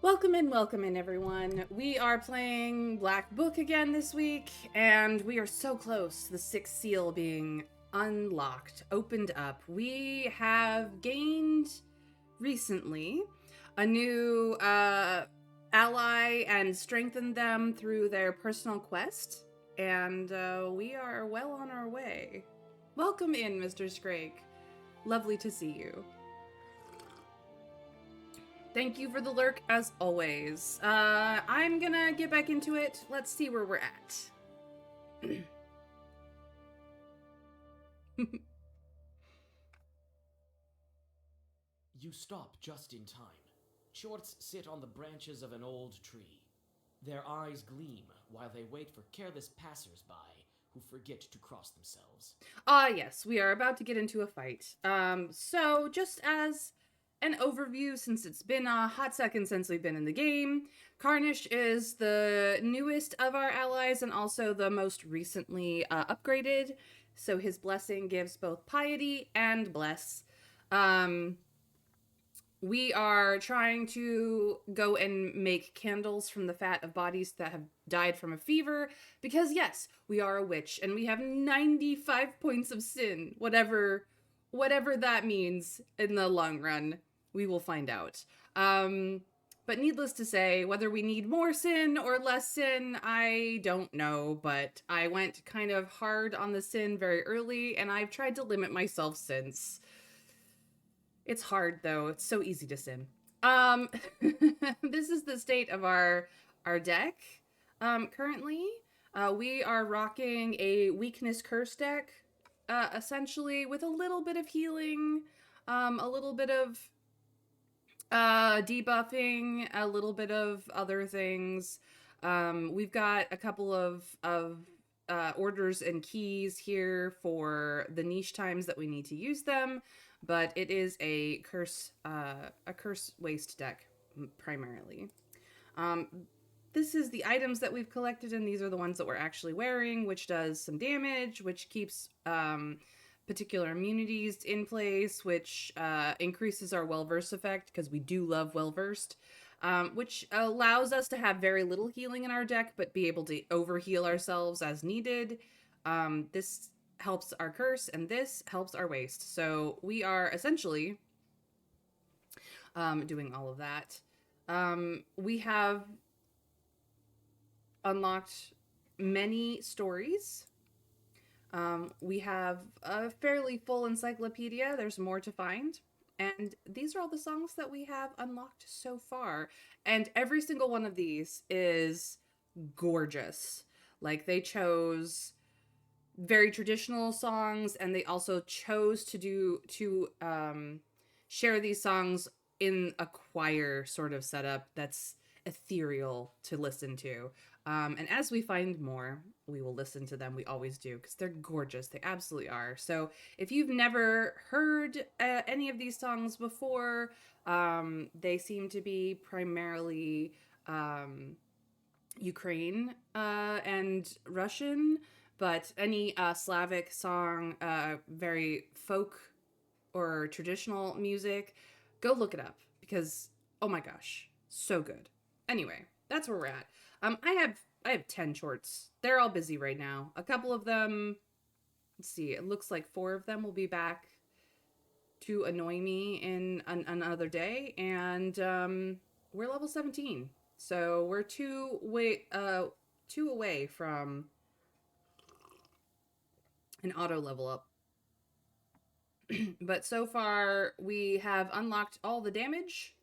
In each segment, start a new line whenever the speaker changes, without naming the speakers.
Welcome in, everyone. We are playing Black Book again this week, and we are so close to the sixth seal being unlocked, opened up. We have gained recently a new ally and strengthened them through their personal quest, and we are well on our way. Welcome in, Mr. Scrake. Lovely to see you. Thank you for the lurk, as always. I'm gonna get back into it. Let's see where we're at.
You stop just in time. Shorts sit on the branches of an old tree. Their eyes gleam while they wait for careless passers-by who forget to cross themselves.
Yes, we are about to get into a fight. So just as an overview, since it's been a hot second since we've been in the game, Carnish is the newest of our allies and also the most recently upgraded. So his blessing gives both piety and bless. We are trying to go and make candles from the fat of bodies that have died from a fever because yes, we are a witch and we have 95 points of sin, whatever that means in the long run. We will find out. But needless to say, whether we need more sin or less sin, I don't know, but I went kind of hard on the sin very early and I've tried to limit myself since. It's hard though. It's so easy to sin. Um, this is the state of our deck. Currently, we are rocking a weakness curse deck, essentially with a little bit of healing, a little bit of debuffing, a little bit of other things. We've got a couple of orders and keys here for the niche times that we need to use them, but it is a curse waste deck primarily. Um, this is the items that we've collected, and these are the ones that we're actually wearing, which does some damage, which keeps particular immunities in place, which increases our well-versed effect, because we do love well-versed, which allows us to have very little healing in our deck, but be able to overheal ourselves as needed. This helps our curse, and this helps our waste. So we are essentially doing all of that. We have unlocked many stories. We have a fairly full encyclopedia. There's more to find. And these are all the songs that we have unlocked so far. And every single one of these is gorgeous. Like, they chose very traditional songs, and they also chose to share these songs in a choir sort of setup that's ethereal to listen to. And as we find more, we will listen to them. We always do, because they're gorgeous. They absolutely are. So if you've never heard any of these songs before, they seem to be primarily Ukraine and Russian, but any Slavic song, very folk or traditional music, go look it up because oh my gosh, so good. Anyway, that's where we're at. I have 10 shorts. They're all busy right now. A couple of them, let's see, it looks like 4 of them will be back to annoy me in another day, and we're level 17. So we're two away from an auto level up. But so far, we have unlocked all the damage,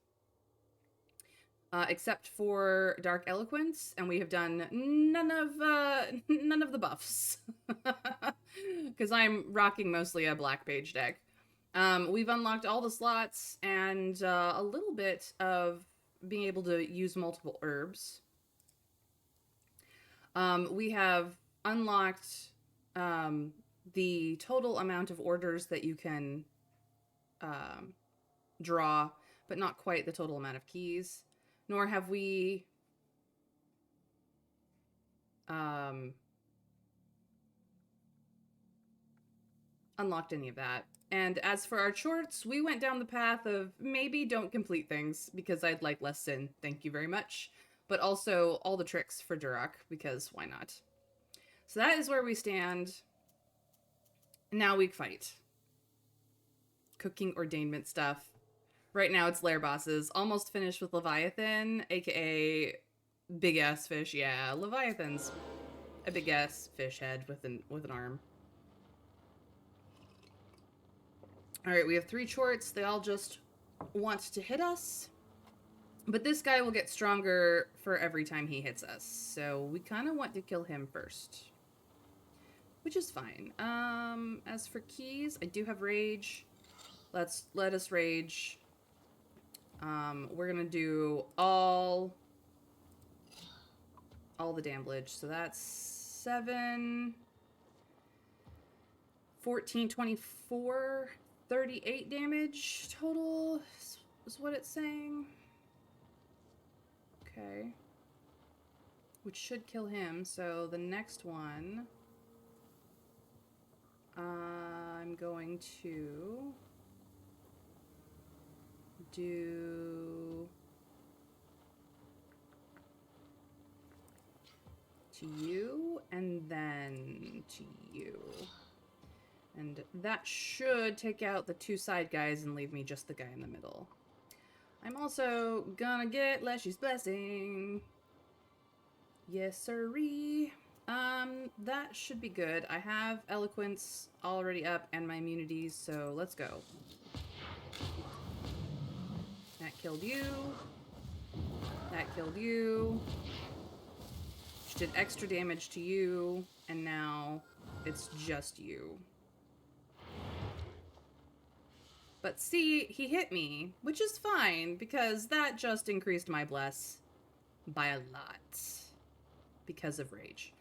except for Dark Eloquence, and we have done none of the buffs, because I'm rocking mostly a black page deck. We've unlocked all the slots and a little bit of being able to use multiple herbs. We have unlocked the total amount of orders that you can draw, but not quite the total amount of keys. Nor have we unlocked any of that. And as for our shorts, we went down the path of maybe don't complete things because I'd like less sin. Thank you very much. But also all the tricks for Duroc because why not? So that is where we stand. Now we fight. Cooking ordainment stuff. Right now it's lair bosses. Almost finished with Leviathan, aka big ass fish. Yeah, Leviathan's a big ass fish head with an arm. All right, we have 3 shorts. They all just want to hit us. But this guy will get stronger for every time he hits us. So we kind of want to kill him first. Which is fine. As for keys, I do have rage. Let us rage. We're gonna do all the damage. So that's 7, 14, 24, 38 damage total is what it's saying. Okay. Which should kill him. So the next one, I'm going to do to you and then to you. And that should take out the 2 side guys and leave me just the guy in the middle. I'm also gonna get Leshy's Blessing. Yes, sirree. That should be good. I have Eloquence already up and my immunities, so let's go. That killed you. That killed you. Which did extra damage to you, and now it's just you. But see, he hit me, which is fine, because that just increased my bless by a lot. Because of rage.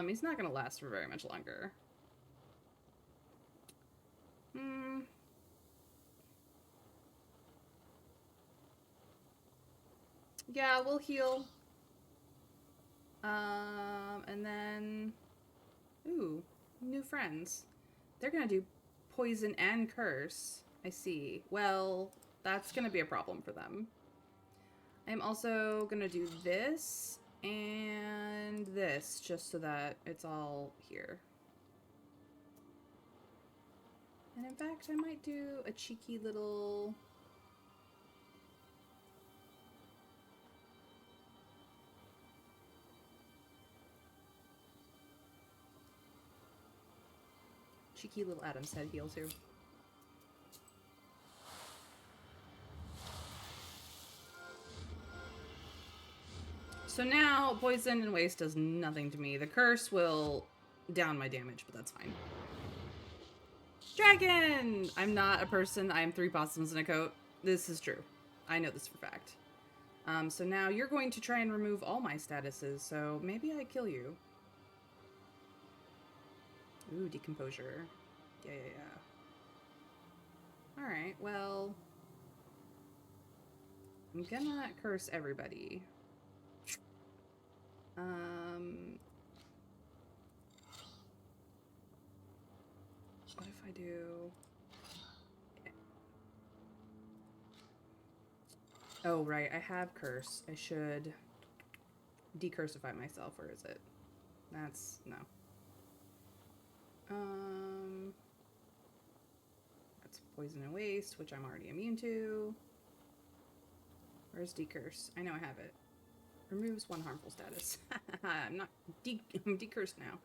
He's not gonna last for very much longer. Yeah, we'll heal. And then... Ooh, new friends. They're gonna do poison and curse. I see. Well, that's gonna be a problem for them. I'm also gonna do this and this, just so that it's all here. And in fact, I might do a cheeky little... cheeky little Adam's head heal too. So now, poison and waste does nothing to me. The curse will down my damage, but that's fine. Dragon! I'm not a person. I am 3 possums in a coat. This is true. I know this for fact. So now you're going to try and remove all my statuses, so maybe I kill you. Ooh, decomposure. Yeah. Alright, well... I'm gonna curse everybody. What if I do... Oh, right, I have curse. I should decursify myself, or is it? That's... no. That's poison and waste, which I'm already immune to. Where's decurse? I know I have it. Removes 1 harmful status. I'm not I'm decursed now.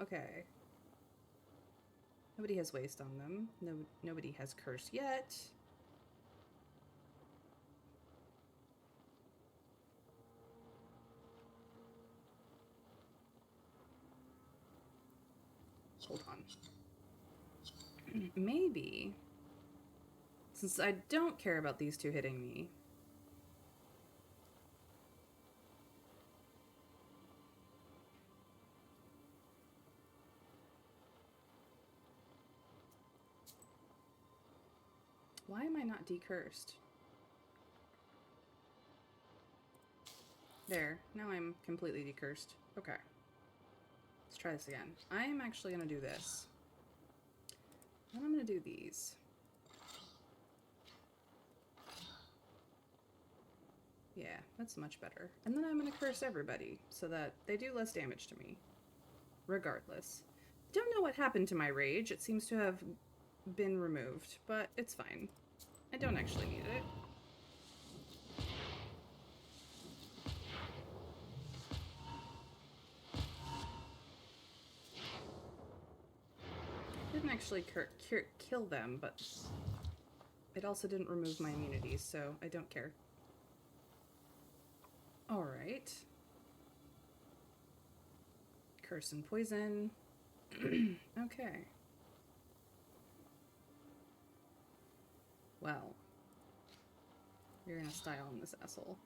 Okay. Nobody has waste on them. Nobody has curse yet. Hold on. Maybe, since I don't care about these 2 hitting me, why am I not decursed? There, now I'm completely decursed. Okay. Let's try this again. I am actually going to do this. And I'm going to do these. Yeah, that's much better. And then I'm going to curse everybody so that they do less damage to me. Regardless. Don't know what happened to my rage. It seems to have been removed, but it's fine. I don't actually need it. Didn't actually kill them, but it also didn't remove my immunities, so I don't care. Alright. Curse and poison. Okay. Well. You're gonna style on this asshole.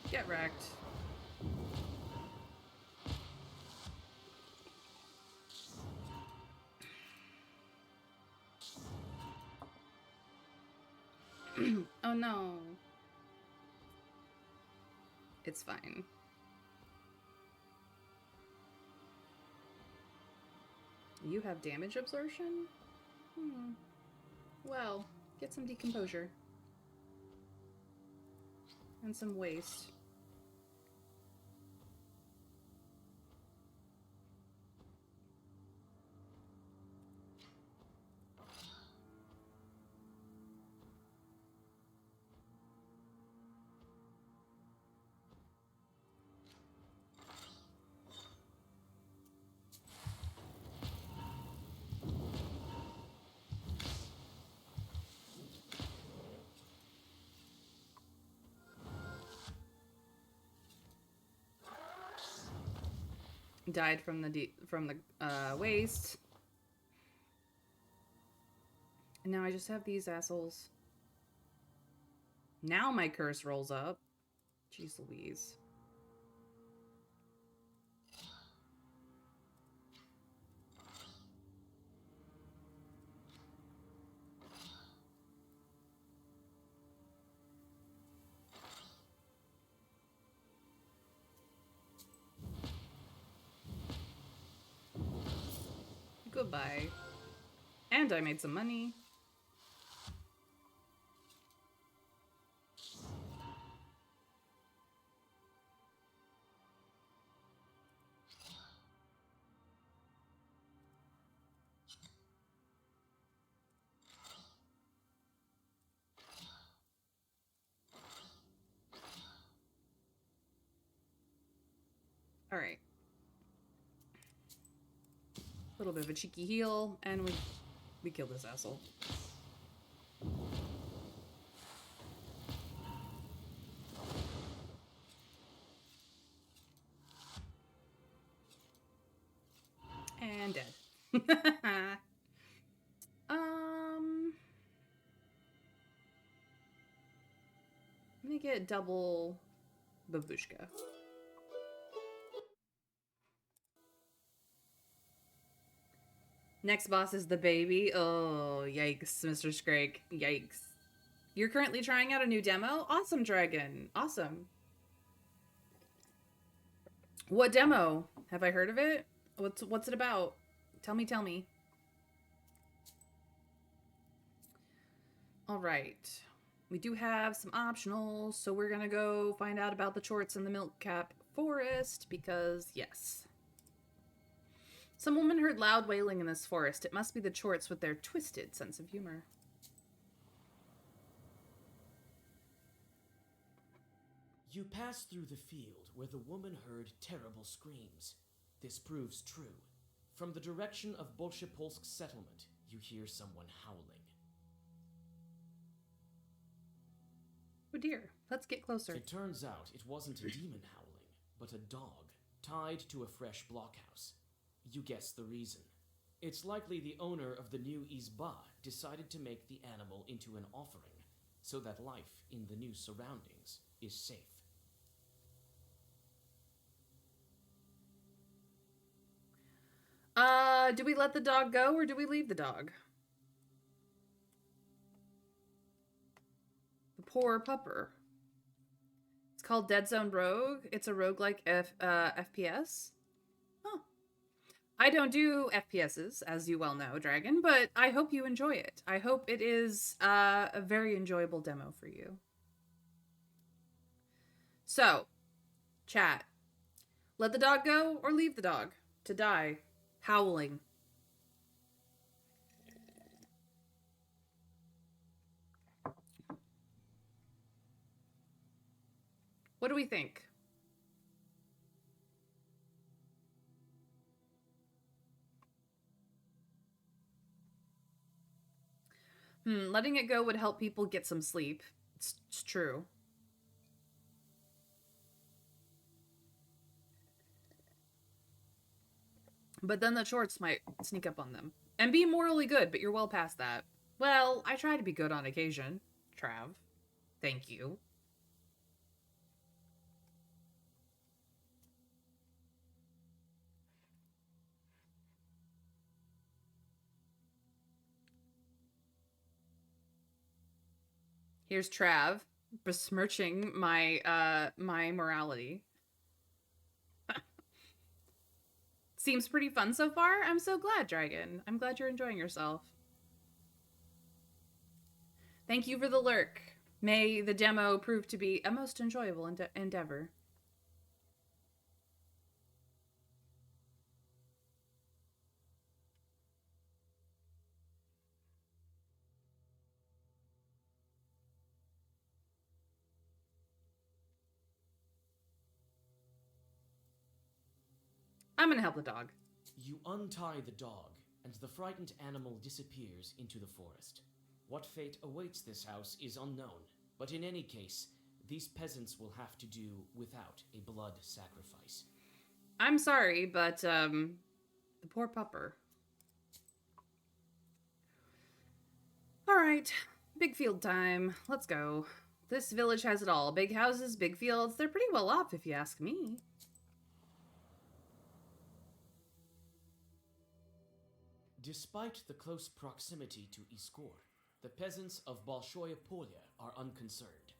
Get wrecked. Oh no. It's fine. You have damage absorption? Well, get some decomposure. And some waste. Died from the waste. And now I just have these assholes. Now my curse rolls up. Jeez Louise. Goodbye. And I made some money. Alright. A little bit of a cheeky heal, and we kill this asshole. And dead. Let me get double babushka. Next boss is the baby. Oh, yikes, Mr. Scrake. Yikes. You're currently trying out a new demo? Awesome, Dragon. Awesome. What demo? Have I heard of it? What's it about? Tell me. All right. We do have some optionals, so we're gonna go find out about the chorts in the milk cap forest because yes. Some woman heard loud wailing in this forest. It must be the chorts with their twisted sense of humor.
You pass through the field where the woman heard terrible screams. This proves true. From the direction of Bolshepolsk settlement, you hear someone howling.
Oh dear, let's get closer.
It turns out it wasn't a demon howling, but a dog, tied to a fresh blockhouse. You guess the reason. It's likely the owner of the new Izba decided to make the animal into an offering, so that life in the new surroundings is safe.
Do we let the dog go or do we leave the dog? The poor pupper. It's called Dead Zone Rogue. It's a roguelike FPS. Huh. I don't do FPSs, as you well know, Dragon, but I hope you enjoy it. I hope it is a very enjoyable demo for you. So, chat. Let the dog go or leave the dog to die, howling. What do we think? Letting it go would help people get some sleep. It's true. But then the shorts might sneak up on them. And be morally good, but you're well past that. Well, I try to be good on occasion, Trav. Thank you. Here's Trav besmirching my my morality. Seems pretty fun so far. I'm so glad, Dragon. I'm glad you're enjoying yourself. Thank you for the lurk. May the demo prove to be a most enjoyable endeavor. I'm gonna help the dog.
You untie the dog, and the frightened animal disappears into the forest. What fate awaits this house is unknown, but in any case, these peasants will have to do without a blood sacrifice.
I'm sorry, but the poor pupper. All right, big field time. Let's go. This village has it all. Big houses, big fields. They're pretty well off, if you ask me.
Despite the close proximity to Iskor, the peasants of Bolshoye Polya are unconcerned.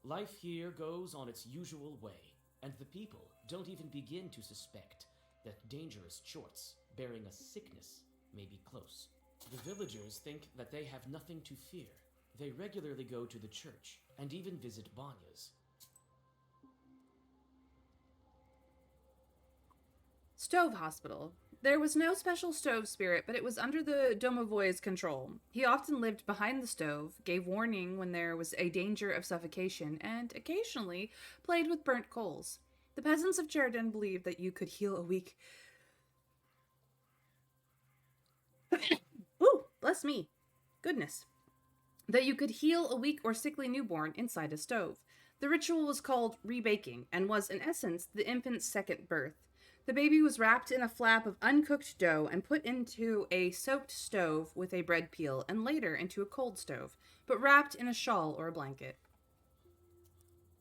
Life here goes on its usual way, and the people don't even begin to suspect that dangerous chorts bearing a sickness may be close. The villagers think that they have nothing to fear. They regularly go to the church and even visit banyas.
Stove Hospital. There was no special stove spirit, but it was under the domovoy's control. He often lived behind the stove, gave warning when there was a danger of suffocation, and occasionally played with burnt coals. The peasants of Cheriton believed that you could heal a weak... Ooh, bless me. Goodness. That you could heal a weak or sickly newborn inside a stove. The ritual was called rebaking, and was, in essence, the infant's second birth. The baby was wrapped in a flap of uncooked dough and put into a soaked stove with a bread peel, and later into a cold stove, but wrapped in a shawl or a blanket.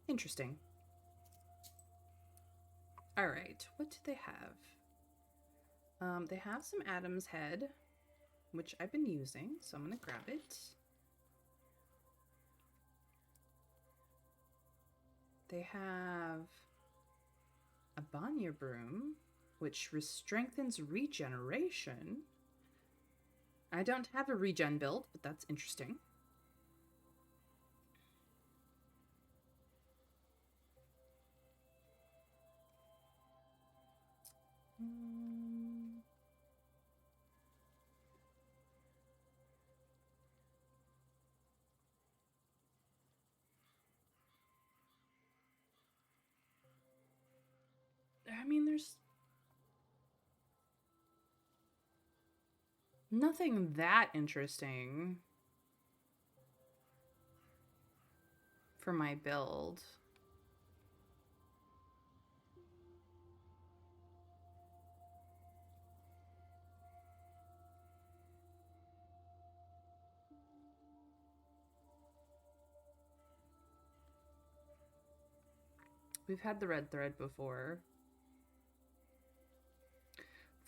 Interesting. Alright, what do they have? They have some Adam's head, which I've been using, so I'm going to grab it. They have a Banya broom, which strengthens regeneration. I don't have a regen build, but that's interesting. I mean, there's nothing that interesting for my build. We've had the red thread before.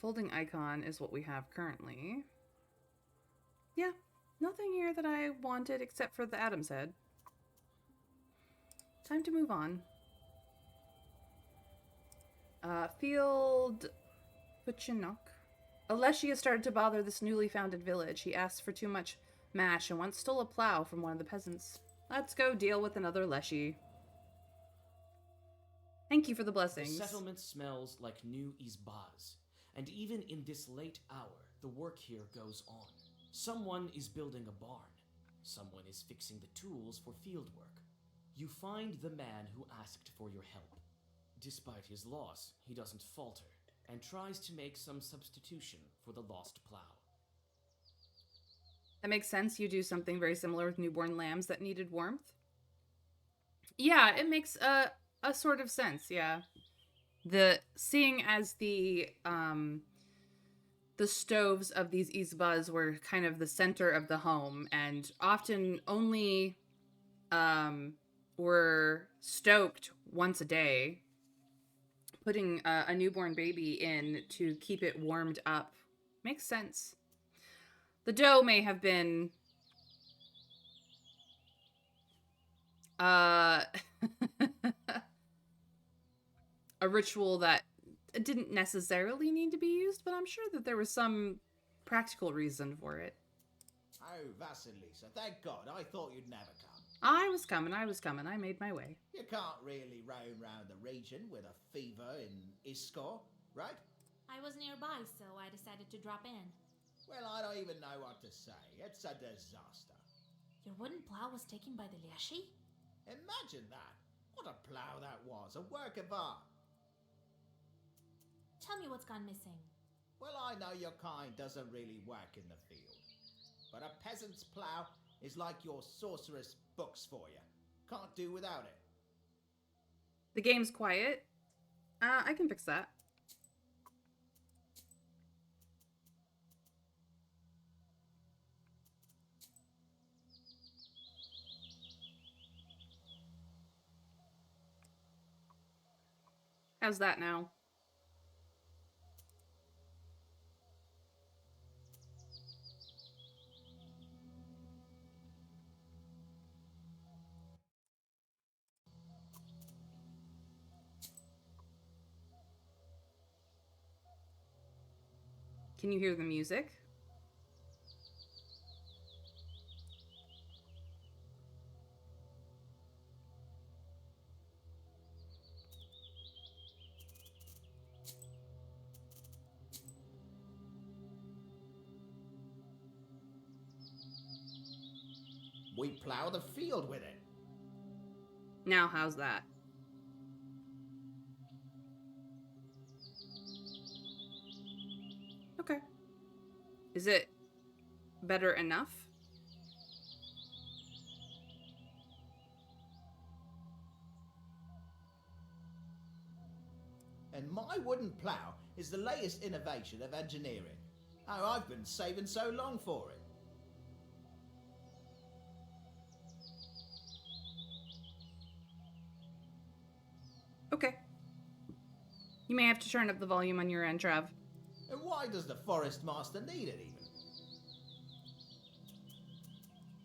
Folding icon is what we have currently. Yeah, nothing here that I wanted except for the Adam's head. Time to move on. Field Puchinok. Alessia started to bother this newly founded village. He asked for too much mash and once stole a plow from one of the peasants. Let's go deal with another Leshy. Thank you for the blessings.
The settlement smells like new Izbaz, and even in this late hour, the work here goes on. Someone is building a barn. Someone is fixing the tools for field work. You find the man who asked for your help. Despite his loss, he doesn't falter, and tries to make some substitution for the lost plow.
That makes sense. You do something very similar with newborn lambs that needed warmth. Yeah, it makes a sort of sense, yeah. Seeing as the stoves of these izbas were kind of the center of the home and often only were stoked once a day, putting a newborn baby in to keep it warmed up makes sense. The dough may have been a ritual that didn't necessarily need to be used, but I'm sure that there was some practical reason for it.
Oh, Vasilisa, thank God. I thought you'd never come.
I was coming. I made my way.
You can't really roam round the region with a fever in Iskor, right?
I was nearby, so I decided to drop in.
Well, I don't even know what to say. It's a disaster.
Your wooden plow was taken by the Leshy?
Imagine that. What a plow that was. A work of art.
Tell me what's gone missing.
Well, I know your kind doesn't really work in the field. But a peasant's plow is like your sorceress books for you. Can't do without it.
The game's quiet. I can fix that. How's that now? Can you hear the music?
We plow the field with it.
Now, how's that? Okay. Is it better enough?
And my wooden plow is the latest innovation of engineering. Oh, I've been saving so long for it.
Okay. You may have to turn up the volume on your end, Trav.
And why does the forest master need it even?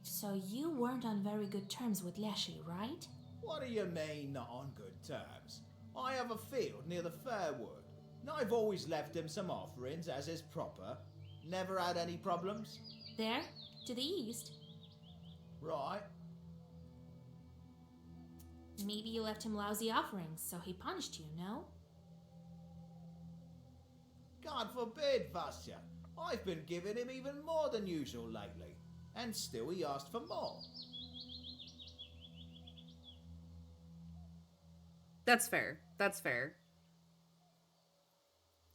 So you weren't on very good terms with Leshy, right?
What do you mean, not on good terms? I have a field near the Fairwood, and I've always left him some offerings as is proper. Never had any problems.
There, to the east.
Right.
Maybe you left him lousy offerings, so he punished you, no?
God forbid, Vasya. I've been giving him even more than usual lately, and still he asked for more.
That's fair. That's fair.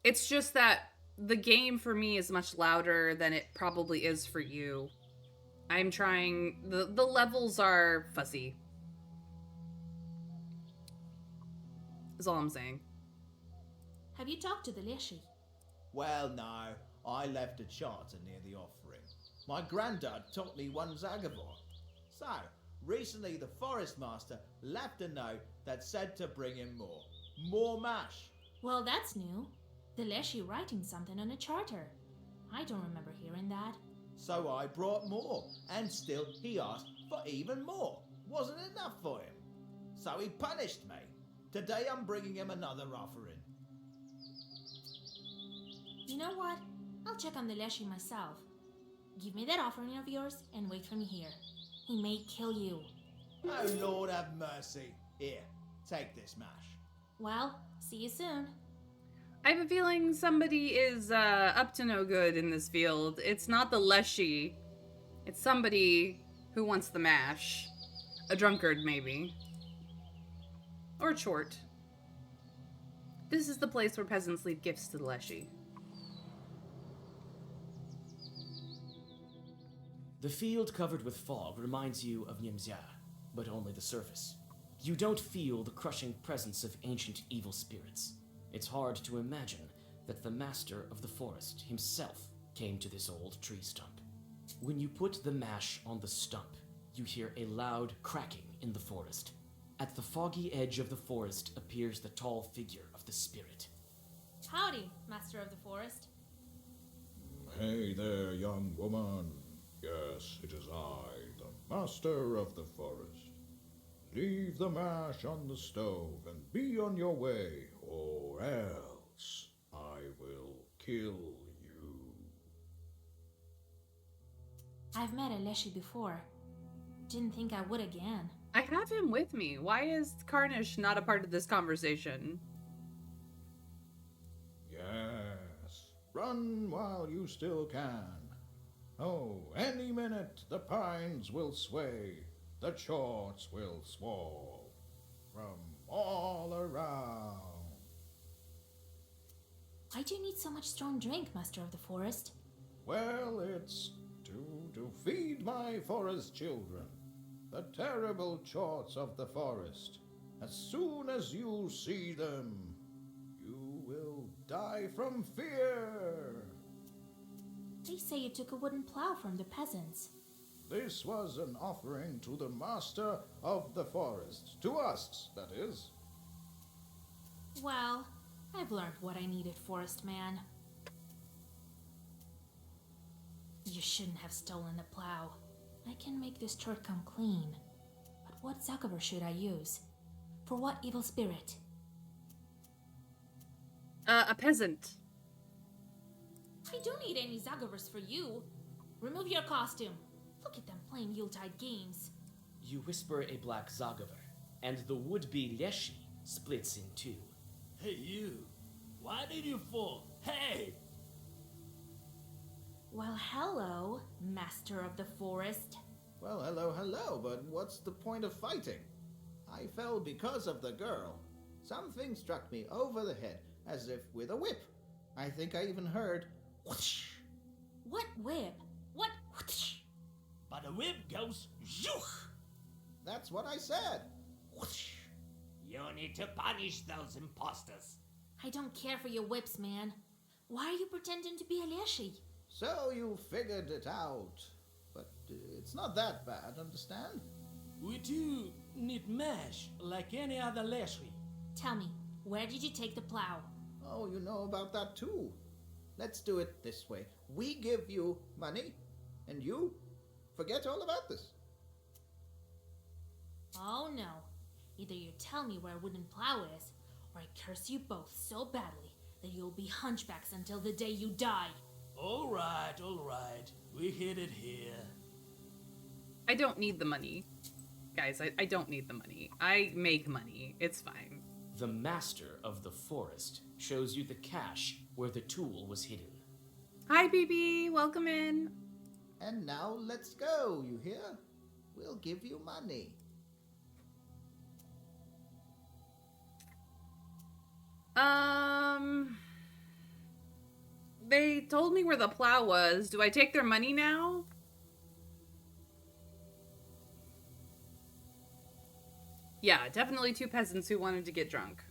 It's just that the game for me is much louder than it probably is for you. I'm trying... The levels are fuzzy. Is all I'm saying.
Have you talked to the Leshy?
Well, no. I left a charter near the offering. My granddad taught me one Zagavor. So, Recently, the forest master left a note that said to bring him more. More mash.
Well, that's new. The Leshy writing something on a charter. I don't remember hearing that.
So I brought more, and still he asked for even more. Wasn't enough for him. So he punished me. Today I'm bringing him another offering.
You know what? I'll check on the Leshy myself. Give me that offering of yours and wait for me here. He may kill you.
Oh, Lord have mercy. Here, take this mash.
Well, see you soon.
I have a feeling somebody is up to no good in this field. It's not the Leshy. It's somebody who wants the mash. A drunkard, maybe. Or a chort. This is the place where peasants leave gifts to the Leshy.
The field covered with fog reminds you of Nimzia, but only the surface. You don't feel the crushing presence of ancient evil spirits. It's hard to imagine that the master of the forest himself came to this old tree stump. When you put the mash on the stump, you hear a loud cracking in the forest. At the foggy edge of the forest appears the tall figure of the spirit.
Howdy, Master of the Forest.
Hey there, young woman. Yes, it is I, the master of the forest. Leave the mash on the stove and be on your way, or else I will kill you.
I've met a Leshy before. Didn't think I would again.
I have him with me. Why is Carnish not a part of this conversation?
Yes, run while you still can. Oh, any minute the pines will sway, the chorts will swirl from all around.
Why do you need so much strong drink, Master of the Forest?
Well, it's to feed my forest children, the terrible chorts of the forest. As soon as you see them, you will die from fear.
They say you took a wooden plow from the peasants.
This was an offering to the master of the forest. To us, that is.
Well, I've learned what I needed, Forest Man. You shouldn't have stolen the plow. I can make this chart come clean. But what Zuckerver should I use? For what evil spirit?
A peasant.
I don't need any Zuckervers for you. Remove your costume. Look at them playing Yuletide games.
You whisper a black Zagaver, and the would-be Leshy splits in two.
Hey, you! Why did you fall? Hey!
Well, hello, Master of the Forest.
Well, hello, but what's the point of fighting? I fell because of the girl. Something struck me over the head, as if with a whip. I think I even heard whoosh.
What whip? What whoosh?
But the whip goes zhoosh!
That's what I said. Whoosh.
You need to punish those imposters.
I don't care for your whips, man. Why are you pretending to be a Leshy?
So you figured it out. But it's not that bad, understand?
We do need mash like any other Leshy.
Tell me, where did you take the plow?
Oh, you know about that too. Let's do it this way. We give you money, and you forget all about this.
Oh no. Either you tell me where a wooden plow is, or I curse you both so badly that you'll be hunchbacks until the day you die.
All right. We hid it here.
I don't need the money. Guys, I don't need the money. I make money. It's fine.
The master of the forest shows you the cache where the tool was hidden.
Hi, BB. Welcome in.
And now let's go, you hear? We'll give you money.
They told me where the plow was. Do I take their money now? Yeah, definitely two peasants who wanted to get drunk.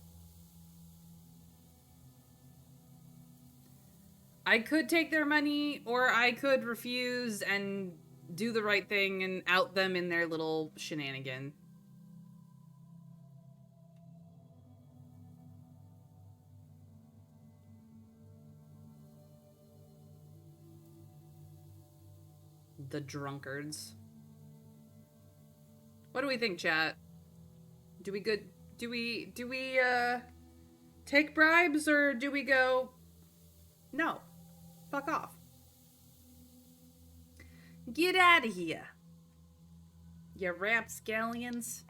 I could take their money, or I could refuse and do the right thing and out them in their little shenanigan. The drunkards. What do we think, chat? Do we take bribes, or do we go, no, fuck off? Get out of here, you rapscallions.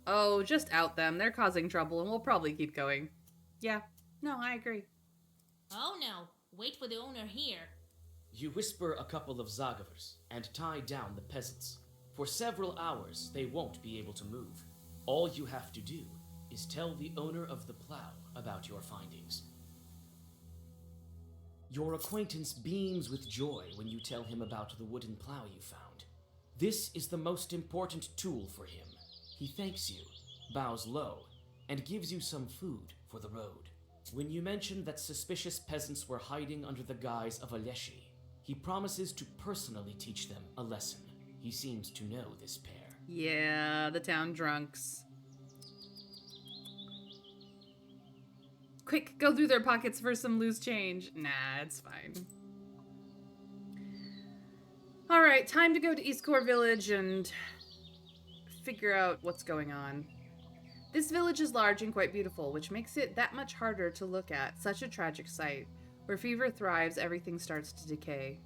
Oh, just out them. They're causing trouble, and we'll probably keep going. Yeah, no, I agree.
Oh no, wait for the owner here.
You whisper a couple of zagavers and tie down the peasants. For several hours, they won't be able to move. All you have to do is tell the owner of the plow about your findings. Your acquaintance beams with joy when you tell him about the wooden plow you found. This is the most important tool for him. He thanks you, bows low, and gives you some food for the road. When you mention that suspicious peasants were hiding under the guise of a leshi, he promises to personally teach them a lesson. He seems to know this pair.
Yeah, the town drunks. Quick, go through their pockets for some loose change. Nah, it's fine. Alright, time to go to East Core Village and figure out what's going on. This village is large and quite beautiful, which makes it that much harder to look at. Such a tragic sight. Where fever thrives, everything starts to decay.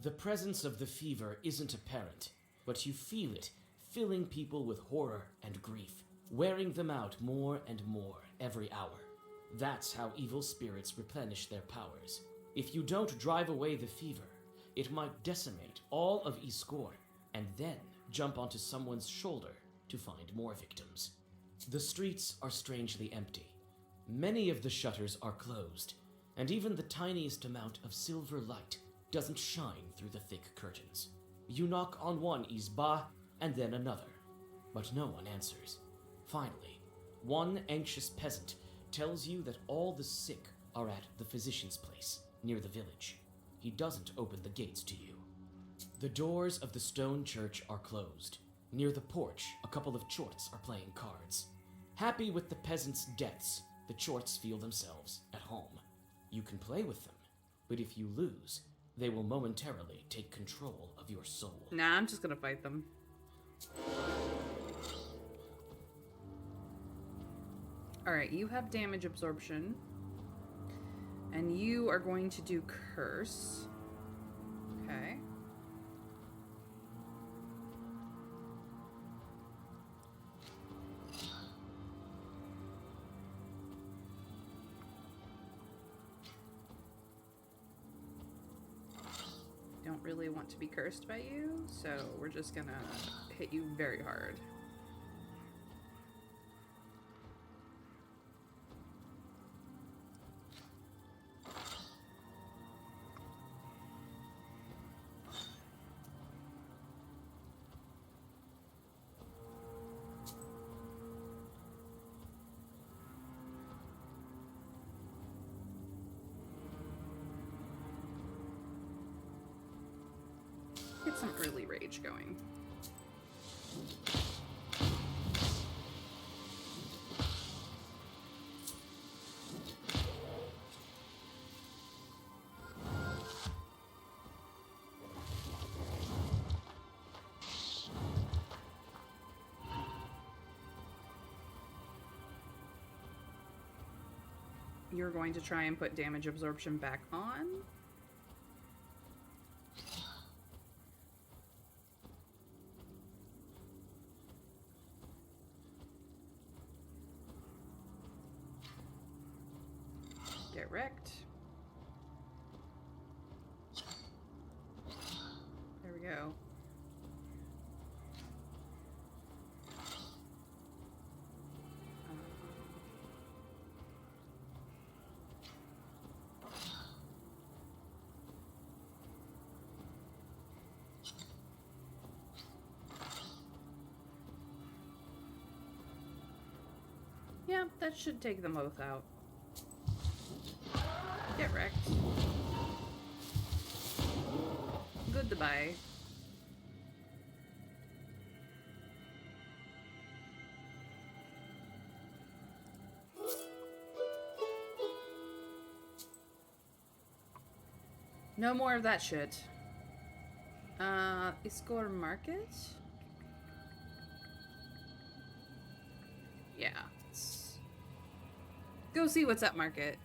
The presence of the fever isn't apparent, but you feel it, filling people with horror and grief, wearing them out more and more every hour. That's how evil spirits replenish their powers. If you don't drive away the fever, it might decimate all of Iskor, and then jump onto someone's shoulder to find more victims. The streets are strangely empty. Many of the shutters are closed, and even the tiniest amount of silver light doesn't shine through the thick curtains. You knock on one izba, and then another, but no one answers. Finally, one anxious peasant tells you that all the sick are at the physician's place, near the village. He doesn't open the gates to you. The doors of the stone church are closed. Near the porch, a couple of chorts are playing cards. Happy with the peasants' deaths, the chorts feel themselves at home. You can play with them, but if you lose, they will momentarily take control of your soul.
Nah, I'm just gonna fight them. Alright, you have damage absorption. And you are going to do curse. Okay. Don't really want to be cursed by you, so we're just gonna hit you very hard. Get some early rage going. You're going to try and put damage absorption back on. Get wrecked. There we go. Yeah, that should take them both out. wrecked. Goodbye. No more of that shit. Iskor Market? Yeah. Let's go see what's at market.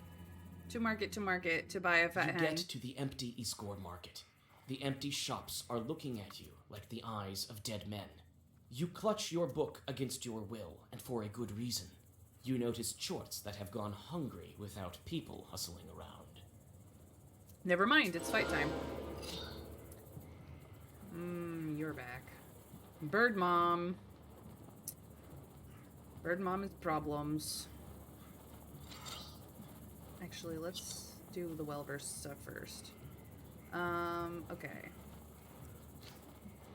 To market, to buy a fat
You
hen.
get to the empty Iskor market. The empty shops are looking at you like the eyes of dead men. You clutch your book against your will, and for a good reason. You notice chorts that have gone hungry without people hustling around.
Never mind, it's fight time. You're back. Bird Mom. Bird Mom has problems. Actually, let's do the well-versed stuff first. Okay.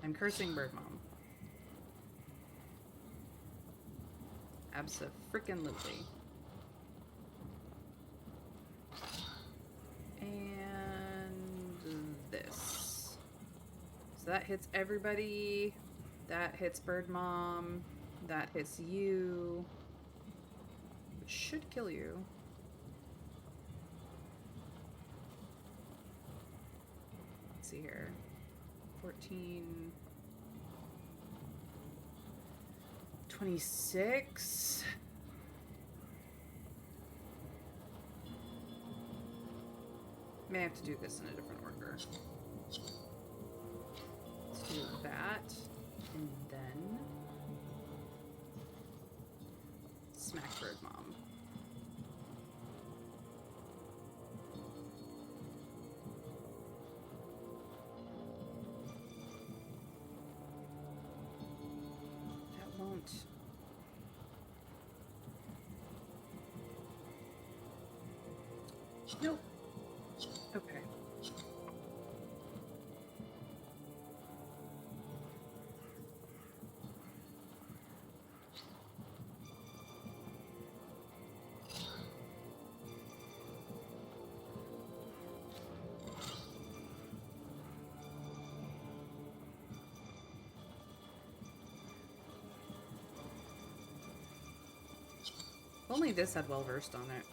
I'm cursing Bird Mom. Abso-frickin-lutely. And this. So that hits everybody. That hits Bird Mom. That hits you. Which should kill you. Let's see here. 14. 26. May have to do this in a different order. Let's do that, and then smack Bird Mom. That won't. Nope. Okay. If only this had well-versed on it.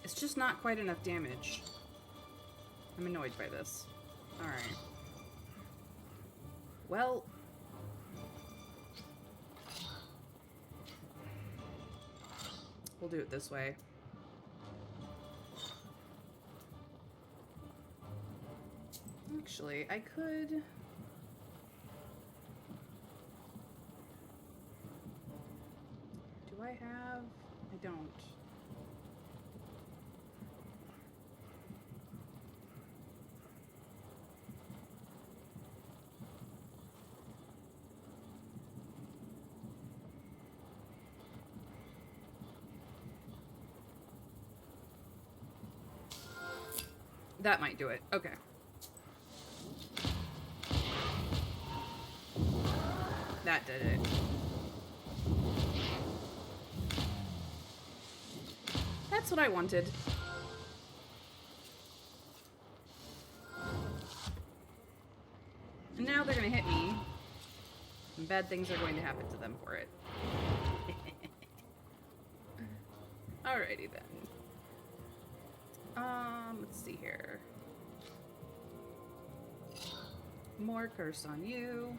It's just not quite enough damage. I'm annoyed by this. Alright. Well... we'll do it this way. Actually, I could... do I have... I don't. That might do it. Okay. That did it. That's what I wanted. And now they're gonna hit me. And bad things are going to happen to them for it. Alrighty then. Let's see here. More curse on you.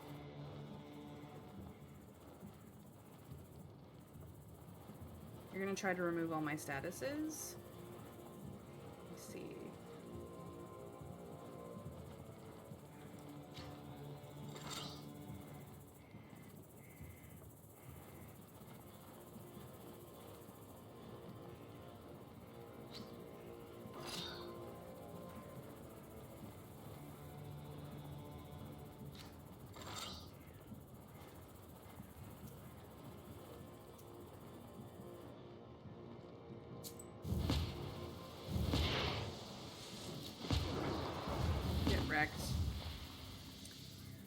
You're gonna try to remove all my statuses. Let's see. Wrecked.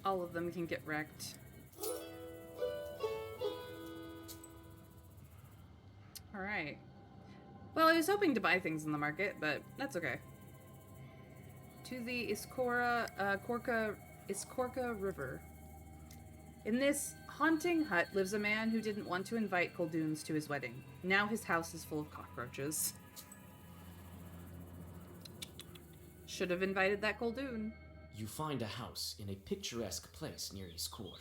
All of them can get wrecked. was hoping to buy things in the market, but that's okay. To the Iskorka River. In this haunting hut lives a man who didn't want to invite Kolduns to his wedding. Now his house is full of cockroaches. Should have invited that Koldun.
You find a house in a picturesque place near Iskor.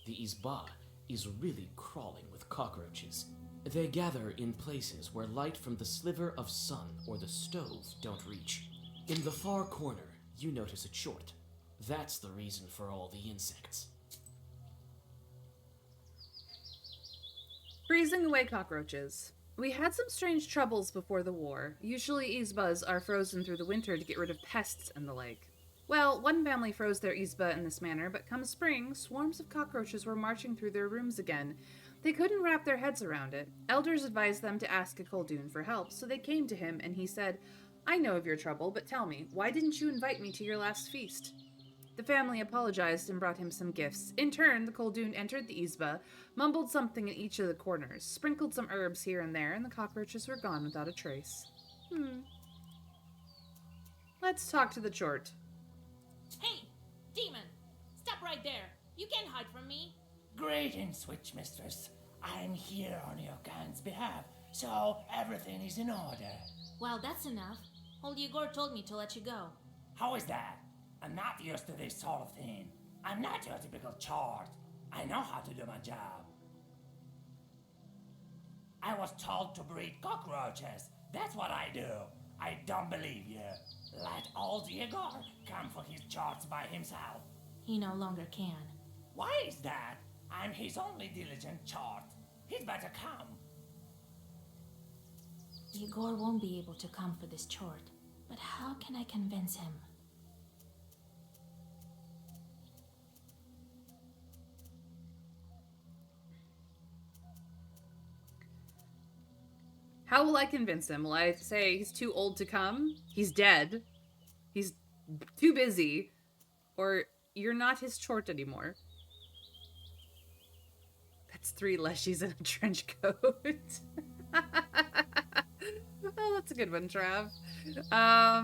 The Izba is really crawling with cockroaches. They gather in places where light from the sliver of sun or the stove don't reach. In the far corner, you notice a chort. That's the reason for all the insects.
Freezing away cockroaches. We had some strange troubles before the war. Usually Izbas are frozen through the winter to get rid of pests and the like. Well, one family froze their Izba in this manner, but come spring, swarms of cockroaches were marching through their rooms again. They couldn't wrap their heads around it. Elders advised them to ask a Koldun for help, so they came to him and he said, "I know of your trouble, but tell me, why didn't you invite me to your last feast?" The family apologized and brought him some gifts. In turn, the Koldun entered the Izba, mumbled something in each of the corners, sprinkled some herbs here and there, and the cockroaches were gone without a trace. Let's talk to the chort.
Hey, demon! Stop right there! You can't hide from me!
Greetings, witch mistress. I'm here on your kind's behalf, so everything is in order.
Well, that's enough. Old Igor told me to let you go.
How is that? I'm not used to this sort of thing. I'm not your typical chart. I know how to do my job. I was told to breed cockroaches. That's what I do. I don't believe you. Let old Igor come for his charts by himself.
He no longer can.
Why is that? I'm his only diligent chart. He'd better come.
Igor won't be able to come for this chort, but how can I convince him?
How will I convince him? Will I say he's too old to come? He's dead. He's too busy. Or you're not his chort anymore. That's 3 leshies in a trench coat. Oh, that's a good one, Trav. I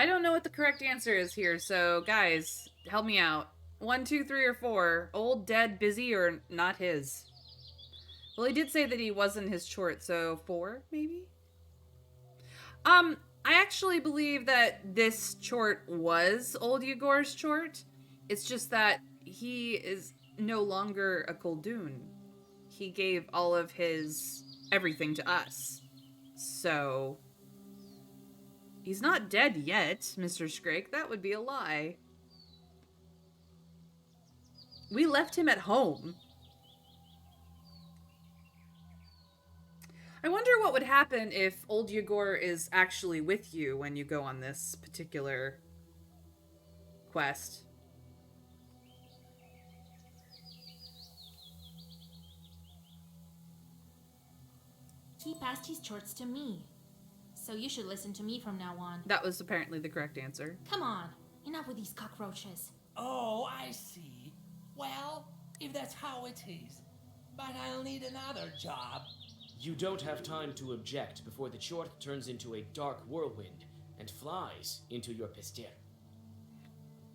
don't know what the correct answer is here, so guys, help me out. 1, 2, 3, or 4. Old, dead, busy, or not his? Well, he did say that he wasn't his chort, so 4, maybe? I actually believe that this chort was old Yegor's chort. It's just that he is no longer a Koldun. He gave all of his everything to us. So he's not dead yet, Mr. Scrake. That would be a lie. We left him at home. I wonder what would happen if old Yegor is actually with you when you go on this particular quest.
He passed his chorts to me. So you should listen to me from now on.
That was apparently the correct answer.
Come on, enough with these cockroaches.
Oh, I see. Well, if that's how it is. But I'll need another job.
You don't have time to object before the chort turns into a dark whirlwind and flies into your pestier.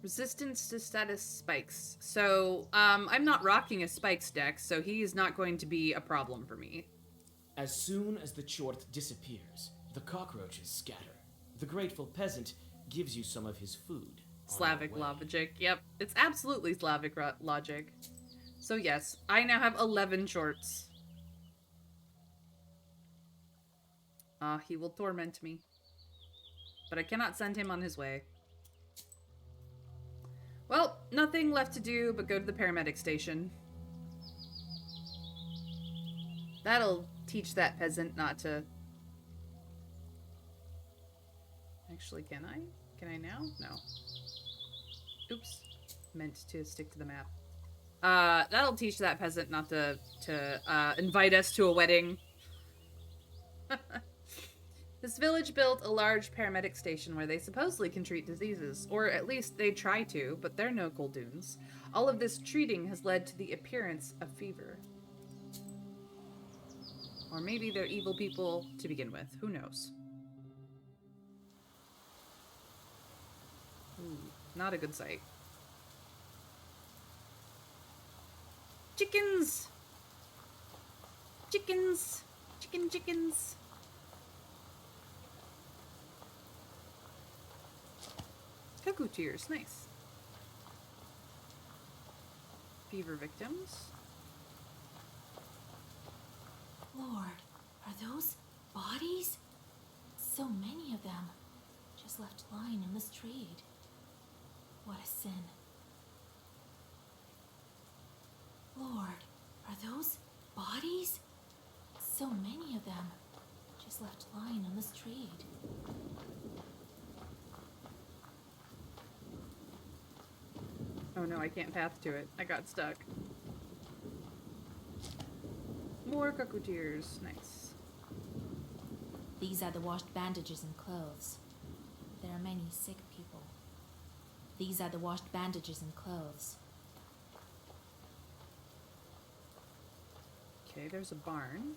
Resistance to status spikes. So, I'm not rocking a spikes deck, so he is not going to be a problem for me.
As soon as the chort disappears, the cockroaches scatter. The grateful peasant gives you some of his food.
Slavic logic. Yep, it's absolutely Slavic logic. So yes, I now have 11 chorts. He will torment me. But I cannot send him on his way. Well, nothing left to do but go to the paramedic station. That'll teach that peasant not to... Actually, can I? Can I now? No. Oops. Meant to stick to the map. That'll teach that peasant not to invite us to a wedding. This village built a large paramedic station where they supposedly can treat diseases, or at least they try to, but they're no Kolduns. All of this treating has led to the appearance of fever. Or maybe they're evil people to begin with. Who knows? Ooh, not a good sight. Chickens! Chickens! Chickens! Cuckoo tears, nice. Fever victims.
Lord, are those bodies? So many of them, just left lying in the street. What a sin. Lord, are those bodies? So many of them, just left lying in the street.
Oh no, I can't path to it. I got stuck. More cuckoo tears, nice.
These are the washed bandages and clothes. There are many sick people. These are the washed bandages and clothes.
Okay, there's a barn.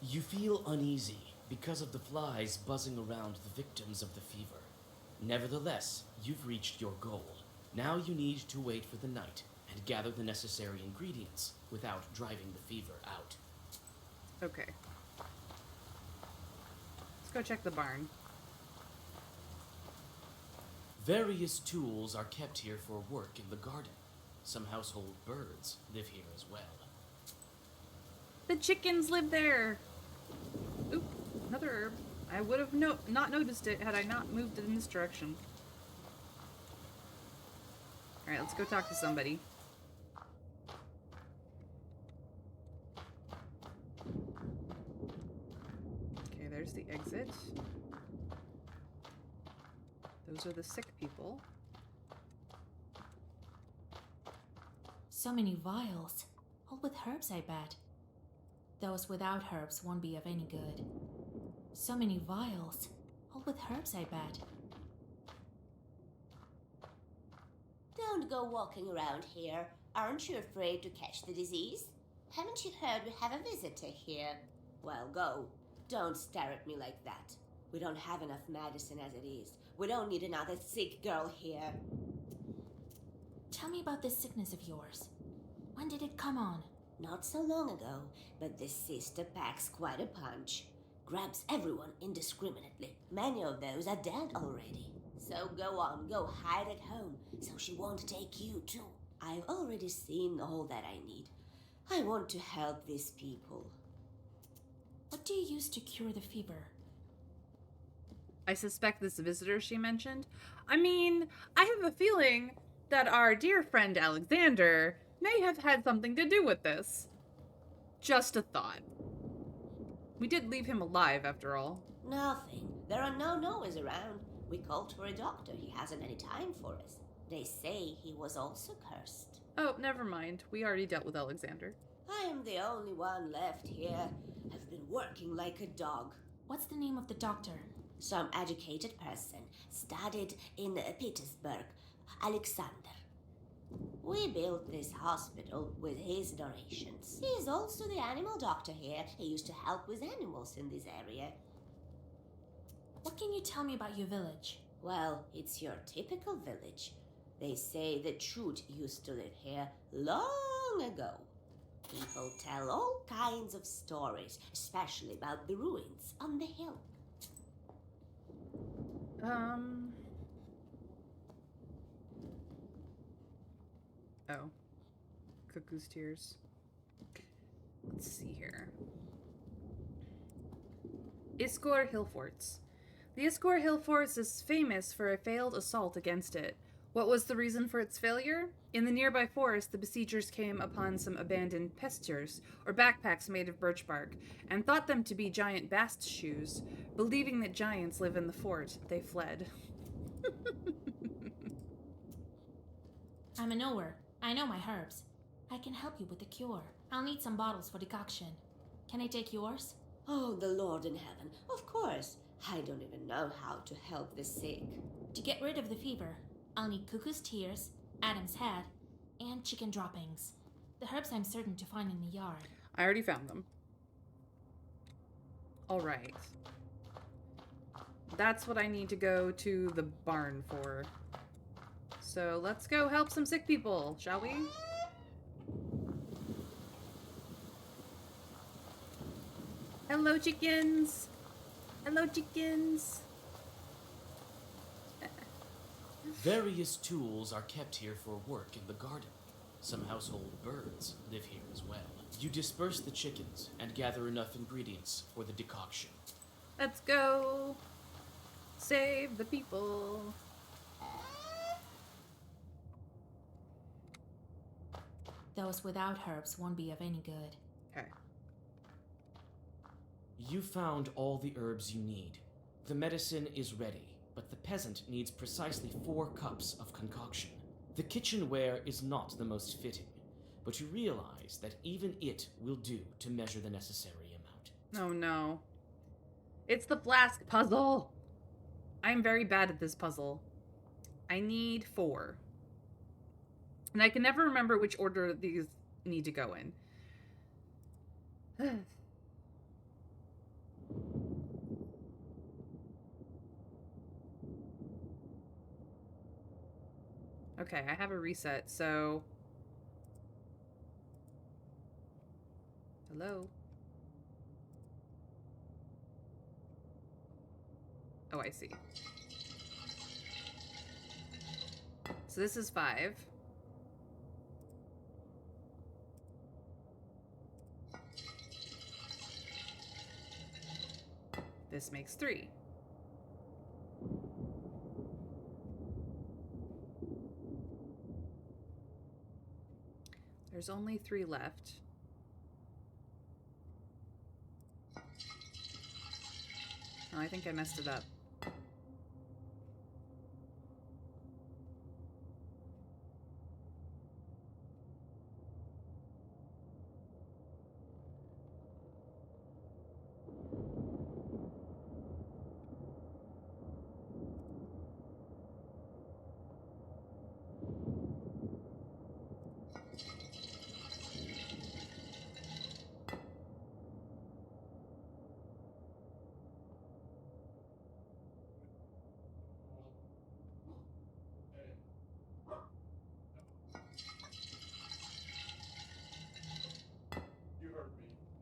You feel uneasy because of the flies buzzing around the victims of the fever. Nevertheless, you've reached your goal. Now you need to wait for the night and gather the necessary ingredients without driving the fever out.
Okay. Let's go check the barn.
Various tools are kept here for work in the garden. Some household birds live here as well.
The chickens live there! Oop, another herb. I would have not noticed it had I not moved it in this direction. Alright, let's go talk to somebody. Okay, there's the exit. Those are the sick people.
So many vials, all with herbs, I bet. Those without herbs won't be of any good. So many vials, all with herbs, I bet.
Don't go walking around here. Aren't you afraid to catch the disease? Haven't you heard we have a visitor here? Well, go. Don't stare at me like that. We don't have enough medicine as it is. We don't need another sick girl here.
Tell me about this sickness of yours. When did it come on?
Not so long ago, but this sister packs quite a punch. Grabs everyone indiscriminately. Many of those are dead already. So go on, go hide at home, so she won't take you too. I've already seen all that I need. I want to help these people.
What do you use to cure the fever?
I suspect this visitor she mentioned. I mean, I have a feeling that our dear friend Alexander may have had something to do with this. Just a thought. We did leave him alive, after all.
Nothing. There are no noise around. We called for a doctor. He hasn't any time for us. They say he was also cursed.
Oh, never mind. We already dealt with Alexander.
I am the only one left here. I've been working like a dog.
What's the name of the doctor?
Some educated person, studied in Petersburg, Alexander. We built this hospital with his donations. He's also the animal doctor here. He used to help with animals in this area.
What can you tell me about your village?
Well, it's your typical village. They say the Truth used to live here long ago. People tell all kinds of stories, especially about the ruins on the hill.
Oh. Cuckoo's tears. Let's see here. Iskor Hill Forts. The Iskor Hill Forts is famous for a failed assault against it. What was the reason for its failure? In the nearby forest, the besiegers came upon some abandoned pestures, or backpacks made of birch bark, and thought them to be giant bast shoes. Believing that giants live in the fort, they fled.
I'm a knower. I know my herbs. I can help you with the cure. I'll need some bottles for decoction. Can I take yours?
Oh, the Lord in heaven. Of course. I don't even know how to help the sick.
To get rid of the fever, I'll need Cuckoo's tears, Adam's head, and chicken droppings. The herbs I'm certain to find in the yard.
I already found them. All right. That's what I need to go to the barn for. So let's go help some sick people, shall we? Hello, chickens. Hello, chickens.
Various tools are kept here for work in the garden. Some household birds live here as well. You disperse the chickens and gather enough ingredients for the decoction.
Let's go. Save the people.
Those without herbs won't be of any good.
Okay.
You found all the herbs you need. The medicine is ready, but the peasant needs precisely 4 cups of concoction. The kitchenware is not the most fitting, but you realize that even it will do to measure the necessary amount.
Oh no. It's the flask puzzle. I'm very bad at this puzzle. I need 4. And I can never remember which order these need to go in. Okay, I have a reset, so... Hello? Oh, I see. So this is 5. This makes 3. There's only 3 left. Oh, I think I messed it up.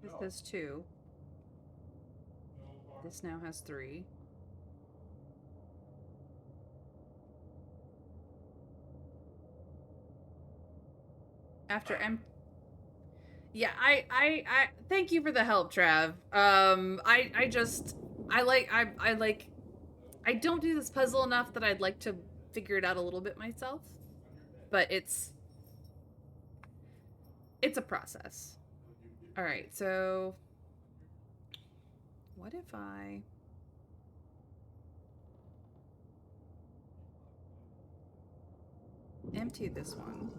This has 2. This now has 3. After Yeah, I thank you for the help, Trav. I don't do this puzzle enough that I'd like to figure it out a little bit myself. But it's a process. All right, so what if I empty this one?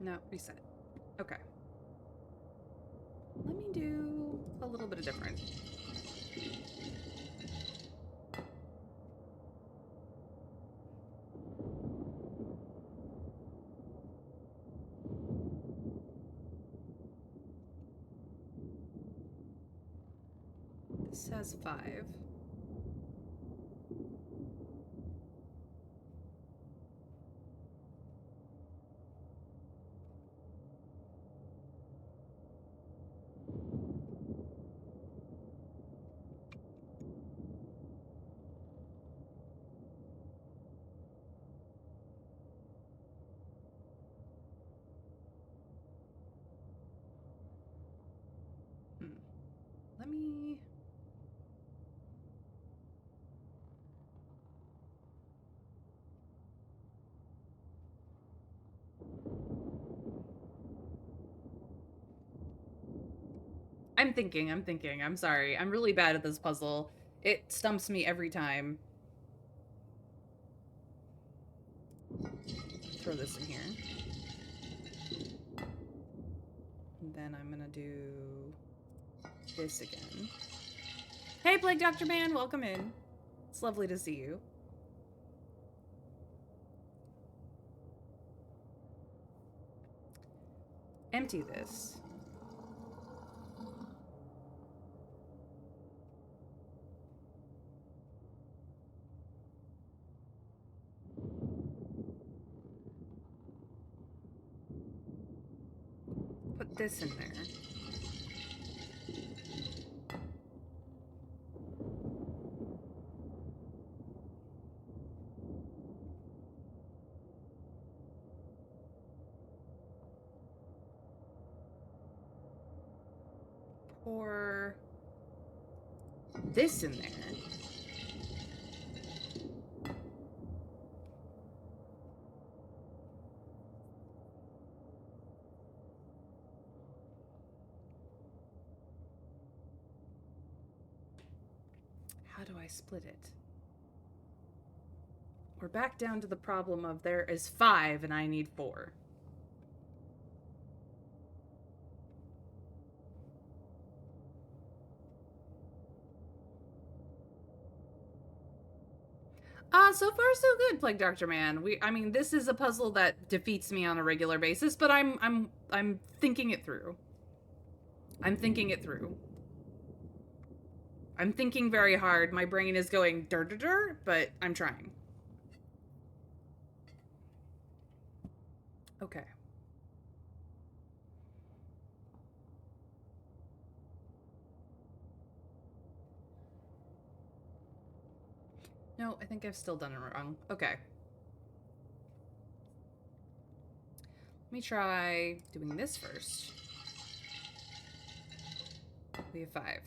No, reset. Okay. Let me do a little bit of different. This has 5. I'm thinking. I'm sorry. I'm really bad at this puzzle. It stumps me every time. Throw this in here. And then I'm gonna do this again. Hey, Plague Dr. Man, welcome in. It's lovely to see you. Empty this. Put this in there. Pour this in there. How do I split it? We're back down to the problem of there is 5 and I need 4. So far so good, Plague Dr. Man. I mean, this is a puzzle that defeats me on a regular basis, but I'm thinking it through. I'm thinking it through. I'm thinking very hard. My brain is going dur, but I'm trying. Okay. No, I think I've still done it wrong. Okay. Let me try doing this first. We have 5.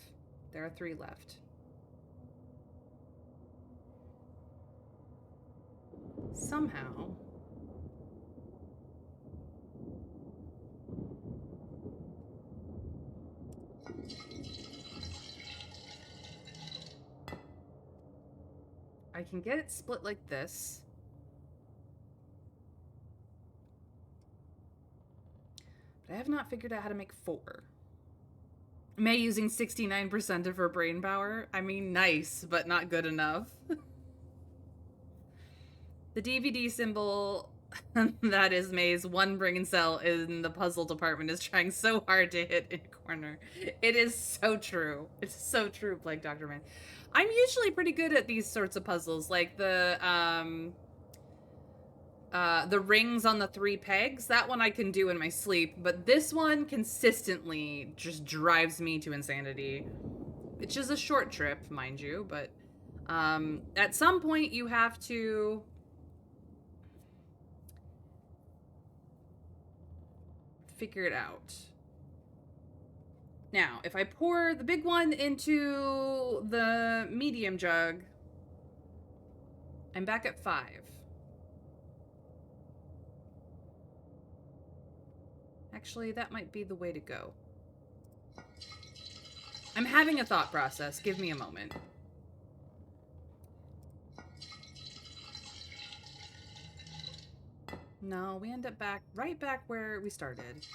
There are 3 left. Somehow... I can get it split like this. But I have not figured out how to make 4. May using 69% of her brain power. I mean, nice, but not good enough. The DVD symbol that is May's one brain cell in the puzzle department is trying so hard to hit in a corner. It is so true. It's so true, Plague Dr. Man. I'm usually pretty good at these sorts of puzzles, like the rings on the 3 pegs. That one I can do in my sleep, but this one consistently just drives me to insanity. Which is a short trip, mind you, but at some point you have to figure it out. Now, if I pour the big one into the medium jug, I'm back at 5. Actually, that might be the way to go. I'm having a thought process. Give me a moment. No, we end up right back where we started.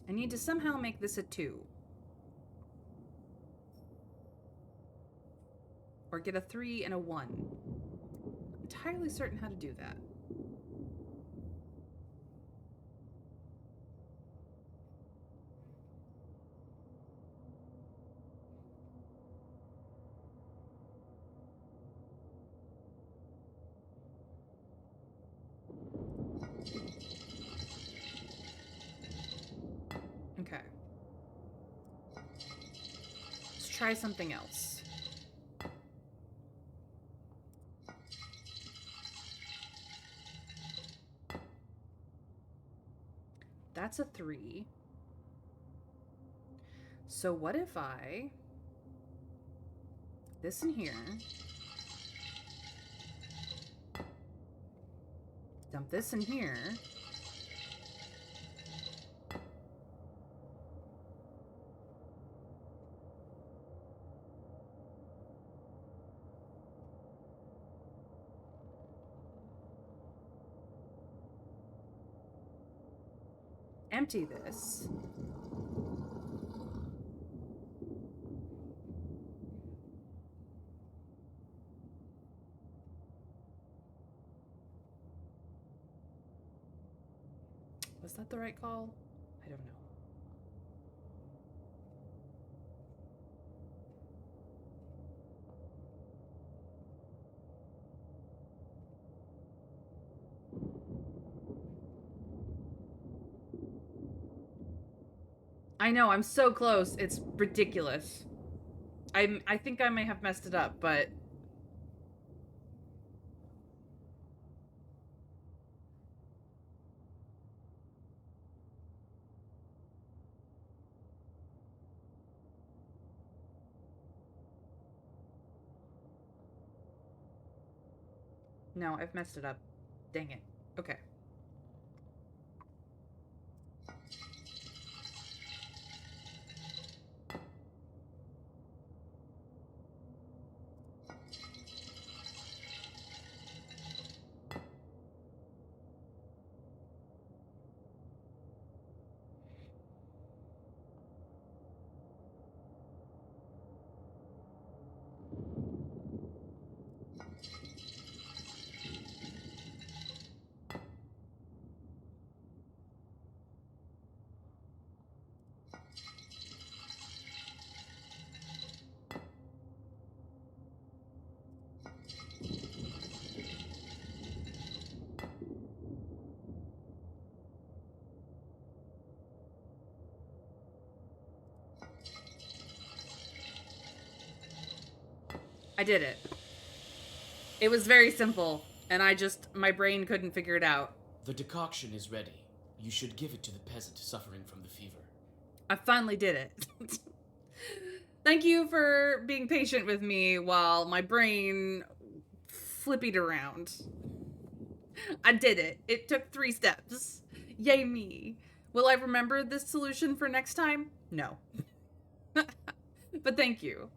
I need to somehow make this a 2. Or get a 3 and a 1. I'm entirely certain how to do that. Okay. Let's try something else. That's a 3. So what if I... this in here... Dump this in here. Empty this. Was that the right call? I don't know. I know, I'm so close. It's ridiculous. I think I may have messed it up, but no, I've messed it up. Dang it. Okay. I did it. It was very simple, and my brain couldn't figure it out.
The decoction is ready. You should give it to the peasant suffering from the fever.
I finally did it. Thank you for being patient with me while my brain flippied around. I did it. It took 3 steps. Yay me. Will I remember this solution for next time? No. But thank you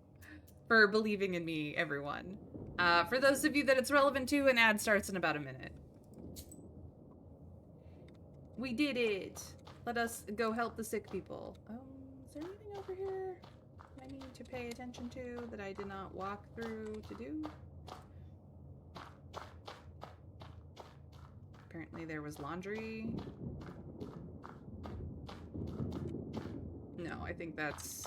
for believing in me, everyone. For those of you that it's relevant to, an ad starts in about a minute. We did it. Let us go help the sick people. Is there anything over here I need to pay attention to that I did not walk through to do? Apparently there was laundry. No, I think that's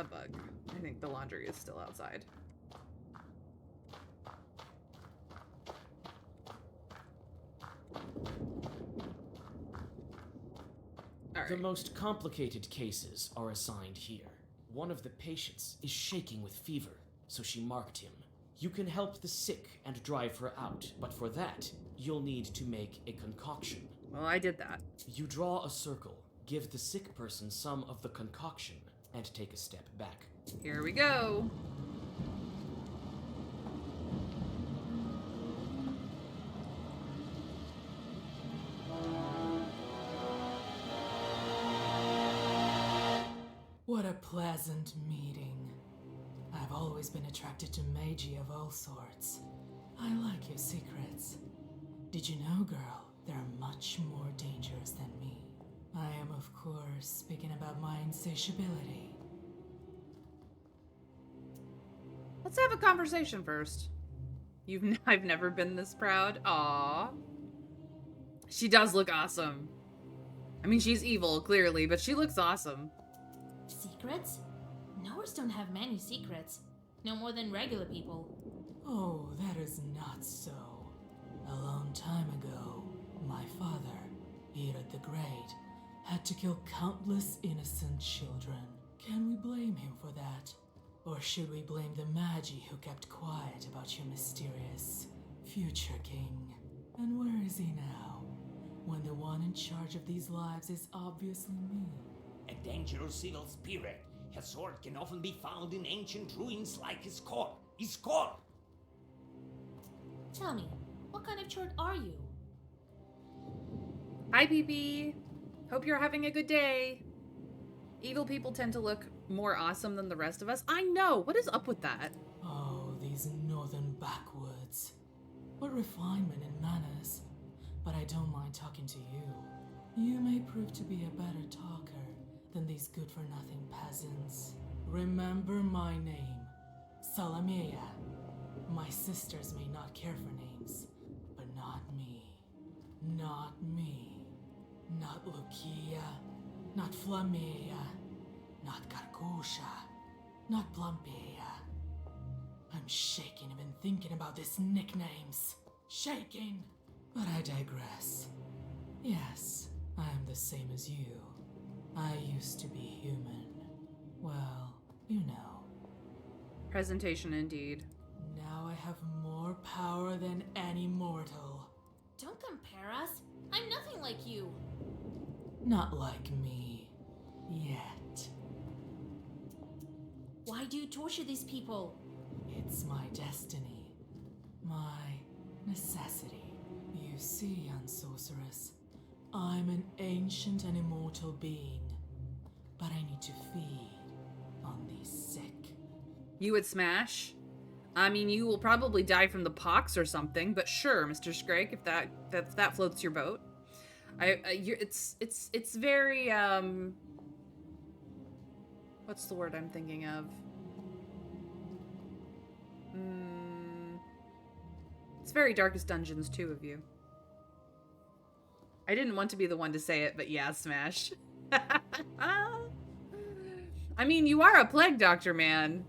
a bug. I think the laundry is still outside.
The most complicated cases are assigned here. One of the patients is shaking with fever, so she marked him. You can help the sick and drive her out, but for that, you'll need to make a concoction.
Well, I did that.
You draw a circle, give the sick person some of the concoction, and take a step back.
Here we go.
What a pleasant meeting. I've always been attracted to magie of all sorts. I like your secrets. Did you know, girl, they're much more dangerous than me. I am, of course, speaking about my insatiability.
Let's have a conversation first. I've never been this proud. Aww. She does look awesome. I mean, she's evil, clearly, but she looks awesome.
Secrets? Knowers don't have many secrets. No more than regular people.
Oh, that is not so. A long time ago, my father, Herod the Great, had to kill countless innocent children. Can we blame him for that? Or should we blame the Magi who kept quiet about your mysterious future king? And where is he now, when the one in charge of these lives is obviously me?
A dangerous evil spirit. His sword can often be found in ancient ruins like his core. His core!
Tell me, what kind of chort are you?
Hi, PP. Hope you're having a good day. Evil people tend to look more awesome than the rest of us. I know. What is up with that?
Oh, these northern backwoods. What refinement in manners. But I don't mind talking to you. You may prove to be a better talker than these good-for-nothing peasants. Remember my name, Salamea. My sisters may not care for names, but not me. Not me. Not Lucia. Not Flamea. Not Karkusha. Not Plumpea. I'm shaking even thinking about these nicknames. Shaking! But I digress. Yes, I am the same as you. I used to be human. Well, you know.
Presentation indeed.
Now I have more power than any mortal.
Don't compare us. I'm nothing like you.
Not like me. Yet.
Why do you torture these people?
It's my destiny. My necessity. You see, young sorceress, I'm an ancient and immortal being. But I need to feed on these sick.
You would smash? I mean, you will probably die from the pox or something, but sure, Mr. Scrake, if that floats your boat. It's very, what's the word I'm thinking of? It's very Darkest Dungeons, two of you. I didn't want to be the one to say it, but yeah, smash. I mean, you are a plague doctor, man.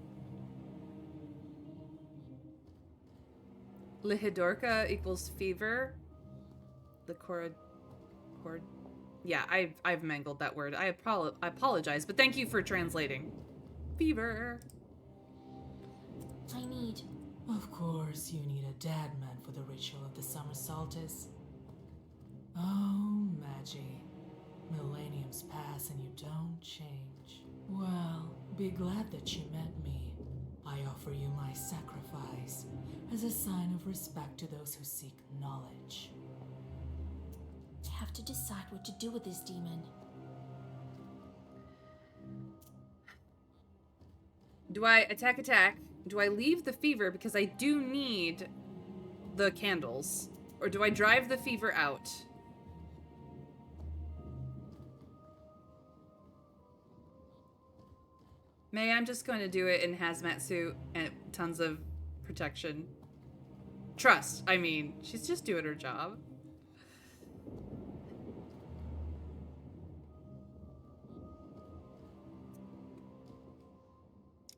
Lihidorka equals fever. Yeah, I've mangled that word. I apologize, but thank you for translating. Fever.
I need...
Of course, you need a dead man for the ritual of the summer solstice. Oh, Magi. Millenniums pass and you don't change. Well, be glad that you met me. I offer you my sacrifice as a sign of respect to those who seek knowledge.
I have to decide what to do with this demon.
Do I attack? Do I leave the fever because I do need the candles? Or do I drive the fever out? May, I'm just going to do it in hazmat suit and tons of protection. Trust, I mean, she's just doing her job.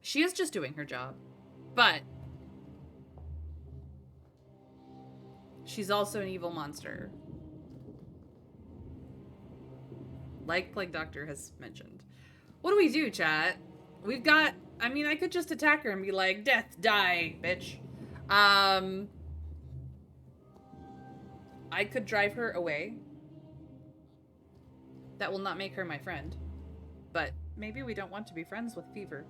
She is just doing her job. But she's also an evil monster. Like Plague Doctor has mentioned. What do we do, chat? We've got... I mean, I could just attack her and be like, death, die, bitch. I could drive her away. That will not make her my friend. But maybe we don't want to be friends with Fever.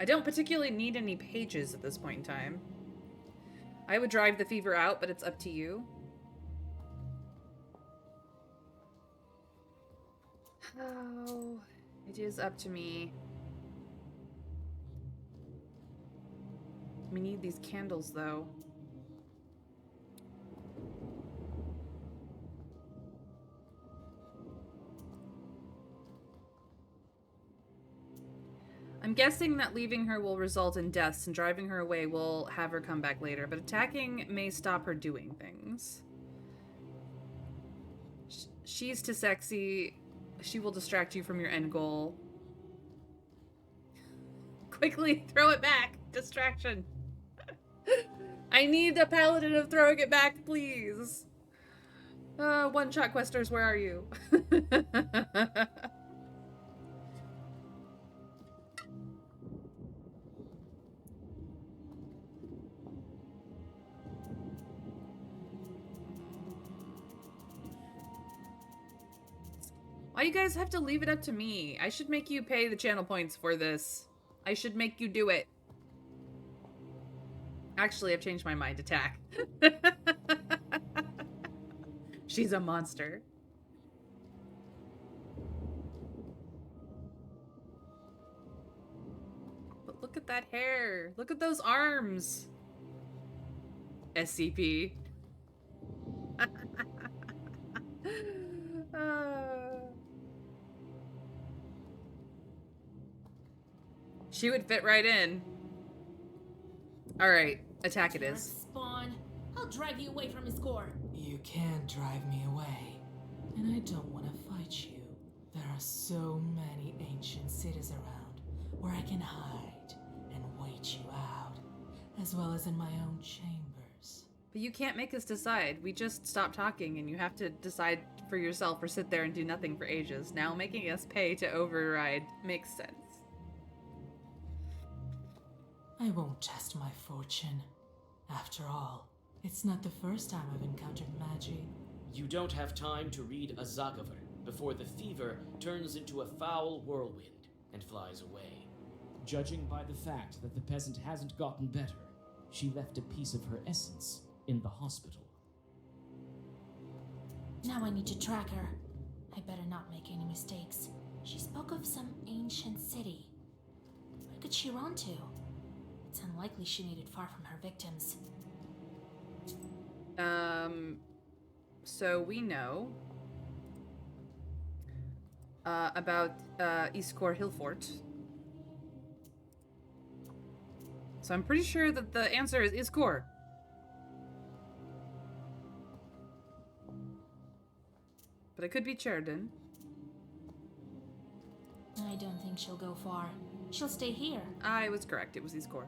I don't particularly need any pages at this point in time. I would drive the fever out, but it's up to you. Oh, it is up to me. We need these candles, though. I'm guessing that leaving her will result in deaths and driving her away will have her come back later, but attacking may stop her doing things. She's too sexy. She will distract you from your end goal. Quickly throw it back. Distraction. I need a paladin of throwing it back, please. One-shot questers, where are you? Why you guys have to leave it up to me? I should make you pay the channel points for this. I should make you do it. Actually, I've changed my mind. Attack. She's a monster. But look at that hair. Look at those arms. SCP. She would fit right in. Alright, attack it is.
Spawn, I'll drive you away from his core.
You can't drive me away, and I don't want to fight you. There are so many ancient cities around where I can hide and wait you out, as well as in my own chambers.
But you can't make us decide. We just stopped talking and you have to decide for yourself or sit there and do nothing for ages. Now making us pay to override makes sense.
I won't test my fortune. After all, it's not the first time I've encountered Magi.
You don't have time to read a Zagaver before the fever turns into a foul whirlwind and flies away.
Judging by the fact that the peasant hasn't gotten better, she left a piece of her essence in the hospital.
Now I need to track her. I better not make any mistakes. She spoke of some ancient city. Where could she run to? It's unlikely she made it far from her victims.
So we know about Iskor Hillfort. So I'm pretty sure that the answer is Iskor. But it could be Cherden.
I don't think she'll go far. She'll stay here.
I was correct. It was Iskor.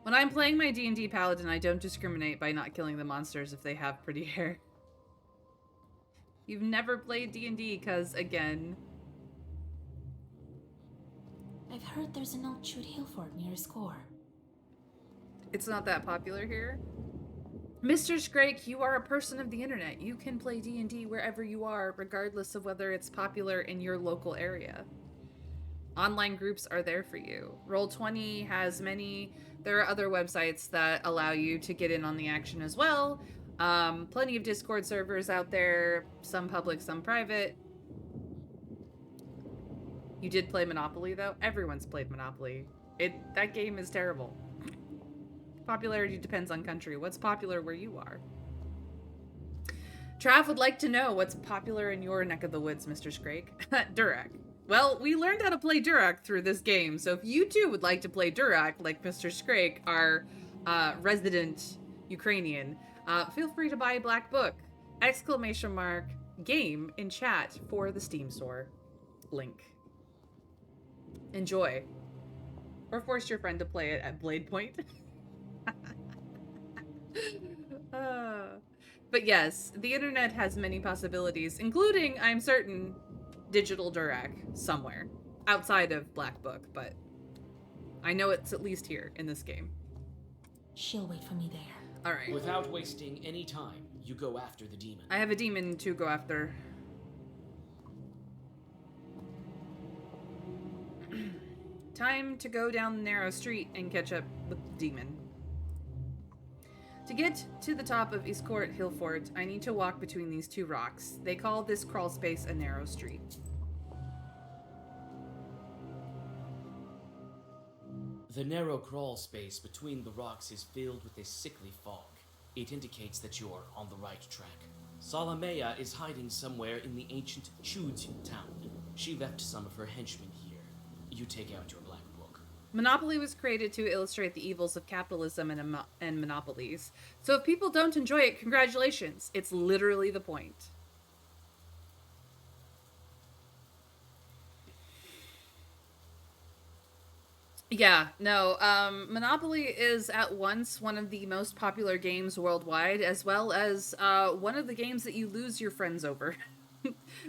When I'm playing my D&D paladin, I don't discriminate by not killing the monsters if they have pretty hair. You've never played D&D because, again...
I've heard there's an old Chute Hillfort near Iskor.
It's not that popular here. Mr. Scrake, you are a person of the internet. You can play D&D wherever you are, regardless of whether it's popular in your local area. Online groups are there for you. Roll20 has many. There are other websites that allow you to get in on the action as well. Plenty of Discord servers out there, some public, some private. You did play Monopoly, though? Everyone's played Monopoly. That game is terrible. Popularity depends on country. What's popular where you are? Trav would like to know what's popular in your neck of the woods, Mr. Scrake. Durak. Well, we learned how to play Durak through this game, so if you too would like to play Durak, like Mr. Scrake, our resident Ukrainian, feel free to buy Black Book! !game in chat for the Steam store. Link. Enjoy. Or force your friend to play it at Blade Point. But yes, the internet has many possibilities, including, I'm certain, digital Durak somewhere outside of Black Book, but I know it's at least here in this game.
She'll wait for me there.
All right.
Without wasting any time, you go after the demon.
I have a demon to go after. Time to go down the narrow street and catch up with the demon. To get to the top of Iskor Hillfort, I need to walk between these two rocks. They call this crawl space a narrow street.
The narrow crawl space between the rocks is filled with a sickly fog. It indicates that you are on the right track. Salamea is hiding somewhere in the ancient Chudz town. She left some of her henchmen here. You take out your black book.
Monopoly was created to illustrate the evils of capitalism and monopolies. So if people don't enjoy it, congratulations. It's literally the point. Yeah, no, Monopoly is at once one of the most popular games worldwide, as well as one of the games that you lose your friends over.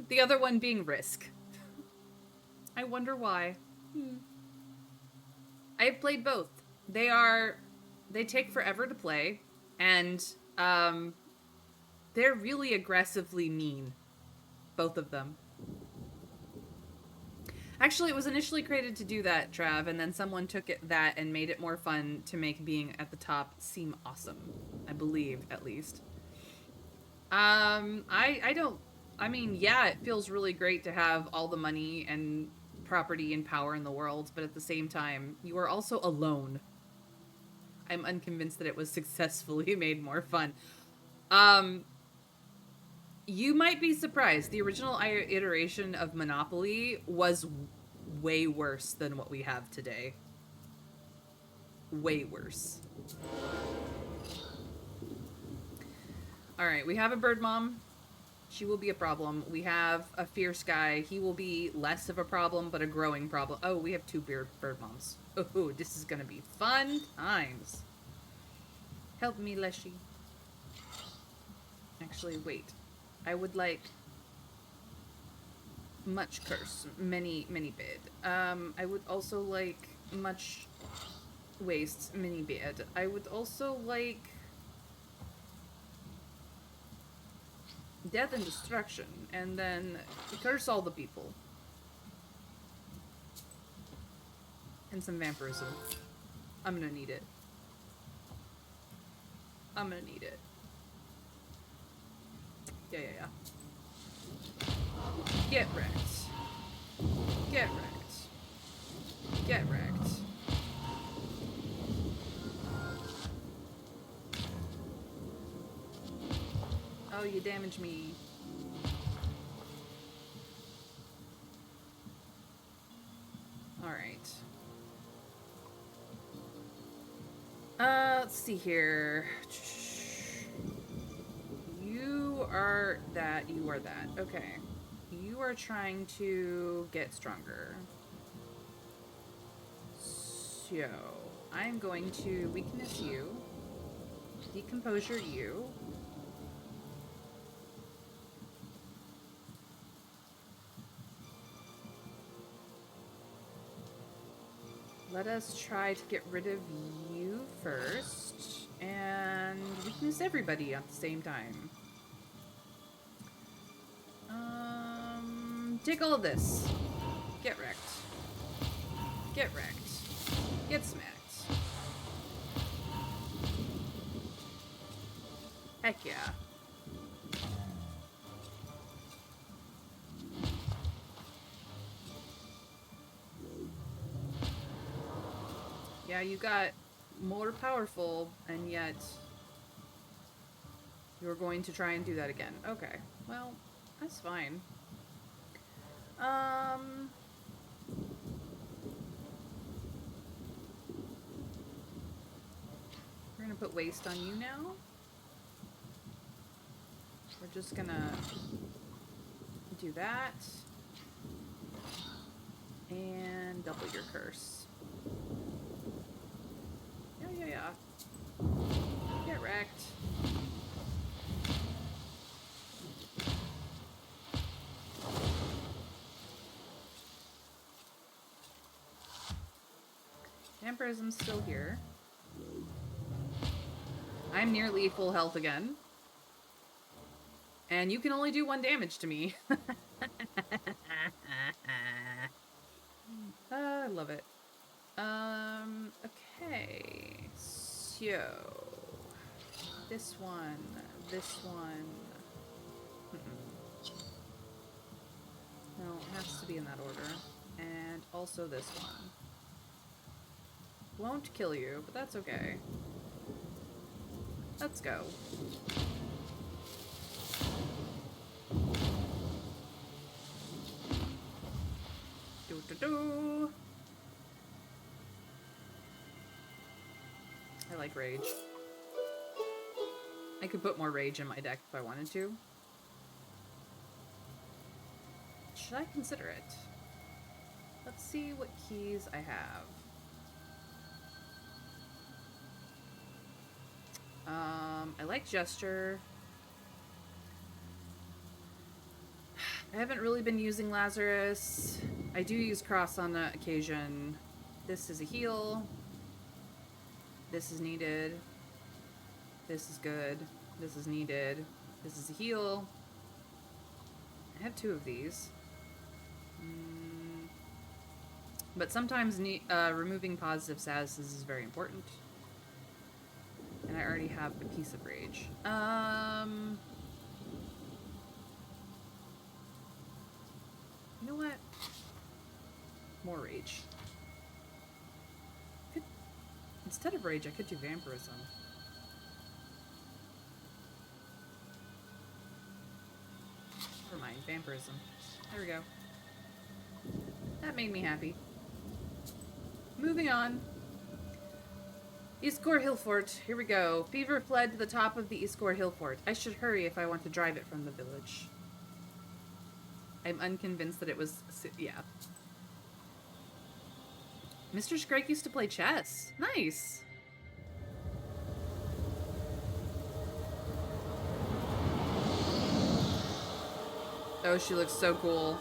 The other one being Risk. I wonder why. I've played both. They take forever to play, and they're really aggressively mean. Both of them. Actually, it was initially created to do that, Trav, and then someone took that and made it more fun to make being at the top seem awesome. I believe, at least. I don't... I mean, yeah, it feels really great to have all the money and property and power in the world, but at the same time, you are also alone. I'm unconvinced that it was successfully made more fun. You might be surprised. The original iteration of Monopoly was way worse than what we have today. Way worse. Alright, we have a bird mom. She will be a problem. We have a fierce guy. He will be less of a problem, but a growing problem. Oh, we have two bird moms. Oh, this is gonna be fun times. Help me, Leshy. Actually, wait. I would like much curse, many bid. I would also like much waste, many bid. I would also like death and destruction, and then curse all the people. And some vampirism. I'm gonna need it. I'm gonna need it. Yeah. Get wrecked. Get wrecked. Get wrecked. Oh, you damaged me. Alright. Let's see here. You are that. You are that. Okay. You are trying to get stronger. So, I'm going to weakness you. Decomposure you. Let us try to get rid of you first, and weakness everybody at the same time. Take all of this. Get wrecked. Get wrecked. Get smacked. Heck yeah. Yeah, you got more powerful, and yet you're going to try and do that again. Okay, well, that's fine. We're gonna put waste on you now. We're just gonna do that. And double your curse. Yeah. Get wrecked. Vampirism's still here. I'm nearly full health again. And you can only do 1 damage to me. I love it. Okay. So, this one. No, it has to be in that order. And also this one. Won't kill you, but that's okay. Let's go. Do. I like rage. I could put more rage in my deck if I wanted to. Should I consider it? Let's see what keys I have. I like gesture. I haven't really been using Lazarus. I do use cross on the occasion. This is a heal. This is needed. This is good. This is needed. This is a heal. I have 2 of these. But sometimes removing positive statuses is very important. And I already have a piece of rage. You know what? More rage. Instead of rage, I could do vampirism. Never mind, vampirism. There we go. That made me happy. Moving on. Eastcore Hill Fort. Here we go. Fever fled to the top of the Eastcore Hill Fort. I should hurry if I want to drive it from the village. I'm unconvinced that it was... Yeah. Mr. Scrake used to play chess. Nice. Oh, she looks so cool.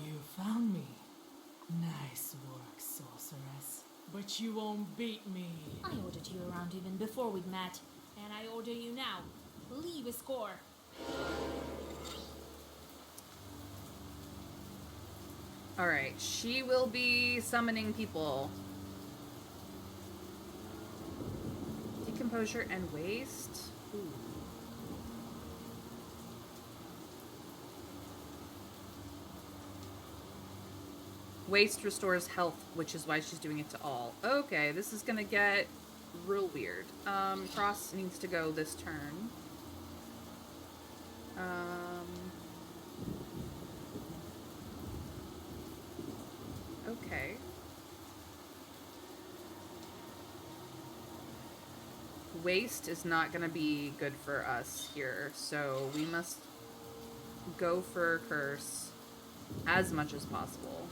You found me. Nice work, sorceress. But you won't beat me.
I ordered you around even before we'd met, and I order you now. Leave a score.
Alright, she will be summoning people. Decomposure and waste. Ooh. Waste restores health, which is why she's doing it to all. Okay, this is gonna get real weird. Cross needs to go this turn. Okay. Waste is not gonna be good for us here, so we must go for curse as much as possible.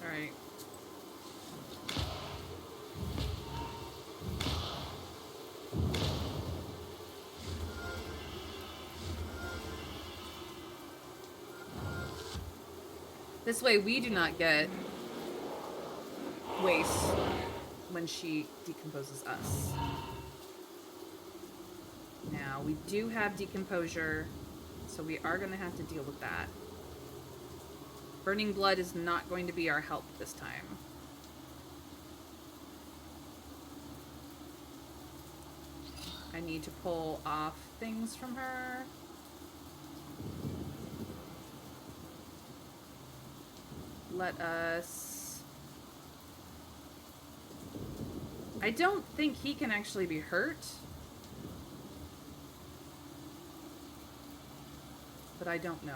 Alright. This way we do not get waste when she decomposes us. Now, we do have decomposure, so we are going to have to deal with that. Burning blood is not going to be our help this time. I need to pull off things from her. Let us... I don't think he can actually be hurt. But I don't know.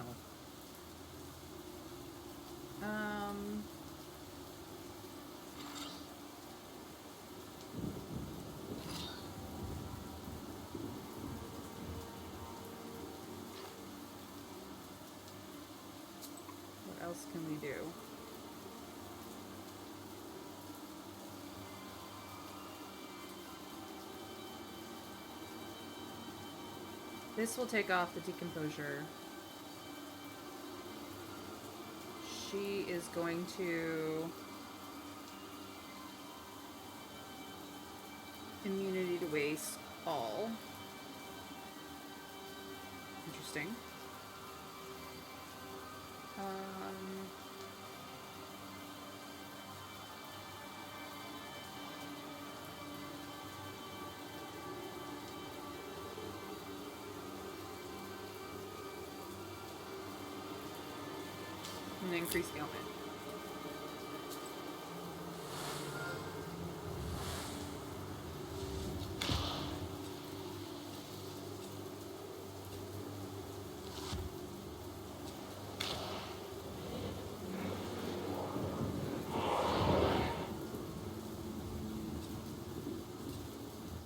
What else can we do? This will take off the decomposure. She is going to... immunity to waste all. Interesting. And increase the ailment.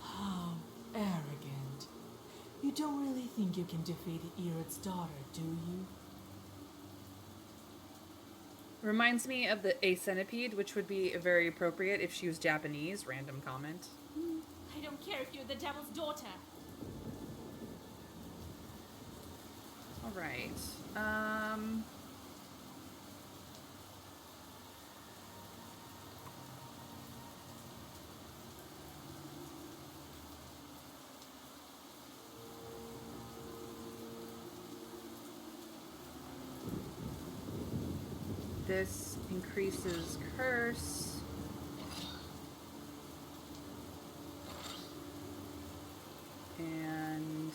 How arrogant. You don't really think you can defeat Irod's daughter, do you?
Reminds me of a centipede, which would be very appropriate if she was Japanese. Random comment.
I don't care if you're the devil's daughter.
Alright. This increases curse. And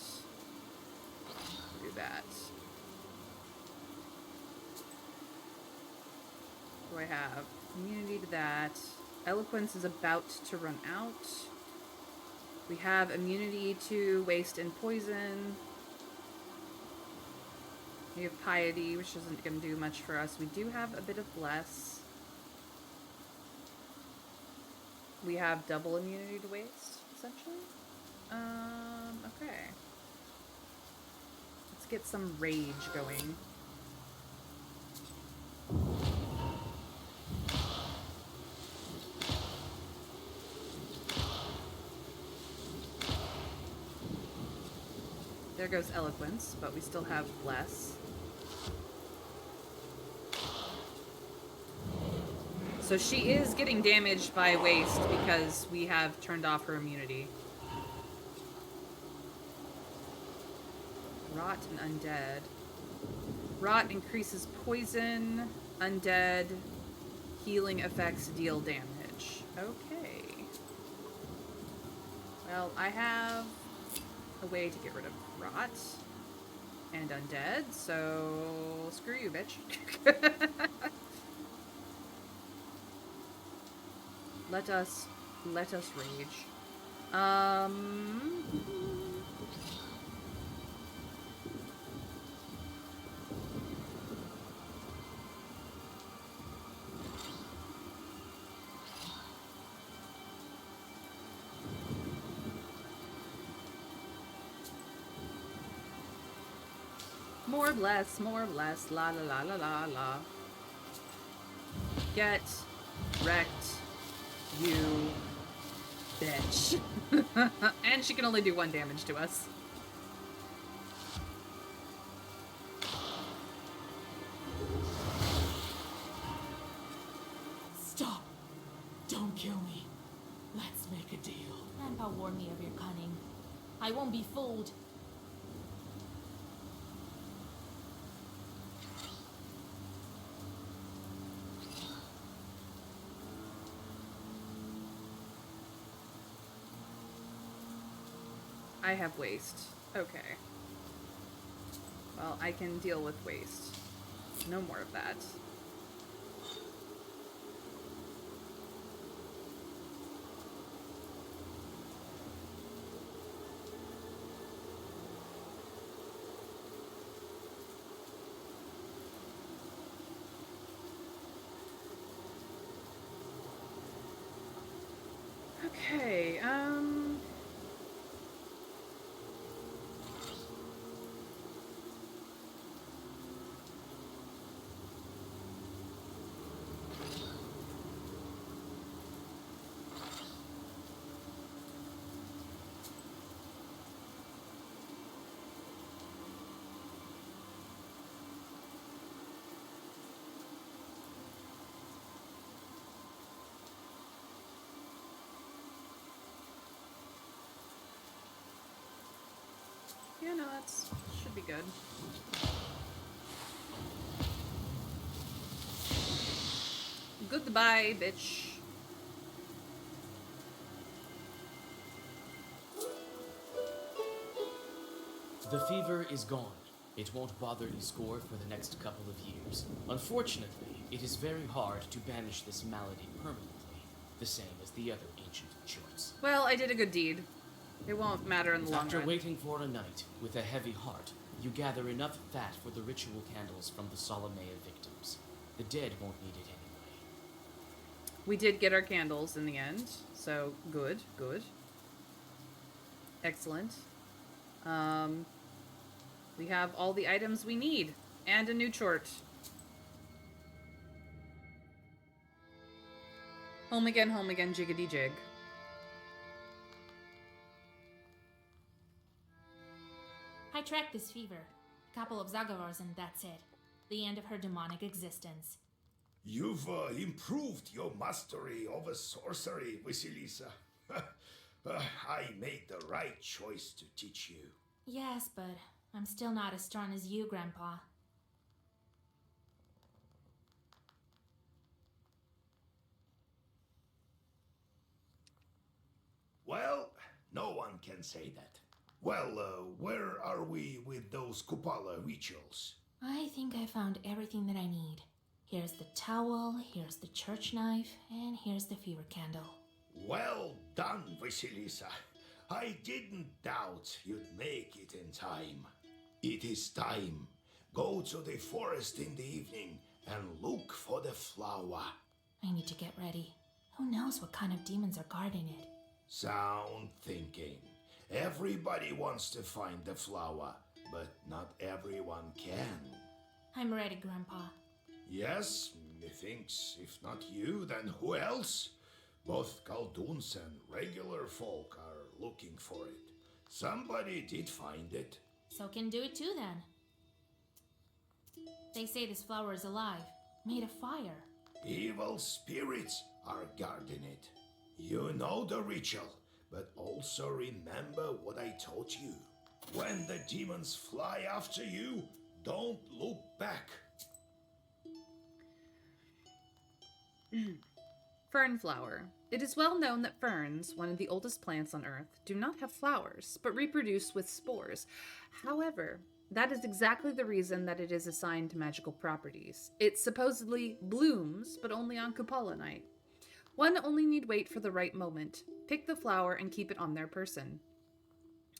do that. What do I have? Immunity to that. Eloquence is about to run out. We have immunity to waste and poison. We have piety, which isn't going to do much for us. We do have a bit of bless. We have double immunity to waste, essentially. Okay. Let's get some rage going. There goes eloquence, but we still have bless. So she is getting damaged by waste because we have turned off her immunity. Rot and undead. Rot increases poison, undead, healing effects deal damage. Okay. Well, I have a way to get rid of rot and undead, so screw you, bitch. Let us rage. More bless, la la la la la la. Get wrecked, you bitch. And she can only do 1 damage to us.
Stop! Don't kill me. Let's make a deal.
Grandpa warned me of your cunning. I won't be fooled.
I have waste. Okay. Well, I can deal with waste. No more of that. Okay, yeah, no, that's should be good. Goodbye, bitch.
The fever is gone. It won't bother Niscore for the next couple of years. Unfortunately, it is very hard to banish this malady permanently, the same as the other ancient shorts.
Well, I did a good deed. It won't matter in the long
After
run.
waiting for a night with a heavy heart, you gather enough fat for the ritual candles from the Solomea victims. The dead won't need it anyway.
We did get our candles in the end, so good, good. Excellent. We have all the items we need, and a new chort. Home again, jiggity jig.
I tracked this fever. A couple of Zagavars and that's it. The end of her demonic existence.
You've improved your mastery over sorcery, Vasilisa. I made the right choice to teach you.
Yes, but I'm still not as strong as you, Grandpa.
can say that. Well, where are we with those Kupala rituals?
I think I found everything that I need. Here's the towel, here's the church knife, and here's the fever candle.
Well done, Vasilisa. I didn't doubt you'd make it in time. It is time. Go to the forest in the evening and look for the flower.
I need to get ready. Who knows what kind of demons are guarding it?
Sound thinking. Everybody wants to find the flower, but not everyone can.
I'm ready, Grandpa.
Yes, methinks if not you, then who else? Both Kalduns and regular folk are looking for it. Somebody did find it.
So can do it too then. They say this flower is alive, made of fire.
Evil spirits are guarding it. You know the ritual, but also remember what I taught you. When the demons fly after you, don't look back.
Fernflower. It is well known that ferns, one of the oldest plants on Earth, do not have flowers, but reproduce with spores. However, that is exactly the reason that it is assigned magical properties. It supposedly blooms, but only on Kupala night. One only need wait for the right moment, pick the flower, and keep it on their person.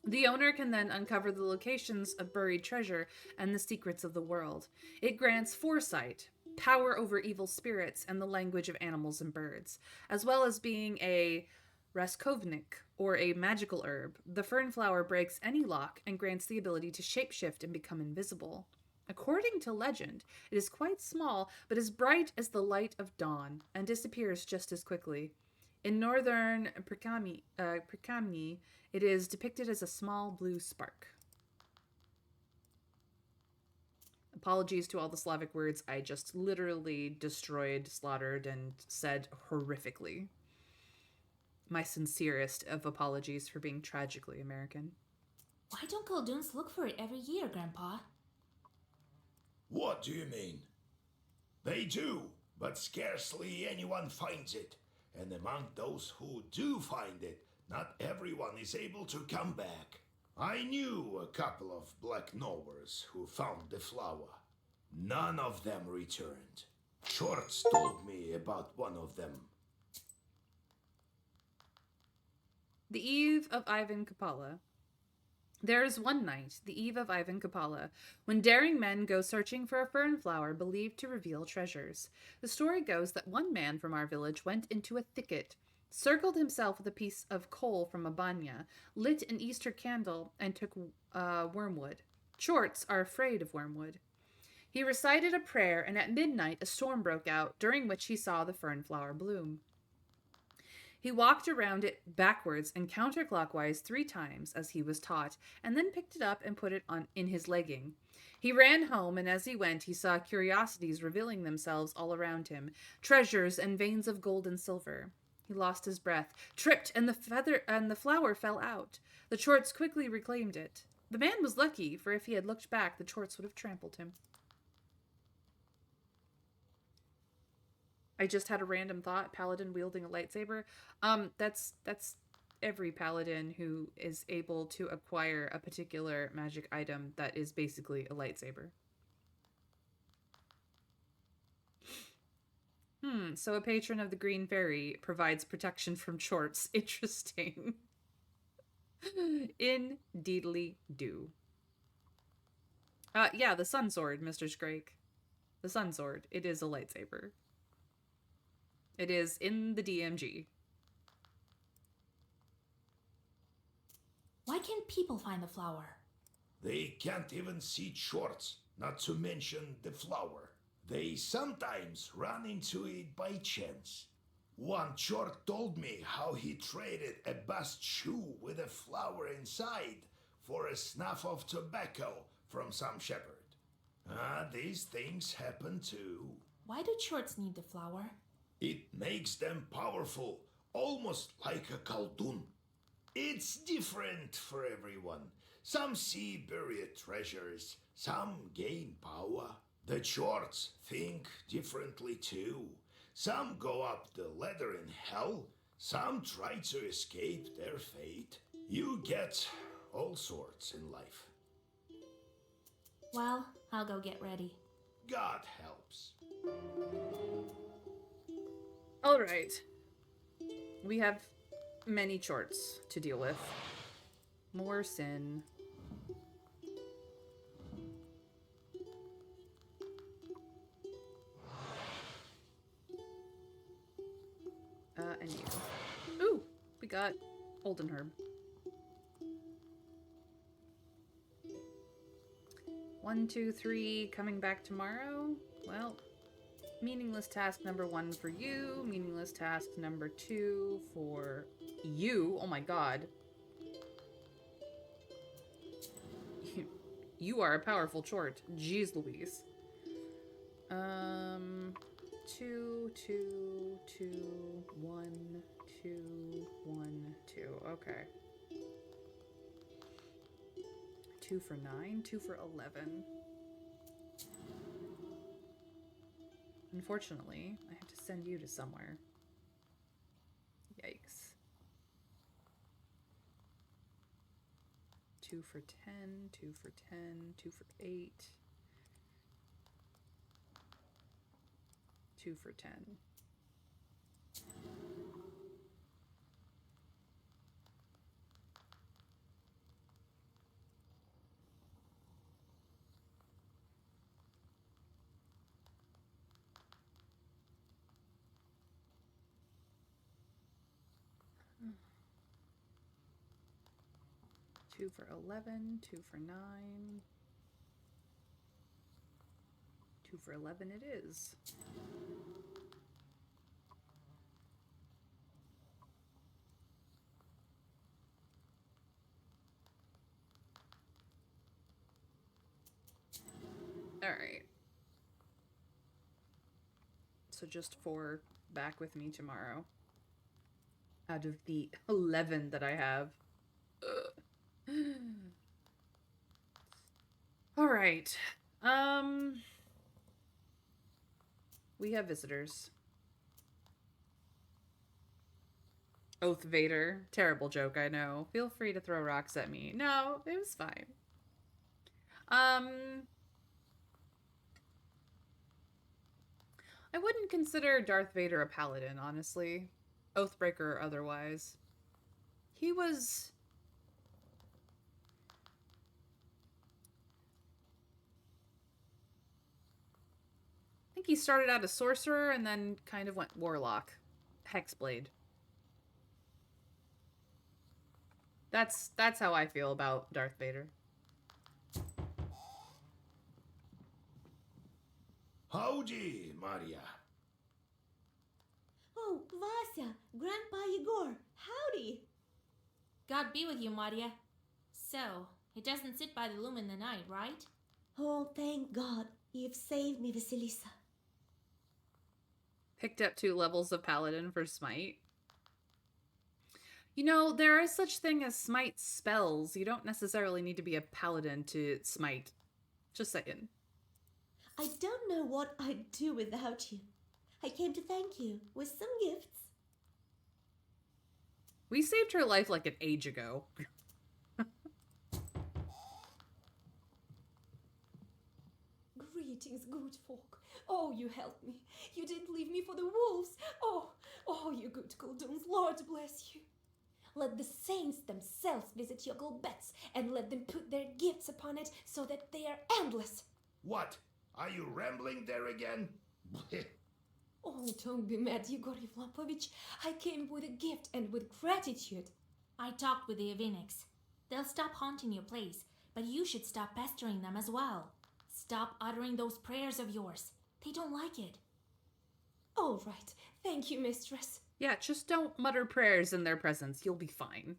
The owner can then uncover the locations of buried treasure and the secrets of the world. It grants foresight, power over evil spirits, and the language of animals and birds, as well as being a raskovnik, or a magical herb. The fernflower breaks any lock and grants the ability to shapeshift and become invisible. According to legend, it is quite small, but as bright as the light of dawn, and disappears just as quickly. In northern Prikamni, it is depicted as a small blue spark. Apologies to all the Slavic words I just literally destroyed, slaughtered, and said horrifically. My sincerest of apologies for being tragically American.
Why don't Kalduns look for it every year, Grandpa?
What do you mean? They do, but scarcely anyone finds it. And among those who do find it, not everyone is able to come back. I knew a couple of black knowers who found the flower. None of them returned. Shorts told me about one of them.
The Eve of Ivan Kapala. There is one night, the eve of Ivan Kapala, when daring men go searching for a fern flower believed to reveal treasures. The story goes that one man from our village went into a thicket, circled himself with a piece of coal from a banya, lit an Easter candle, and took wormwood. Chorts are afraid of wormwood. He recited a prayer, and at midnight a storm broke out, during which he saw the fern flower bloom. He walked around it backwards and counterclockwise 3 times, as he was taught, and then picked it up and put it on in his legging. He ran home, and as he went, he saw curiosities revealing themselves all around him, treasures and veins of gold and silver. He lost his breath, tripped, and the flower fell out. The Chorts quickly reclaimed it. The man was lucky, for if he had looked back, the Chorts would have trampled him. I just had a random thought. Paladin wielding a lightsaber. That's every paladin who is able to acquire a particular magic item that is basically a lightsaber. So a patron of the Green Fairy provides protection from Chorts. Interesting. Indeedly do. Yeah, the Sun Sword, Mr. Scrake. The Sun Sword. It is a lightsaber. It is in the DMG.
Why can't people find the flower?
They can't even see Shorts, not to mention the flower. They sometimes run into it by chance. One Short told me how he traded a bast shoe with a flower inside for a snuff of tobacco from some shepherd. These things happen too.
Why do Chorts need the flower?
It makes them powerful, almost like a Khaldun. It's different for everyone. Some see buried treasures, some gain power. The Chorts think differently too. Some go up the ladder in hell, some try to escape their fate. You get all sorts in life.
Well, I'll go get ready.
God helps.
All right. We have many chorts to deal with. More sin. And you. Ooh, we got Oldenherb. 1, 2, 3, coming back tomorrow? Well, meaningless task number 1 for you. Meaningless task number 2 for you. Oh my god. You are a powerful chort. Jeez Louise. 2, 2, 2, 1, 2, 1, 2. Okay. 2 for 9, 2 for 11. Unfortunately, I have to send you to somewhere. Yikes. 2 for 10, 2 for 10, 2 for 8. 2 for 10. Two for 11, 2 for 9. 2 for 11 it is. Alright. So just 4 back with me tomorrow. Out of the 11 that I have. Alright. We have visitors. Oath Vader. Terrible joke, I know. Feel free to throw rocks at me. No, it was fine. I wouldn't consider Darth Vader a paladin, honestly. Oathbreaker or otherwise. He was... I think he started out a sorcerer and then kind of went warlock. Hexblade. That's how I feel about Darth Vader.
Howdy, Maria.
Oh, Vasya, Grandpa Yegor, howdy.
God be with you, Maria. So, it doesn't sit by the loom in the night, right?
Oh, thank God, you've saved me, Vasilisa.
Picked up 2 levels of paladin for smite. You know, there is such thing as smite spells. You don't necessarily need to be a paladin to smite. Just saying.
I don't know what I'd do without you. I came to thank you with some gifts.
We saved her life like an age ago.
Greetings, good folk. Oh, you helped me. You didn't leave me for the wolves. Oh, you good Kulduns, Lord bless you. Let the saints themselves visit your beds and let them put their gifts upon it so that they are endless.
What? Are you rambling there again?
Oh, don't be mad, Yegor Yevlapovich. I came with a gift and with gratitude.
I talked with the Aviniks. They'll stop haunting your place, but you should stop pestering them as well. Stop uttering those prayers of yours. They don't like it.
All right. Thank you, mistress.
Yeah, just don't mutter prayers in their presence. You'll be fine.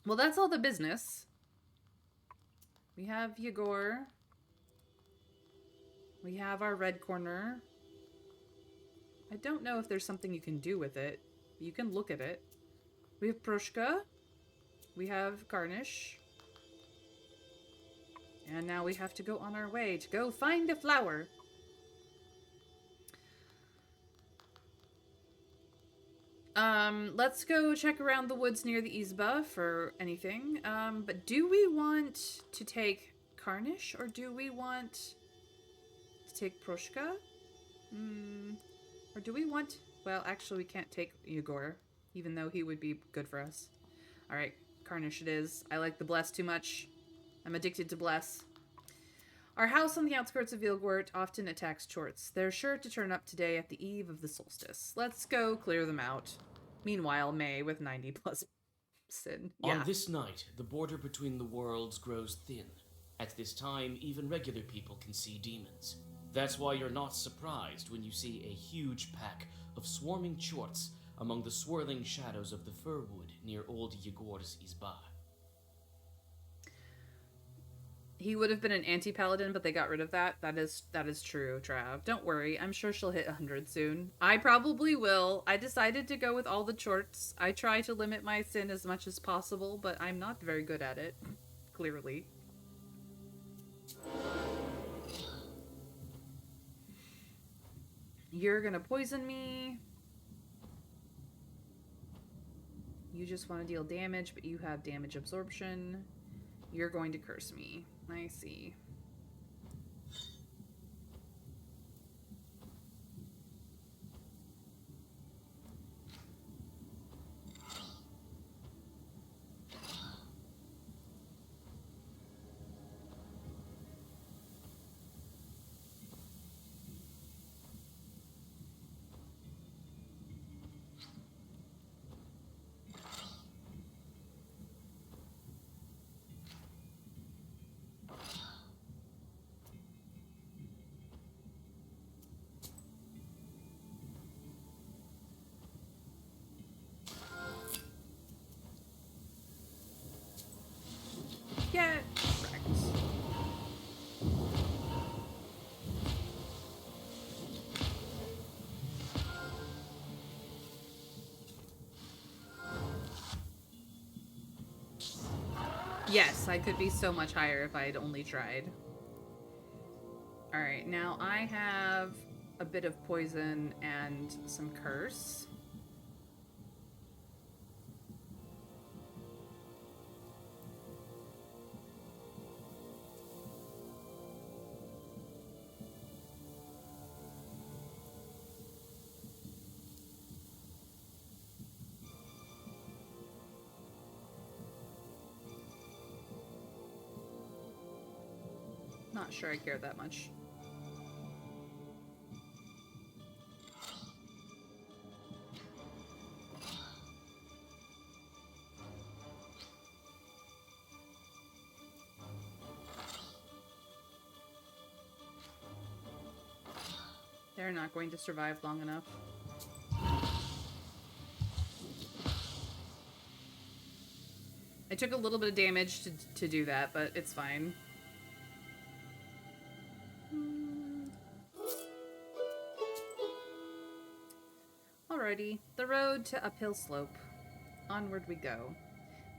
Well, that's all the business. We have Yegor. We have our red corner. I don't know if there's something you can do with it. You can look at it. We have Prushka. We have Garnish. And now we have to go on our way to go find a flower. Let's go check around the woods near the Izba for anything. But do we want to take Karnish or do we want to take Proshka? Or do we want... Well, actually, we can't take Yegor, even though he would be good for us. Alright, Karnish it is. I like the Bless too much. I'm addicted to Bless. Our house on the outskirts of Vilgort often attacks Chorts. They're sure to turn up today at the eve of the solstice. Let's go clear them out. Meanwhile, May with 90 plus sin. Yeah.
On this night, the border between the worlds grows thin. At this time, even regular people can see demons. That's why you're not surprised when you see a huge pack of swarming Chorts among the swirling shadows of the firwood near old Yegor's Izba.
He would have been an anti-paladin, but they got rid of that. That is true, Trav. Don't worry. I'm sure she'll hit 100 soon. I probably will. I decided to go with all the Chorts. I try to limit my sin as much as possible, but I'm not very good at it. Clearly. You're gonna poison me. You just want to deal damage, but you have damage absorption. You're going to curse me. I see. Get wrecked. Yes, I could be so much higher if I had only tried. Alright, now I have a bit of poison and some curse. Not sure I care that much. They're not going to survive long enough. I took a little bit of damage to do that, but it's fine. Alrighty, the road to Uphill Slope. Onward we go.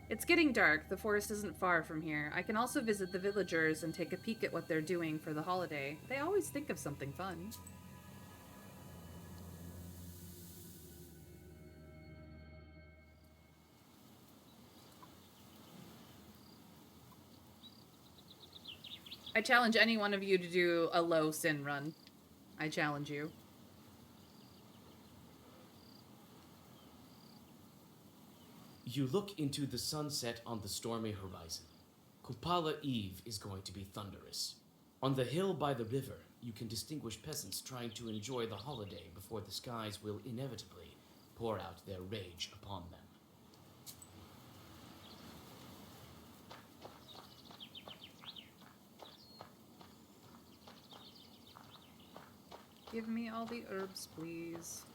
It's getting dark. The forest isn't far from here. I can also visit the villagers and take a peek at what they're doing for the holiday. They always think of something fun. I challenge any one of you to do a low sin run. I challenge you.
You look into the sunset on the stormy horizon. Kupala Eve is going to be thunderous. On the hill by the river, you can distinguish peasants trying to enjoy the holiday before the skies will inevitably pour out their rage upon them.
Give me all the herbs, please.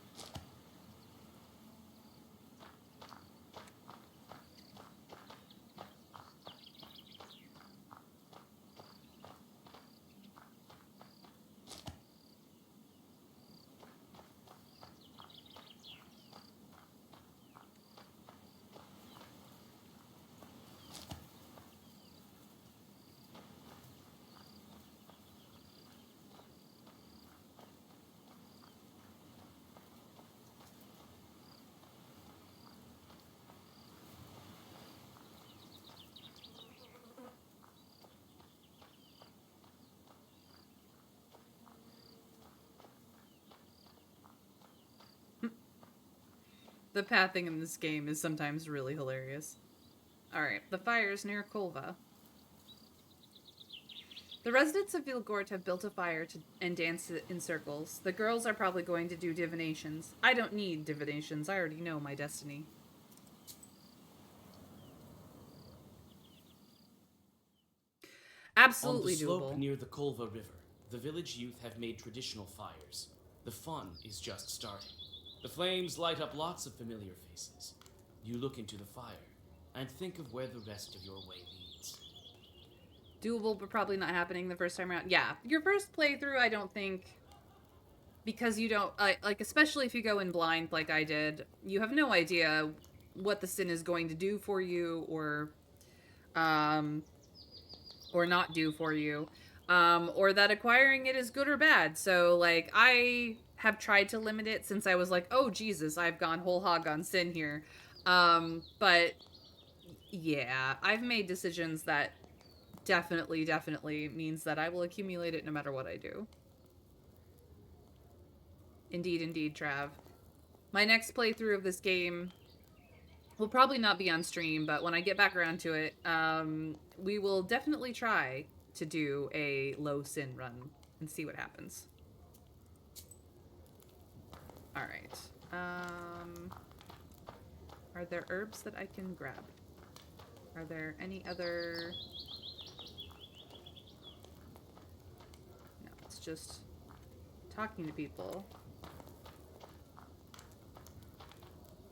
The pathing in this game is sometimes really hilarious. Alright, the fire's near Kolva. The residents of Vilgort have built a fire and dance in circles. The girls are probably going to do divinations. I don't need divinations. I already know my destiny. Absolutely
On the slope
doable.
near the Kolva River, the village youth have made traditional fires. The fun is just starting. The flames light up lots of familiar faces. You look into the fire and think of where the rest of your way leads.
Doable, but probably not happening the first time around. Yeah, your first playthrough, I don't think, because you don't, like, especially if you go in blind like I did, you have no idea what the sin is going to do for you or not do for you, or that acquiring it is good or bad. So, like, I have tried to limit it since I was like, oh, Jesus, I've gone whole hog on sin here. But, yeah, I've made decisions that definitely means that I will accumulate it no matter what I do. Indeed, Trav. My next playthrough of this game will probably not be on stream, but when I get back around to it, we will definitely try to do a low sin run and see what happens. Alright. Are there herbs that I can grab? Are there any other... No, it's just talking to people.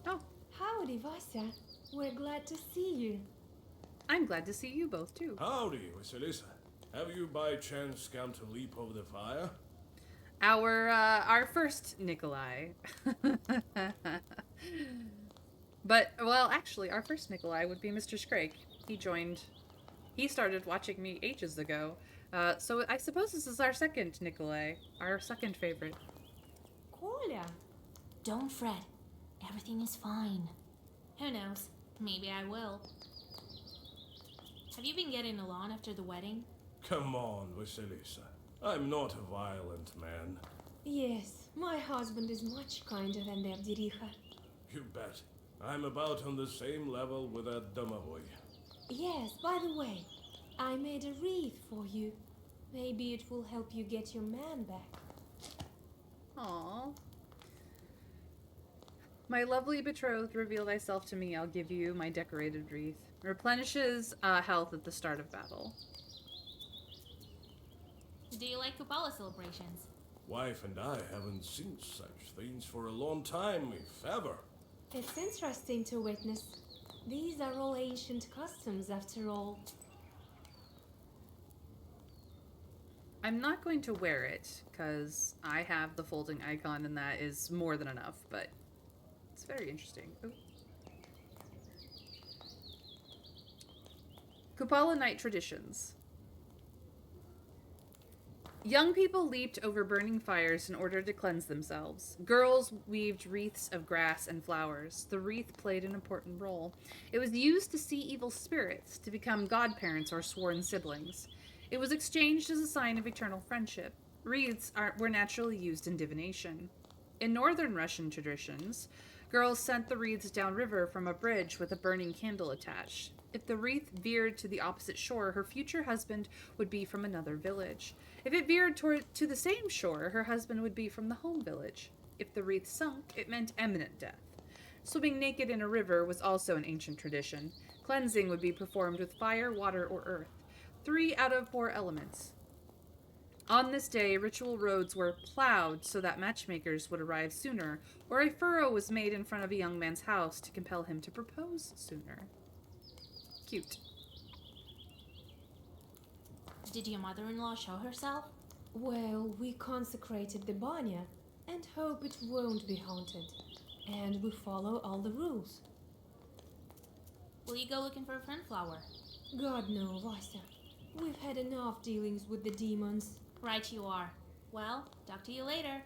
Oh.
Howdy, Vasya. We're glad to see you.
I'm glad to see you both, too.
Howdy, Vasilisa. Have you by chance come to leap over the fire?
Our first Nikolai. But, well, actually, our first Nikolai would be Mr. Scrake. He started watching me ages ago. So I suppose this is our second Nikolai. Our second favorite.
Kolya.
Don't fret. Everything is fine. Who knows? Maybe I will. Have you been getting along after the wedding?
Come on, Vasilisa. I'm not a violent man.
Yes, my husband is much kinder than their Diricha.
You bet. I'm about on the same level with that Domovoy.
Yes, by the way, I made a wreath for you. Maybe it will help you get your man back.
Aww. My lovely betrothed, reveal thyself to me. I'll give you my decorated wreath. Replenishes health at the start of battle.
Do you like Kupala celebrations?
Wife and I haven't seen such things for a long time, if ever.
It's interesting to witness. These are all ancient customs, after all.
I'm not going to wear it, because I have the folding icon and that is more than enough, but it's very interesting. Ooh. Kupala Night Traditions. Young people leaped over burning fires in order to cleanse themselves. Girls weaved wreaths of grass and flowers. The wreath played an important role. It was used to see evil spirits, to become godparents or sworn siblings. It was exchanged as a sign of eternal friendship. Wreaths were naturally used in divination. In northern Russian traditions, girls sent the wreaths downriver from a bridge with a burning candle attached. If the wreath veered to the opposite shore, her future husband would be from another village. If it veered to the same shore, her husband would be from the home village. If the wreath sunk, it meant imminent death. Swimming naked in a river was also an ancient tradition. Cleansing would be performed with fire, water, or earth, 3 out of 4 elements. On this day, ritual roads were plowed so that matchmakers would arrive sooner, or a furrow was made in front of a young man's house to compel him to propose sooner. Cute.
Did your mother-in-law show herself?
Well, we consecrated the banya and hope it won't be haunted. And we follow all the rules.
Will you go looking for a friend flower?
God no, Vasya. We've had enough dealings with the demons.
Right you are. Well, talk to you later.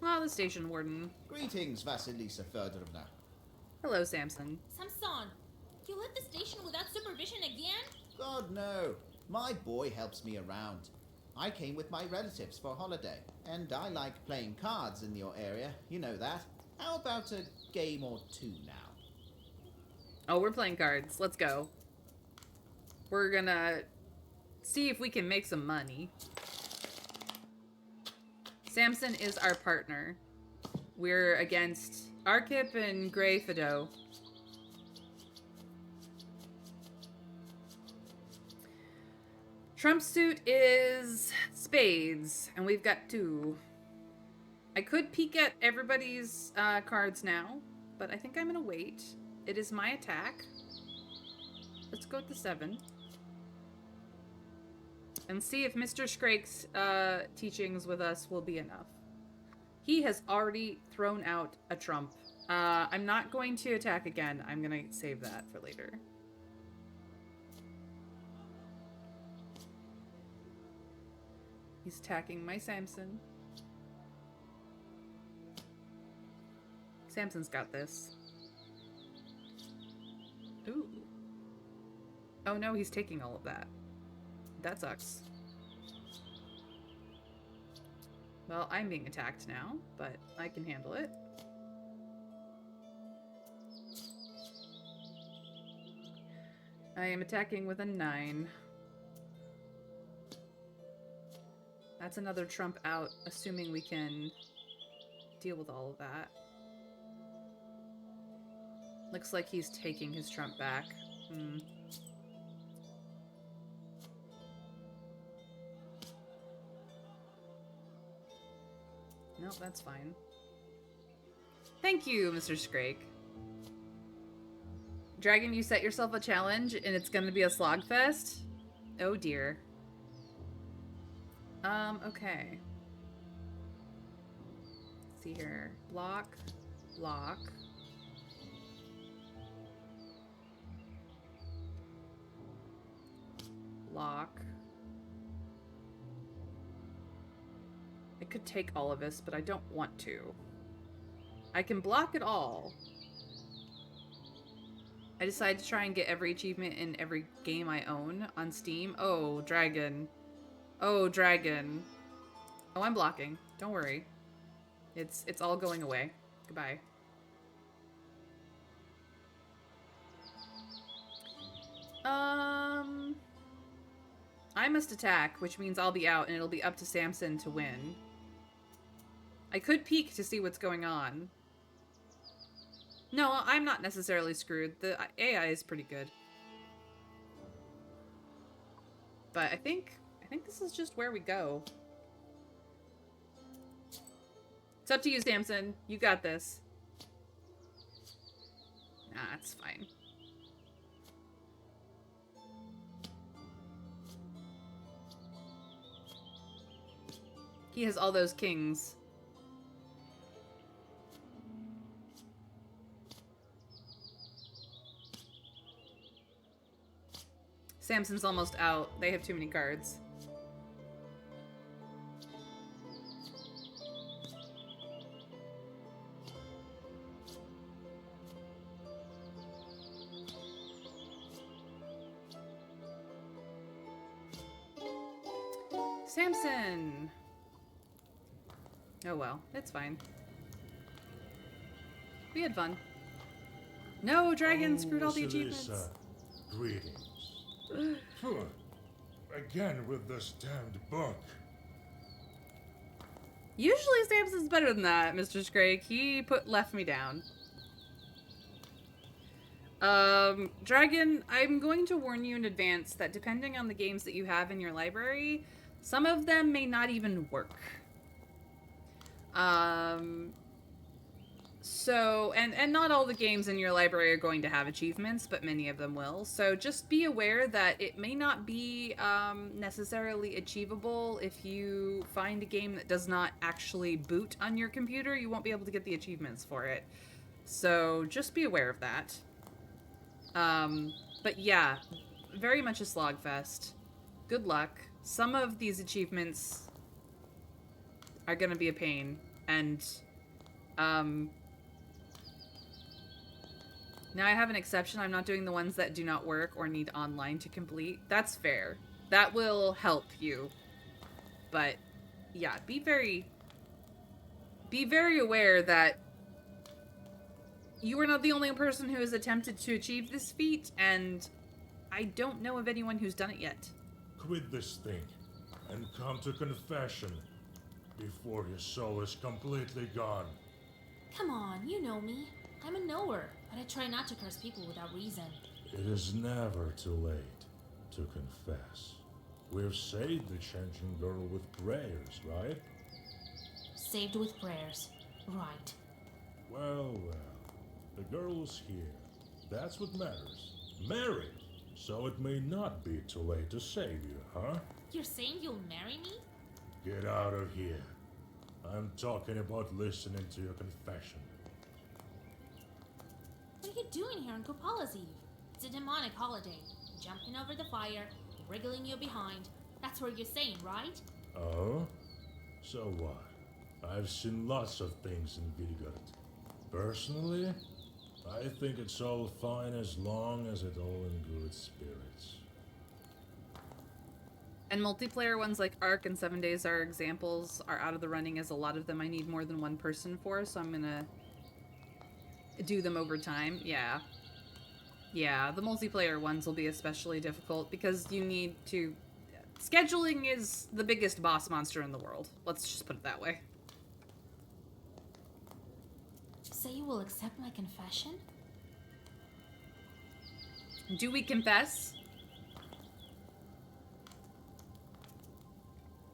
Ah, the station warden.
Greetings, Vasilisa Fedorovna.
Hello, Samson.
Samson, you left the station without supervision again?
God no. My boy helps me around. I came with my relatives for holiday, and I like playing cards in your area. You know that. How about a game or two now?
Oh, we're playing cards. Let's go. We're gonna see if we can make some money. Samson is our partner. We're against Arkip and Grey Fido. Trump's suit is spades, and we've got 2. I could peek at everybody's cards now, but I think I'm gonna wait. It is my attack. Let's go with the 7. And see if Mr. Scrake's teachings with us will be enough. He has already thrown out a trump. I'm not going to attack again. I'm gonna save that for later. He's attacking my Samson. Samson's got this. Ooh. Oh no, he's taking all of that. That sucks. Well, I'm being attacked now, but I can handle it. I am attacking with a 9. That's another trump out, assuming we can deal with all of that. Looks like he's taking his trump back. Nope, that's fine. Thank you, Mr. Scrake. Dragon, you set yourself a challenge, and it's gonna be a slogfest? Oh dear. Okay. Let's see here. Block. Block. Block. I could take all of this, but I don't want to. I can block it all. I decided to try and get every achievement in every game I own on Steam. Oh, dragon. Oh, dragon. Oh, I'm blocking. Don't worry. It's all going away. Goodbye. I must attack, which means I'll be out, and it'll be up to Samson to win. I could peek to see what's going on. No, I'm not necessarily screwed. The AI is pretty good. But I think this is just where we go. It's up to you, Samson. You got this. Nah, it's fine. He has all those kings. Samson's almost out. They have too many cards. Samson! Oh well, it's fine. We had fun. No, dragon screwed all the achievements.
Greetings. Again with this damned book.
Usually Samson's better than that, Mr. Scrake. He left me down. Dragon, I'm going to warn you in advance that depending on the games that you have in your library, some of them may not even work. So, and not all the games in your library are going to have achievements, but many of them will. So just be aware that it may not be necessarily achievable. If you find a game that does not actually boot on your computer, you won't be able to get the achievements for it. So just be aware of that. But yeah, very much a slogfest. Good luck. Some of these achievements are gonna be a pain, and now I have an exception. I'm not doing the ones that do not work or need online to complete. That's fair. That will help you. But yeah, be very aware that you are not the only person who has attempted to achieve this feat, and I don't know of anyone who's done it yet.
Quit this thing and come to confession before your soul is completely gone.
Come on, you know me. I'm a knower, but I try not to curse people without reason.
It is never too late to confess. We've saved the changing girl with prayers, right?
Saved with prayers. Right.
Well, the girl's here. That's what matters. Married, so it may not be too late to save you, huh?
You're saying you'll marry me?
Get out of here. I'm talking about listening to your confession.
What are you doing here on Kupala's Eve? It's a demonic holiday. Jumping over the fire, wriggling you behind. That's what you're saying, right?
Oh? So what? I've seen lots of things in Vilgard. Personally, I think it's all fine as long as it's all in good spirits.
And multiplayer ones like Ark and 7 Days are examples, are out of the running, as a lot of them I need more than one person for, so I'm gonna do them over time. Yeah. Yeah, the multiplayer ones will be especially difficult because you need to... Scheduling is the biggest boss monster in the world. Let's just put it that way.
Say you will accept my confession?
Do we confess?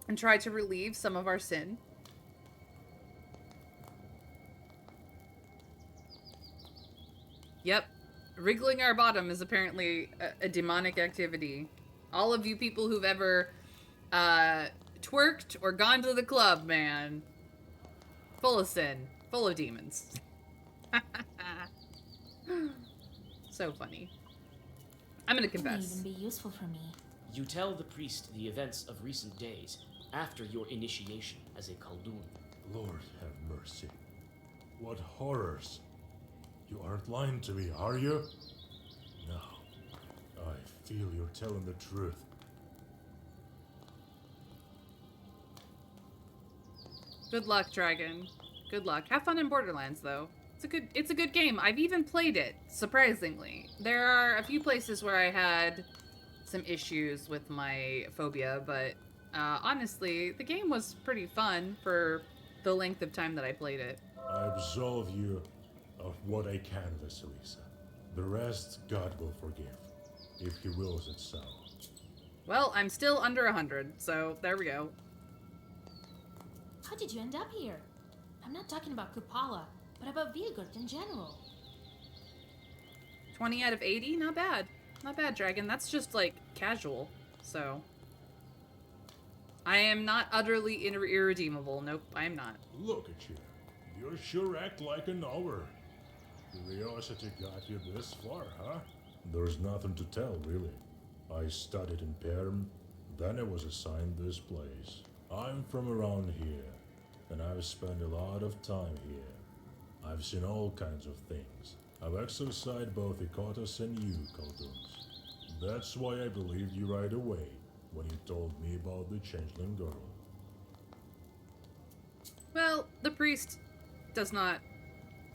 And try to relieve some of our sin? Yep. Wriggling our bottom is apparently a demonic activity. All of you people who've ever twerked or gone to the club, man. Full of sin. Full of demons. So funny. I'm gonna
It may
confess.
even be useful for me.
You tell the priest the events of recent days after your initiation as a Khaldun.
Lord have mercy. What horrors. You aren't lying to me, are you? No. I feel you're telling the truth.
Good luck, Dragon. Good luck. Have fun in Borderlands, though. It's a good game. I've even played it, surprisingly. There are a few places where I had some issues with my phobia, but honestly, the game was pretty fun for the length of time that I played it.
I absolve you of what I can, Vasilisa. The rest God will forgive, if he wills it so.
Well, I'm still under 100, so there we go.
How did you end up here? I'm not talking about Kupala, but about Vilgard in general.
20 out of 80? Not bad. Not bad, Dragon. That's just, like, casual, so... I am not utterly irredeemable. Nope, I am not.
Look at you. You sure act like an knower. Curiosity got you this far, huh? There's nothing to tell, really. I studied in Perm, then I was assigned this place. I'm from around here, and I've spent a lot of time here. I've seen all kinds of things. I've exercised both Ikotas and you, Khalduns. That's why I believed you right away when you told me about the changeling girl.
Well, the priest does not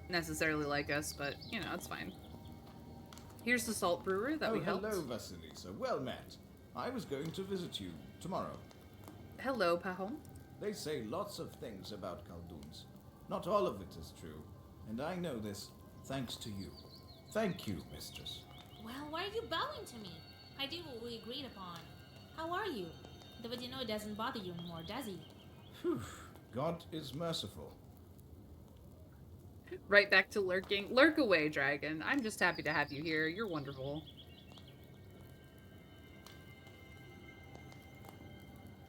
necessarily like us, but, you know, it's fine. Here's the salt brewer that we helped.
Hello, Vasilisa. Well met. I was going to visit you tomorrow.
Hello, Pahom.
They say lots of things about Khalduns. Not all of it is true, and I know this thanks to you. Thank you, mistress.
Well, why are you bowing to me? I did what we agreed upon. How are you? The Vadino doesn't bother you anymore, does he?
Phew. God is merciful.
Right back to lurking. Lurk away, Dragon. I'm just happy to have you here. You're wonderful.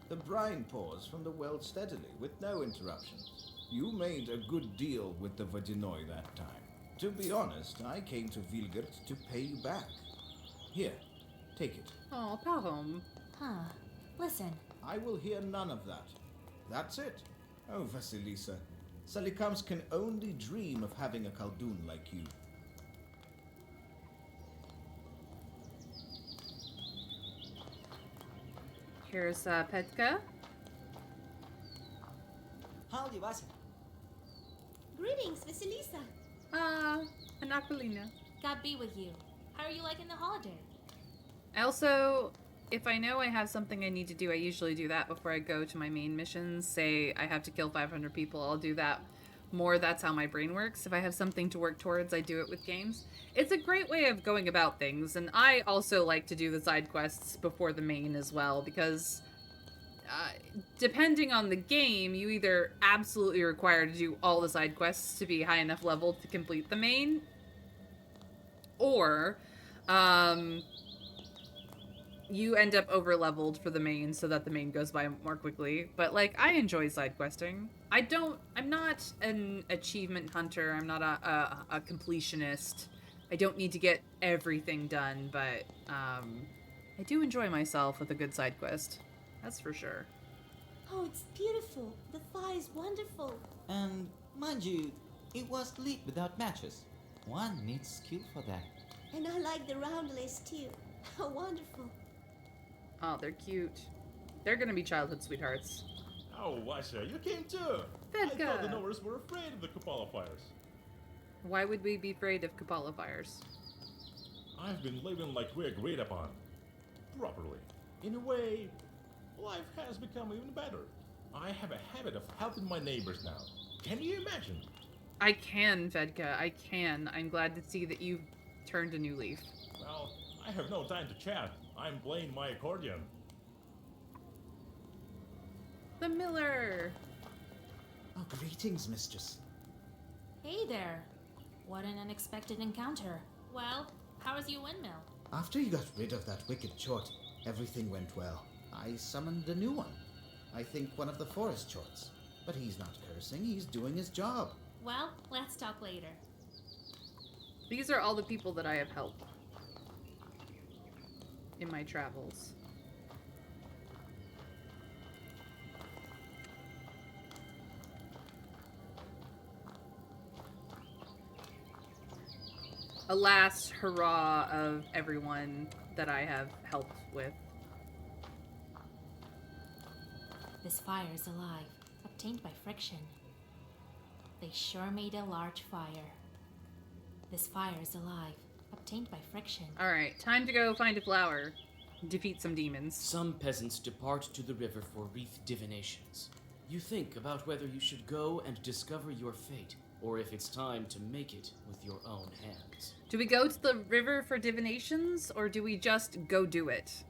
The brine pours from the well steadily, with no interruptions. You made a good deal with the Vadinoi that time. To be honest, I came to Vilgard to pay you back. Here, take it.
Oh, Pahom.
Huh. Listen,
I will hear none of that. That's it. Oh, Vasilisa. Salikams can only dream of having a Khaldun like you.
Here's Petka.
Howdy, Vasya.
Greetings, Vasilisa.
And Aquilina.
God be with you. How are you liking the holiday?
Also, if I know I have something I need to do, I usually do that before I go to my main missions. Say I have to kill 500 people, I'll do that more. That's how my brain works. If I have something to work towards, I do it with games. It's a great way of going about things, and I also like to do the side quests before the main as well, because depending on the game, you either absolutely require to do all the side quests to be high enough level to complete the main, or you end up over leveled for the main so that the main goes by more quickly. But like, I enjoy side questing. I'm not an achievement hunter. I'm not a completionist. I don't need to get everything done, but I do enjoy myself with a good side quest. That's for sure.
Oh, it's beautiful. The fire is wonderful.
And mind you, it was lit without matches. One needs skill for that.
And I like the roundless too. How wonderful.
Oh, they're cute. They're gonna be childhood sweethearts.
Oh, Vasya, you came too!
Vedka.
I thought the Knowers were afraid of the Kupala fires.
Why would we be afraid of Kupala fires?
I've been living like we agreed upon. Properly. In a way, life has become even better. I have a habit of helping my neighbors now. Can you imagine?
I can, Vedka. I can. I'm glad to see that you've turned a new leaf.
Well, I have no time to chat. I'm playing my accordion.
The miller!
Oh, greetings, mistress.
Hey there. What an unexpected encounter. Well, how was your windmill?
After you got rid of that wicked chort, everything went well. I summoned a new one. I think one of the forest chorts. But he's not cursing, he's doing his job.
Well, let's talk later.
These are all the people that I have helped in my travels. A last hurrah of everyone that I have helped with.
This fire is alive, obtained by friction. They sure made a large fire. This fire is alive, obtained by friction.
Alright, time to go find a flower. Defeat some demons.
Some peasants depart to the river for wreath divinations. You think about whether you should go and discover your fate, or if it's time to make it with your own hands.
Do we go to the river for divinations, or do we just go do it?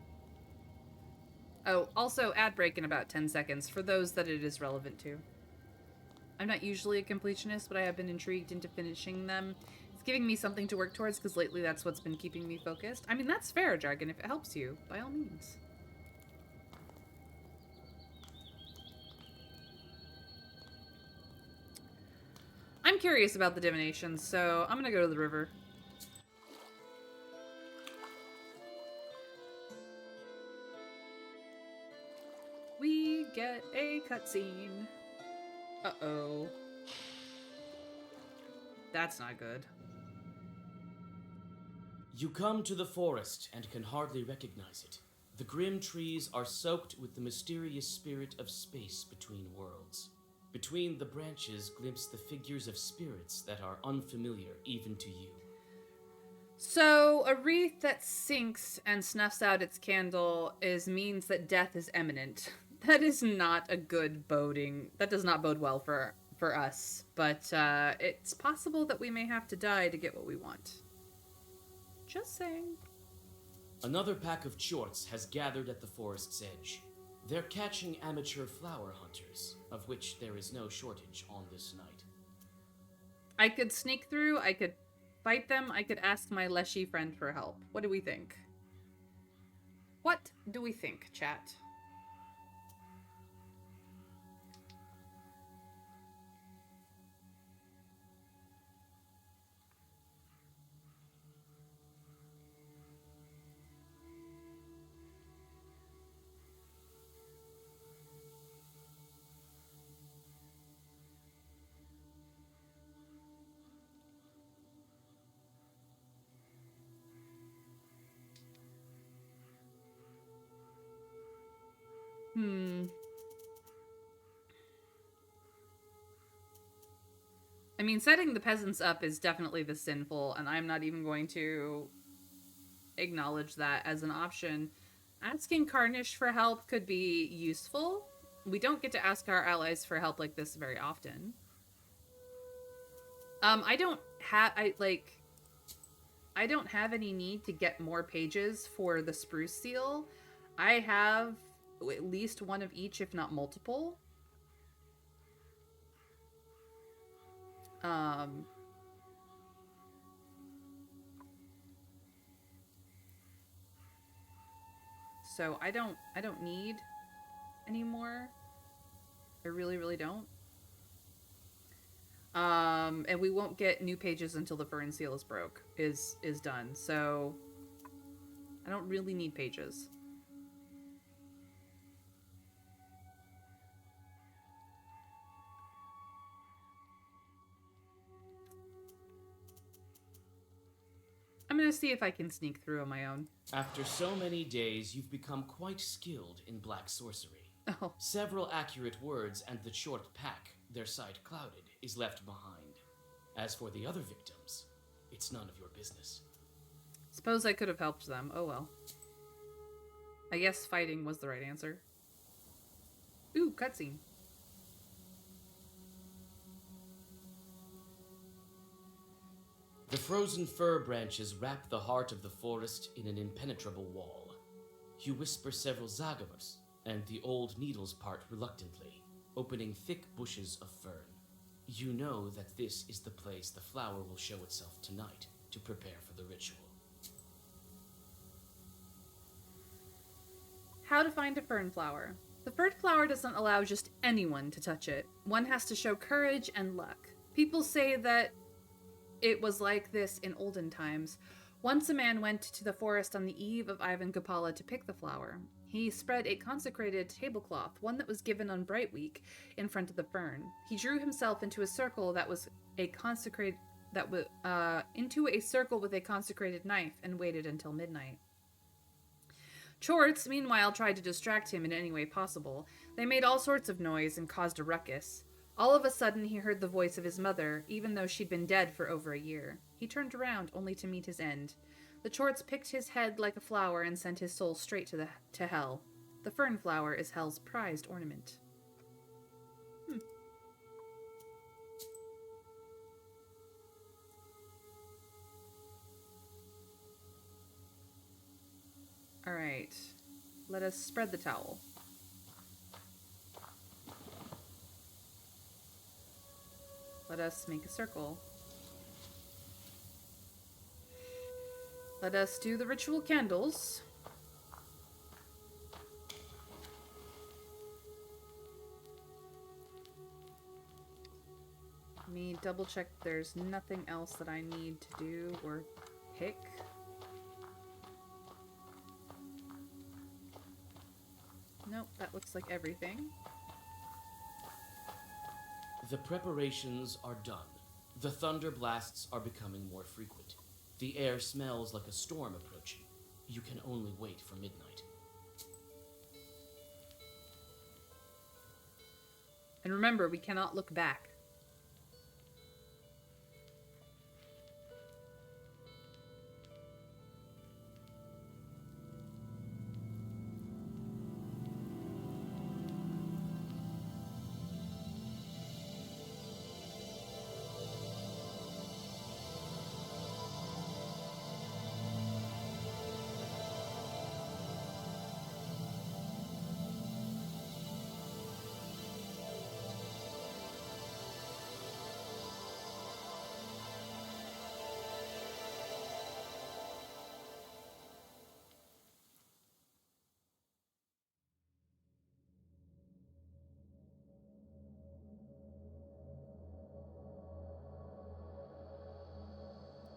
Oh, also ad break in about 10 seconds for those that it is relevant to. I'm not usually a completionist, but I have been intrigued into finishing them. It's giving me something to work towards, because lately that's what's been keeping me focused. I mean, that's fair, Dragon. If it helps you, by all means. I'm curious about the divinations, so I'm gonna go to the river. We get a cutscene. Uh-oh. That's not good.
You come to the forest and can hardly recognize it. The grim trees are soaked with the mysterious spirit of space between worlds. Between the branches glimpse the figures of spirits that are unfamiliar even to you.
So, a wreath that sinks and snuffs out its candle means that death is imminent. That is not a good boding. That does not bode well for us. But it's possible that we may have to die to get what we want. Just saying.
Another pack of chorts has gathered at the forest's edge. They're catching amateur flower hunters, of which there is no shortage on this night.
I could sneak through, I could fight them, I could ask my Leshy friend for help. What do we think? What do we think, chat? I mean, setting the peasants up is definitely the sinful, and I'm not even going to acknowledge that as an option. Asking Carnish for help could be useful. We don't get to ask our allies for help like this very often. I don't have any need to get more pages for the spruce seal. I have at least one of each, if not multiple. So I don't need any more. I really, really don't. And we won't get new pages until the fern seal is done. So I don't really need pages. I'm gonna see if I can sneak through on my own.
After so many days, you've become quite skilled in black sorcery.
Oh.
Several accurate words and the short pack, their sight clouded, is left behind. As for the other victims, it's none of your business.
Suppose I could have helped them. Oh well. I guess fighting was the right answer. Ooh, cutscene.
The frozen fir branches wrap the heart of the forest in an impenetrable wall. You whisper several zagavers, and the old needles part reluctantly, opening thick bushes of fern. You know that this is the place the flower will show itself tonight to prepare for the ritual.
How to find a fern flower. The fern flower doesn't allow just anyone to touch it. One has to show courage and luck. People say that it was like this in olden times. Once a man went to the forest on the eve of Ivan Gopala to pick the flower. He spread a consecrated tablecloth, one that was given on Bright Week, in front of the fern. He drew himself into a circle that was into a circle with a consecrated knife and waited until midnight. Chorts, meanwhile, tried to distract him in any way possible. They made all sorts of noise and caused a ruckus. All of a sudden, he heard the voice of his mother, even though she'd been dead for over a year. He turned around, only to meet his end. The Chorts picked his head like a flower and sent his soul straight to hell. The fern flower is hell's prized ornament. Alright. Let us spread the towel. Let us make a circle. Let us do the ritual candles. Let me double check there's nothing else that I need to do or pick. Nope, that looks like everything.
The preparations are done. The thunder blasts are becoming more frequent. The air smells like a storm approaching. You can only wait for midnight.
And remember, we cannot look back.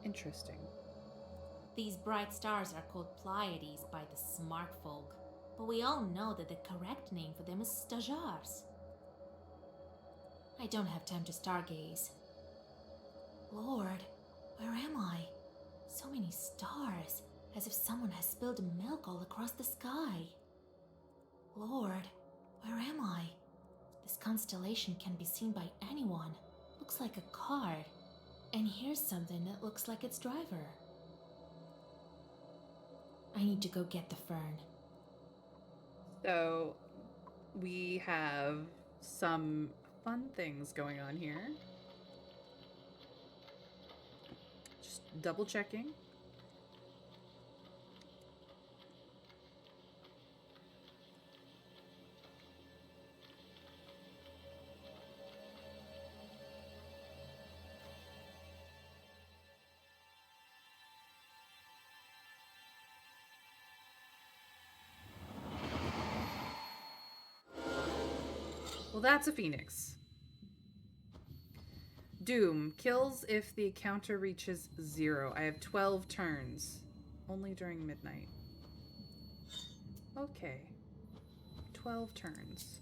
Interesting.
These bright stars are called Pleiades by the smart folk, but we all know that the correct name for them is Stajars. I don't have time to stargaze. Lord, where am I? So many stars, as if someone has spilled milk all across the sky. Lord, where am I? This constellation can be seen by anyone. Looks looks like a card. And here's something that looks like its driver. I need to go get the fern.
So, we have some fun things going on here. Just double checking. Well, that's a phoenix. Doom. Kills if the counter reaches 0. I have 12 turns. Only during midnight. Okay. 12 turns.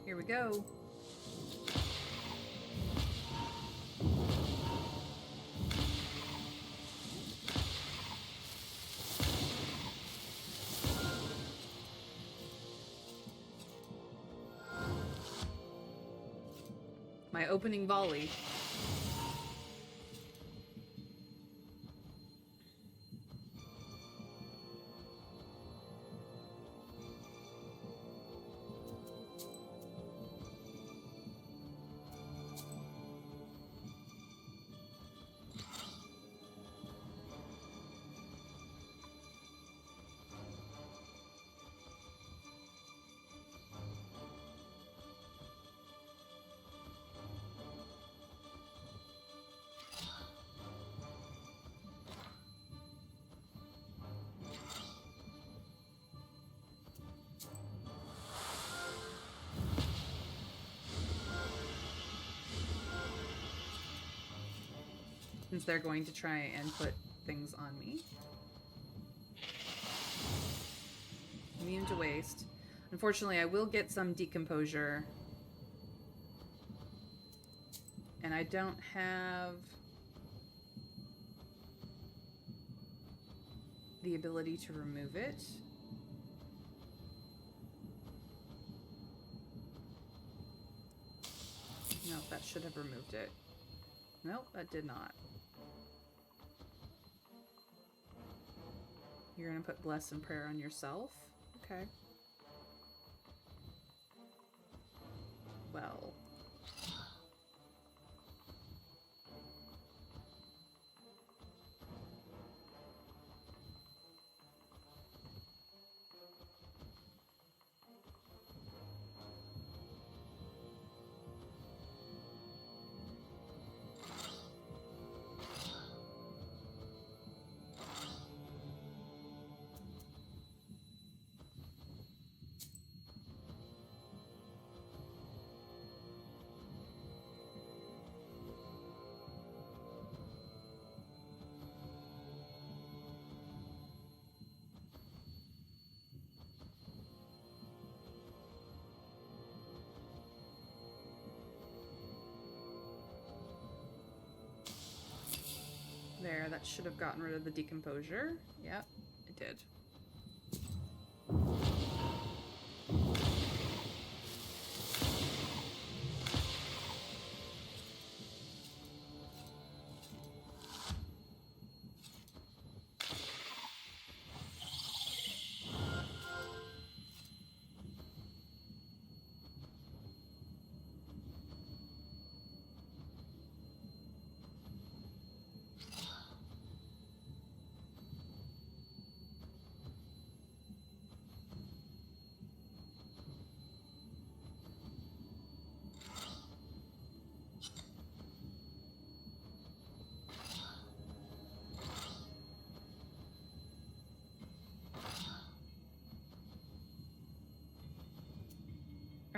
Here we go. My opening volley. Since they're going to try and put things on me. Immune to waste. Unfortunately, I will get some decomposure. And I don't have the ability to remove it. No, that should have removed it. Nope, that did not. You're gonna put bless and prayer on yourself? Okay. Well. There, that should have gotten rid of the decomposure. Yep, it did.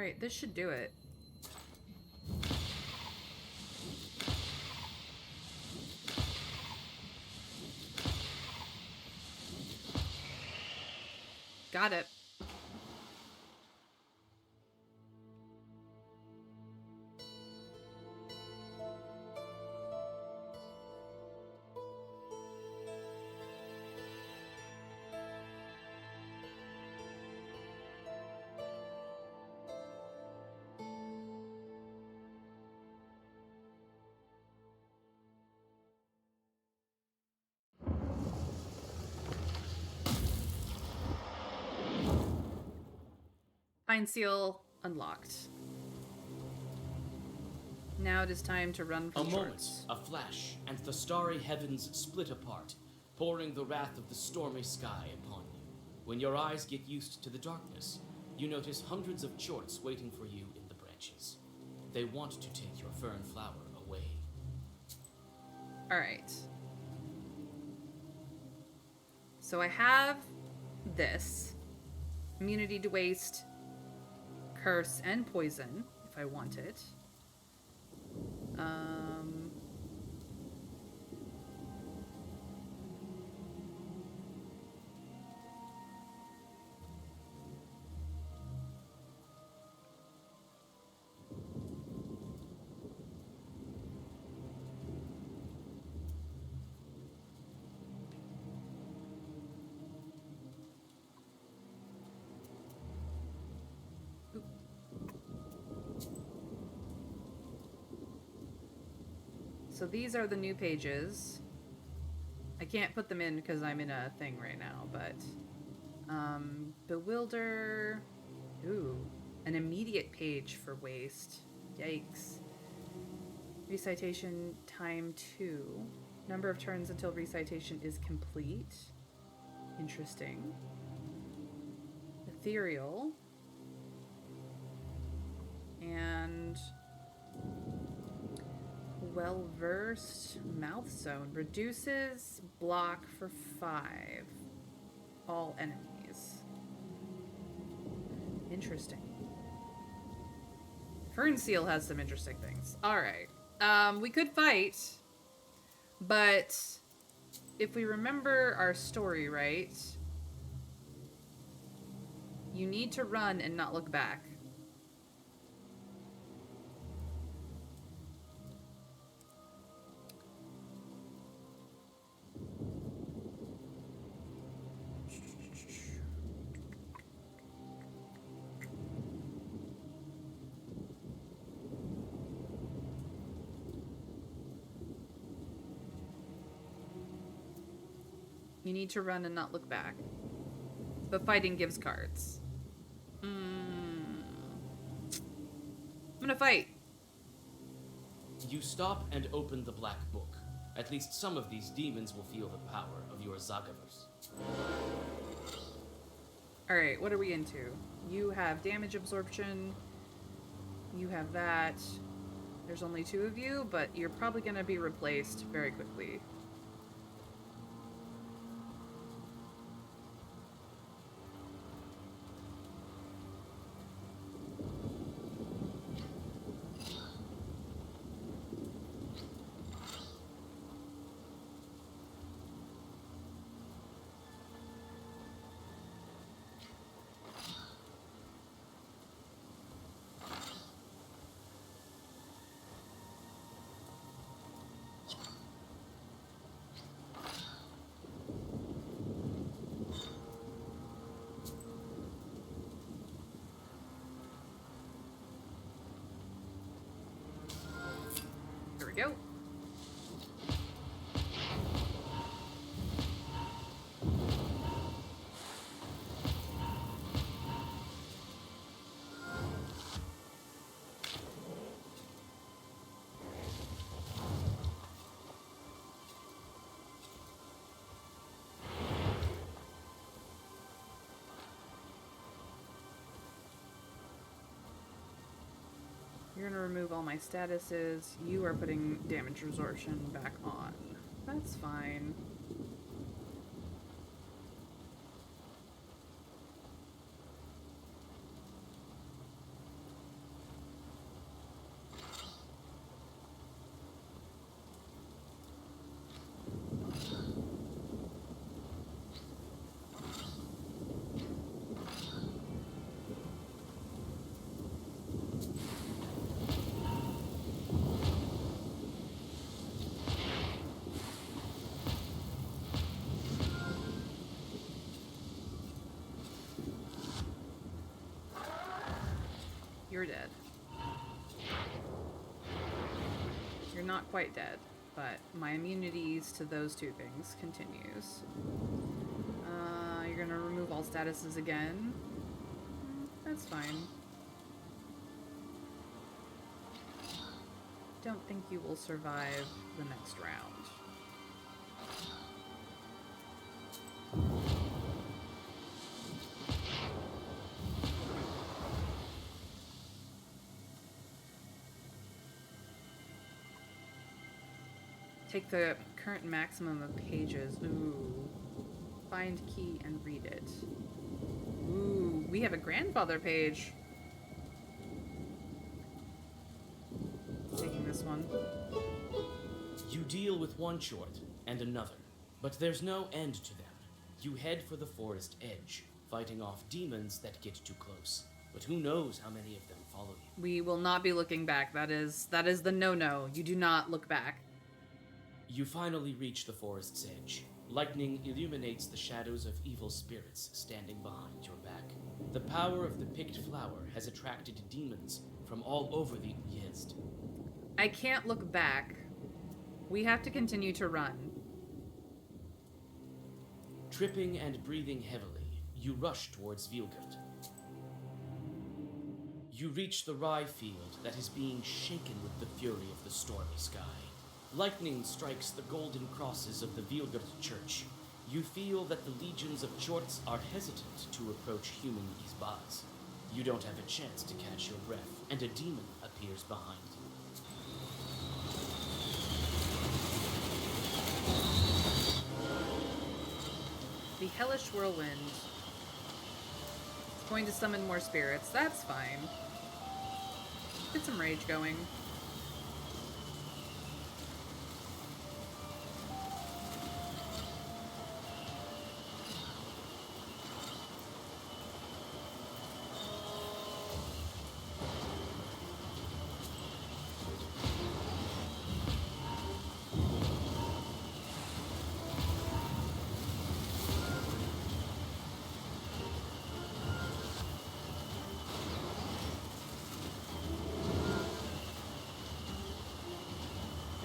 Alright, this should do it. Got it. Pine seal unlocked. Now it is time to run from
A
shorts.
moment, a flash, and the starry heavens split apart, pouring the wrath of the stormy sky upon you. When your eyes get used to the darkness, you notice hundreds of chorts waiting for you in the branches. They want to take your fern flower away.
Alright. So I have this. Immunity to waste, curse, and poison, if I want it. So these are the new pages. I can't put them in because I'm in a thing right now, but bewilder. Ooh, an immediate page for waste. Yikes. Recitation time 2. Number of turns until recitation is complete. Interesting. Ethereal. And well-versed mouth zone. Reduces block for 5. All enemies. Interesting. Fern Seal has some interesting things. Alright. We could fight, but if we remember our story right, you need to run and not look back. You need to run and not look back. But fighting gives cards. I'm gonna fight.
You stop and open the black book. At least some of these demons will feel the power of your Zagavers.
Alright, what are we into? You have damage absorption. You have that. There's only 2 of you, but you're probably gonna be replaced very quickly. Here we go. You're gonna remove all my statuses. You are putting damage resorption back on. That's fine. not quite dead, but my immunities to those two things continues. You're gonna remove all statuses again. That's fine. Don't think you will survive the next round. Take the current maximum of pages. Ooh. Find key and read it. Ooh, we have a grandfather page. Taking this one.
You deal with one short and another, but there's no end to them. You head for the forest edge, fighting off demons that get too close. But who knows how many of them follow you.
We will not be looking back. That is the no-no. You do not look back.
You finally reach the forest's edge. Lightning illuminates the shadows of evil spirits standing behind your back. The power of the picked flower has attracted demons from all over the Uyezd.
I can't look back. We have to continue to run.
Tripping and breathing heavily, you rush towards Vilgard. You reach the rye field that is being shaken with the fury of the stormy sky. Lightning strikes the golden crosses of the Vilgard church. You feel that the legions of Chorts are hesitant to approach human Izbaz. You don't have a chance to catch your breath, and a demon appears behind you.
The hellish whirlwind. It's going to summon more spirits. That's fine. Get some rage going.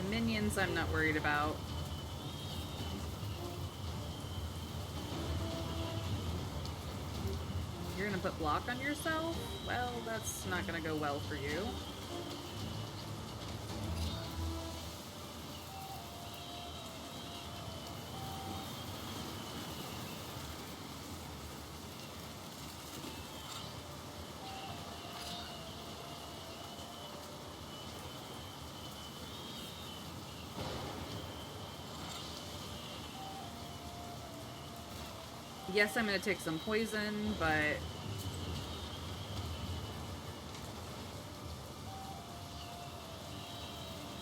Minions I'm not worried about. You're gonna put block on yourself? Well, that's not gonna go well for you. Yes, I'm gonna take some poison, but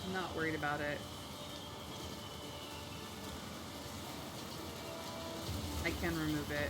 I'm not worried about it. I can remove it.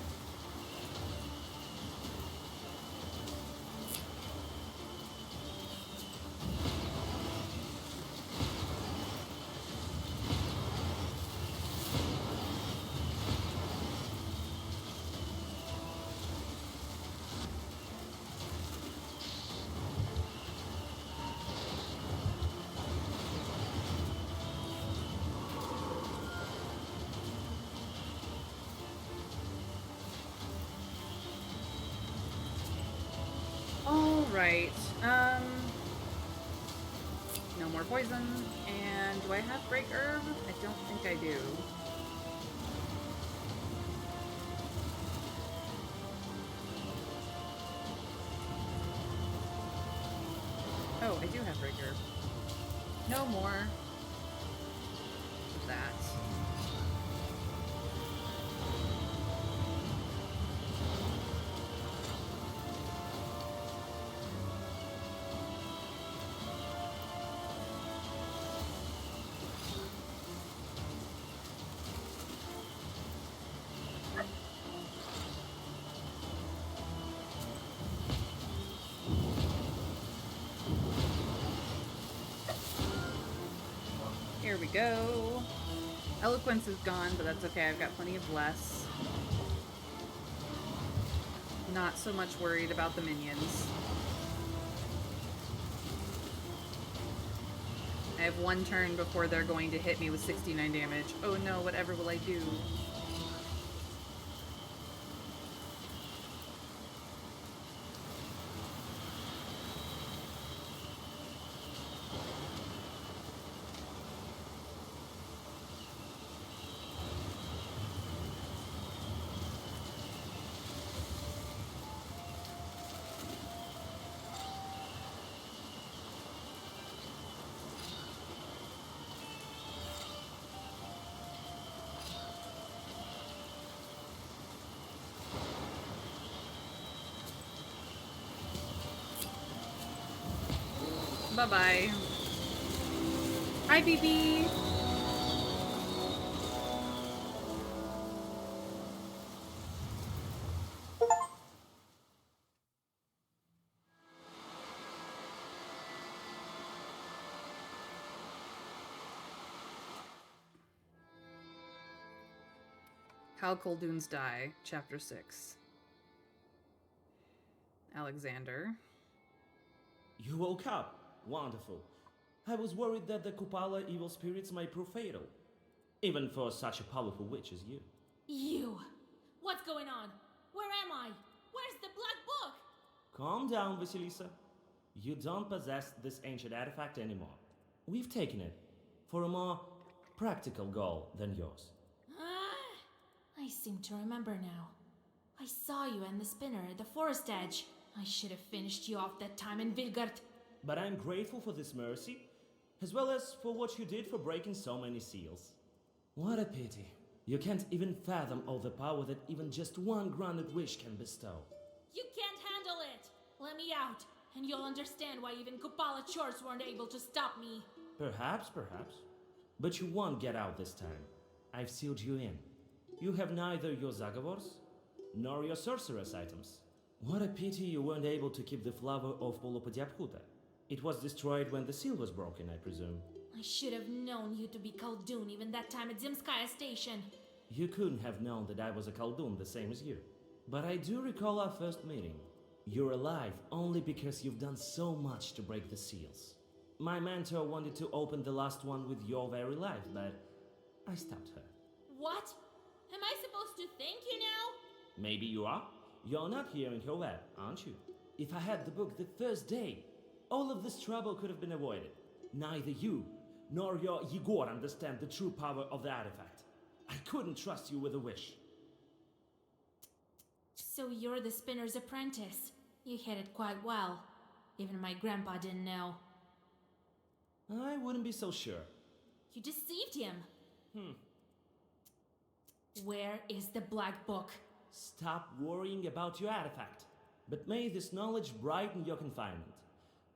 Right. No more poison. And do I have break herb? I don't think I do. Oh, I do have break herb. No more of that. Here we go. Eloquence is gone, but that's okay. I've got plenty of less. Not so much worried about the minions. I have one turn before they're going to hit me with 69 damage. Oh no, whatever will I do? Bye-bye. Hi, BB. How Coldoons Die, Chapter 6. Alexander.
You woke up. Wonderful. I was worried that the Kupala evil spirits might prove fatal. Even for such a powerful witch as you.
You! What's going on? Where am I? Where's the black book?
Calm down, Vasilisa. You don't possess this ancient artifact anymore. We've taken it for a more practical goal than yours.
I seem to remember now. I saw you and the spinner at the forest edge. I should have finished you off that time in Vilgard.
But I'm grateful for this mercy, as well as for what you did for breaking so many seals. What a pity. You can't even fathom all the power that even just one granted wish can bestow.
You can't handle it! Let me out, and you'll understand why even Kupala chores weren't able to stop me.
Perhaps. But you won't get out this time. I've sealed you in. You have neither your Zagavors, nor your sorceress items. What a pity you weren't able to keep the flower of Polopodiaphuta. It was destroyed when the seal was broken, I presume.
I should have known you to be Khaldun even that time at Zemskaya Station.
You couldn't have known that I was a Khaldun the same as you. But I do recall our first meeting. You're alive only because you've done so much to break the seals. My mentor wanted to open the last one with your very life, but I stopped her.
What? Am I supposed to thank you now?
Maybe you are. You're not here in her web, aren't you? If I had the book the first day, all of this trouble could have been avoided. Neither you nor your Yegor understand the true power of the artifact. I couldn't trust you with a wish.
So you're the spinner's apprentice. You hit it quite well. Even my grandpa didn't know.
I wouldn't be so sure.
You deceived him. Where is the black book?
Stop worrying about your artifact. But may this knowledge brighten your confinement.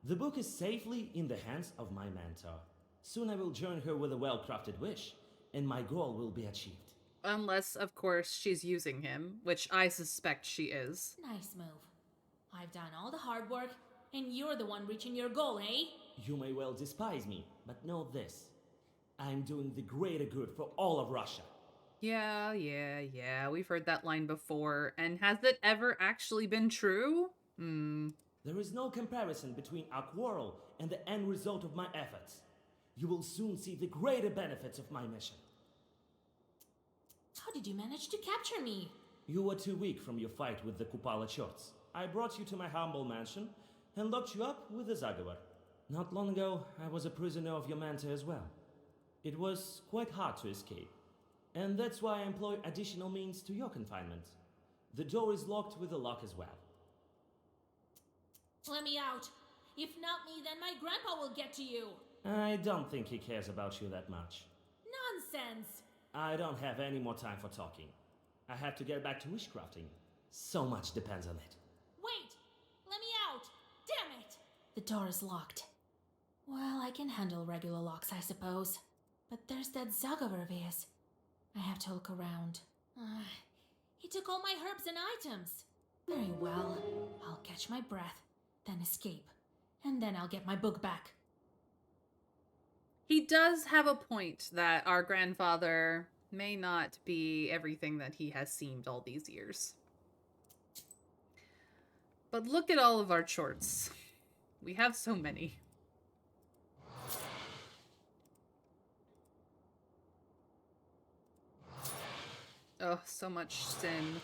The book is safely in the hands of my mentor. Soon I will join her with a well-crafted wish, and my goal will be achieved.
Unless, of course, she's using him, which I suspect she is.
Nice move. I've done all the hard work, and you're the one reaching your goal, eh?
You may well despise me, but know this. I'm doing the greater good for all of Russia.
Yeah. We've heard that line before. And has it ever actually been true?
There is no comparison between our quarrel and the end result of my efforts. You will soon see the greater benefits of my mission.
How did you manage to capture me?
You were too weak from your fight with the Kupala Chorts. I brought you to my humble mansion and locked you up with the Zagavar. Not long ago, I was a prisoner of your mentor as well. It was quite hard to escape. And that's why I employ additional means to your confinement. The door is locked with a lock as well.
Let me out. If not me, then my grandpa will get to you.
I don't think he cares about you that much.
Nonsense.
I don't have any more time for talking. I have to get back to wishcrafting. So much depends on it.
Wait! Let me out! Damn it! The door is locked. Well, I can handle regular locks, I suppose. But there's that Zagavar of his. I have to look around. He took all my herbs and items. Very well. I'll catch my breath, then escape. And then I'll get my book back.
He does have a point that our grandfather may not be everything that he has seemed all these years. But look at all of our chorts. We have so many. Oh, so much sin.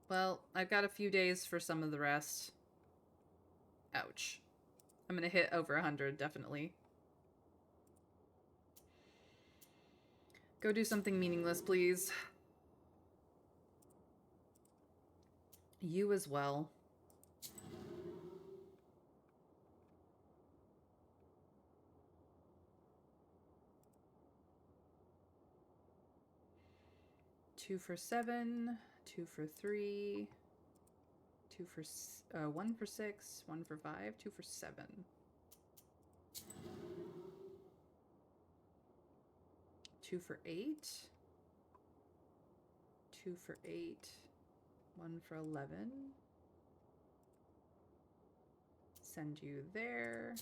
Well, I've got a few days for some of the rest. Ouch. I'm gonna hit over 100, definitely. Go do something meaningless, please. You as well. Two for 7, 2 for 3, 2 for 1 for 6, 1 for 5, 2 for 7. 2 for 8, 2 for 8, 1 for 11. Send you there.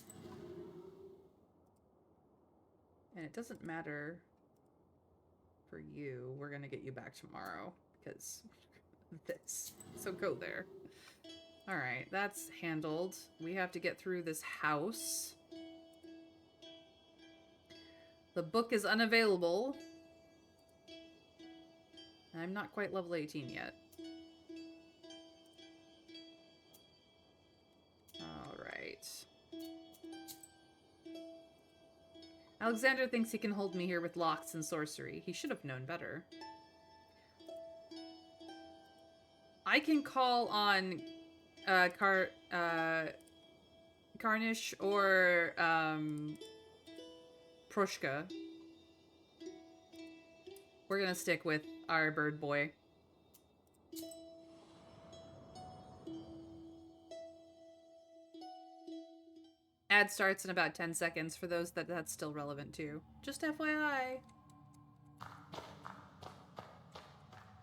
And it doesn't matter for you. We're gonna get you back tomorrow because this. So go there. Alright, that's handled. We have to get through this house. The book is unavailable. I'm not quite level 18 yet. Alright. Alexander thinks he can hold me here with locks and sorcery. He should have known better. I can call on Karnish or Morteshka. We're gonna stick with our bird boy. Ad starts in about 10 seconds for those that's still relevant to. Just FYI.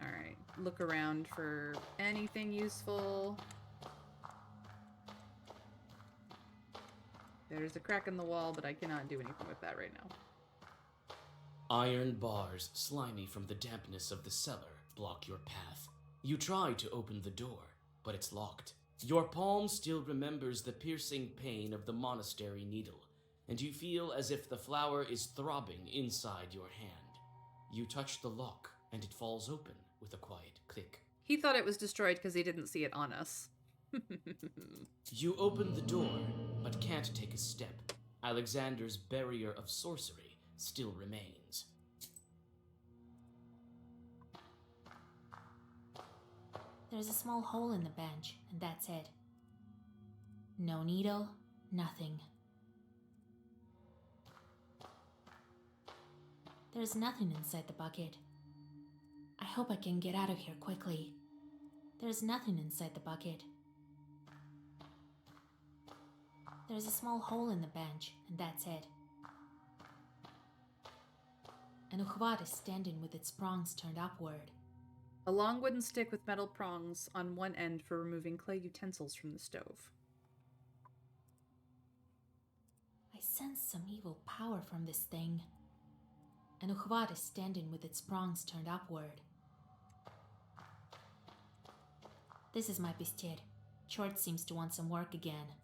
Alright, look around for anything useful. There's a crack in the wall, but I cannot do anything with that right now.
Iron bars, slimy from the dampness of the cellar, block your path. You try to open the door, but it's locked. Your palm still remembers the piercing pain of the monastery needle, and you feel as if the flower is throbbing inside your hand. You touch the lock, and it falls open with a quiet click.
He thought it was destroyed because he didn't see it on us.
You open the door, but can't take a step. Alexander's barrier of sorcery still remains.
There's a small hole in the bench, and that's it. No needle, nothing. There's nothing inside the bucket. I hope I can get out of here quickly. There's nothing inside the bucket. There's a small hole in the bench, and that's it. An uchvat is standing with its prongs turned upward.
A long wooden stick with metal prongs on one end for removing clay utensils from the stove.
I sense some evil power from this thing. An uchvat is standing with its prongs turned upward. This is my pistir. Chort seems to want some work again.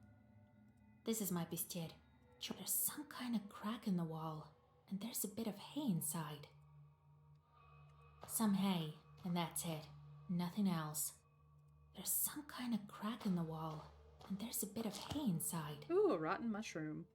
This is my pistir. There's some kind of crack in the wall, and there's a bit of hay inside. Some hay, and that's it. Nothing else. There's some kind of crack in the wall, and there's a bit of hay inside.
Ooh, a rotten mushroom.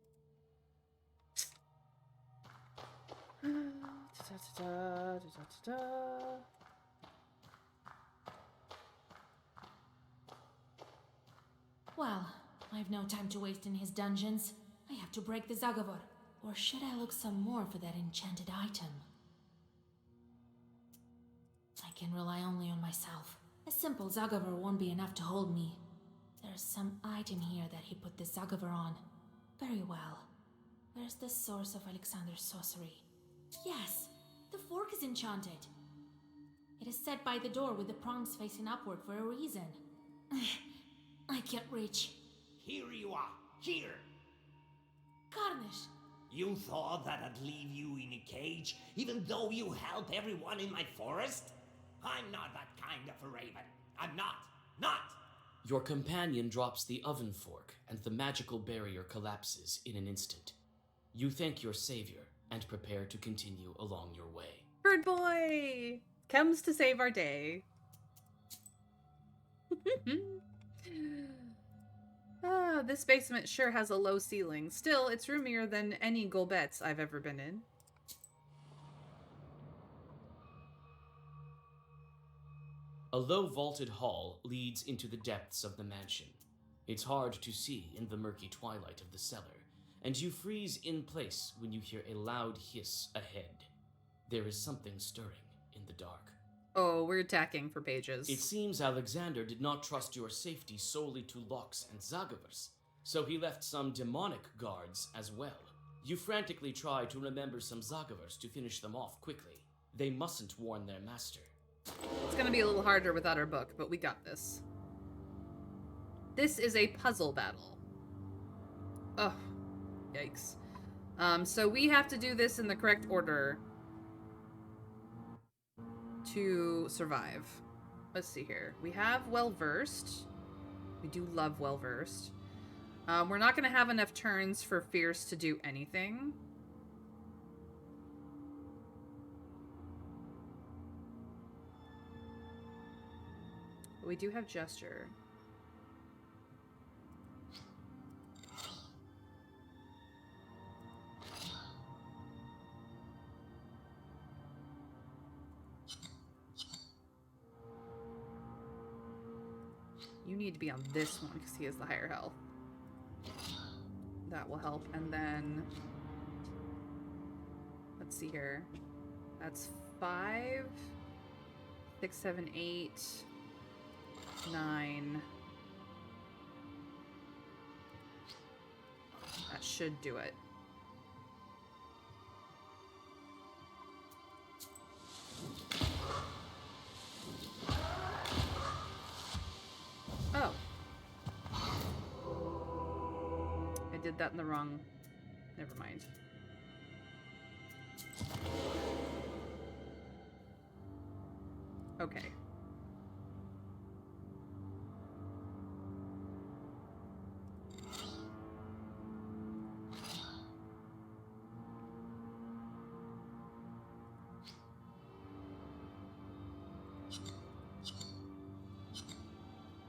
Well, I've no time to waste in his dungeons. I have to break the Zagavor. Or should I look some more for that enchanted item? I can rely only on myself. A simple Zagavor won't be enough to hold me. There's some item here that he put the Zagavor on. Very well. Where's the source of Alexander's sorcery? Yes! The fork is enchanted! It is set by the door with the prongs facing upward for a reason. I can't reach.
Here you are. Here!
Karnish!
You thought that I'd leave you in a cage, even though you help everyone in my forest? I'm not that kind of a raven. I'm not. Not!
Your companion drops the oven fork, and the magical barrier collapses in an instant. You thank your savior, and prepare to continue along your way.
Bird boy comes to save our day. This basement sure has a low ceiling. Still, it's roomier than any Golbets I've ever been in.
A low vaulted hall leads into the depths of the mansion. It's hard to see in the murky twilight of the cellar, and you freeze in place when you hear a loud hiss ahead. There is something stirring in the dark.
Oh, we're attacking for pages.
It seems Alexander did not trust your safety solely to Lox and Zagavers, so he left some demonic guards as well. You frantically try to remember some Zagavers to finish them off quickly. They mustn't warn their master.
It's gonna be a little harder without our book, but we got this. This is a puzzle battle. Oh, yikes. So we have to do this in the correct order to survive. Let's see here. We have well-versed. We do love well-versed. We're not gonna have enough turns for Fierce to do anything. But we do have Gesture. You need to be on this one because he has the higher health. That will help. And then, let's see here. That's 5, 6, 7, 8, 9. That should do it. Oh. I did that in the wrong... Never mind. Okay.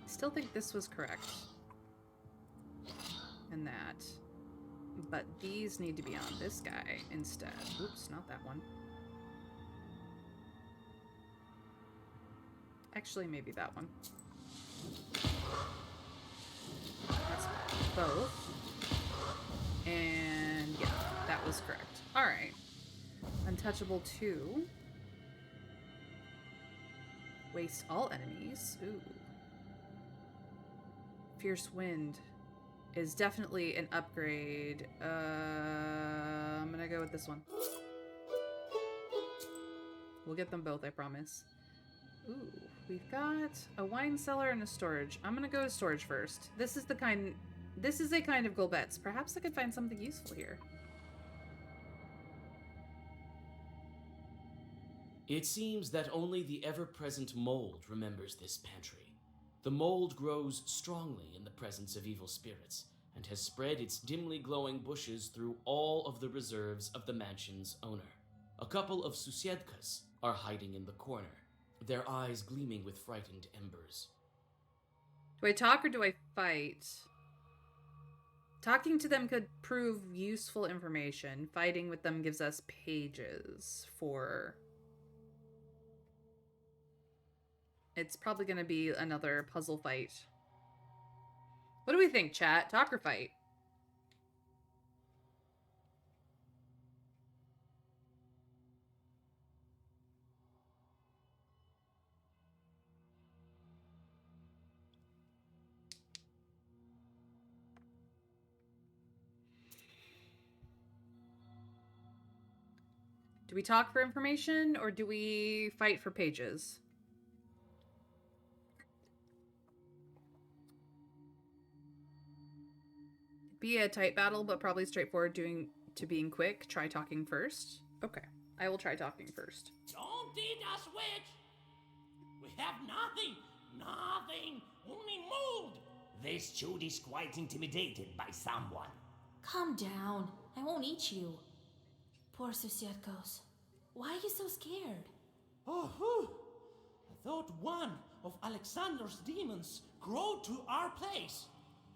Still think this was correct. And that. But these need to be on this guy instead. Oops, not that one. Actually, maybe that one. That's both. And yeah, that was correct. Alright. Untouchable 2. Waste all enemies. Ooh. Fierce Wind is definitely an upgrade. I'm gonna go with this one. We'll get them both, I promise. Ooh, we've got a wine cellar and a storage. I'm gonna go to storage first. This is a kind of Golbets. Perhaps I could find something useful here.
It seems that only the ever-present mold remembers this pantry. The mold grows strongly in the presence of evil spirits, and has spread its dimly glowing bushes through all of the reserves of the mansion's owner. A couple of Susiedkas are hiding in the corner, their eyes gleaming with frightened embers.
Do I talk or do I fight? Talking to them could prove useful information. Fighting with them gives us pages for... It's probably going to be another puzzle fight. What do we think, chat? Talk or fight? Do we talk for information or do we fight for pages? Be a tight battle, but probably straightforward to being quick. Try talking first. Okay, I will try talking first.
Don't eat us, witch! We have nothing! Nothing! Only mold! This chode is quite intimidated by someone.
Calm down. I won't eat you. Poor Susiatkos. Why are you so scared?
Oh, whew. I thought one of Alexander's demons grew to our place.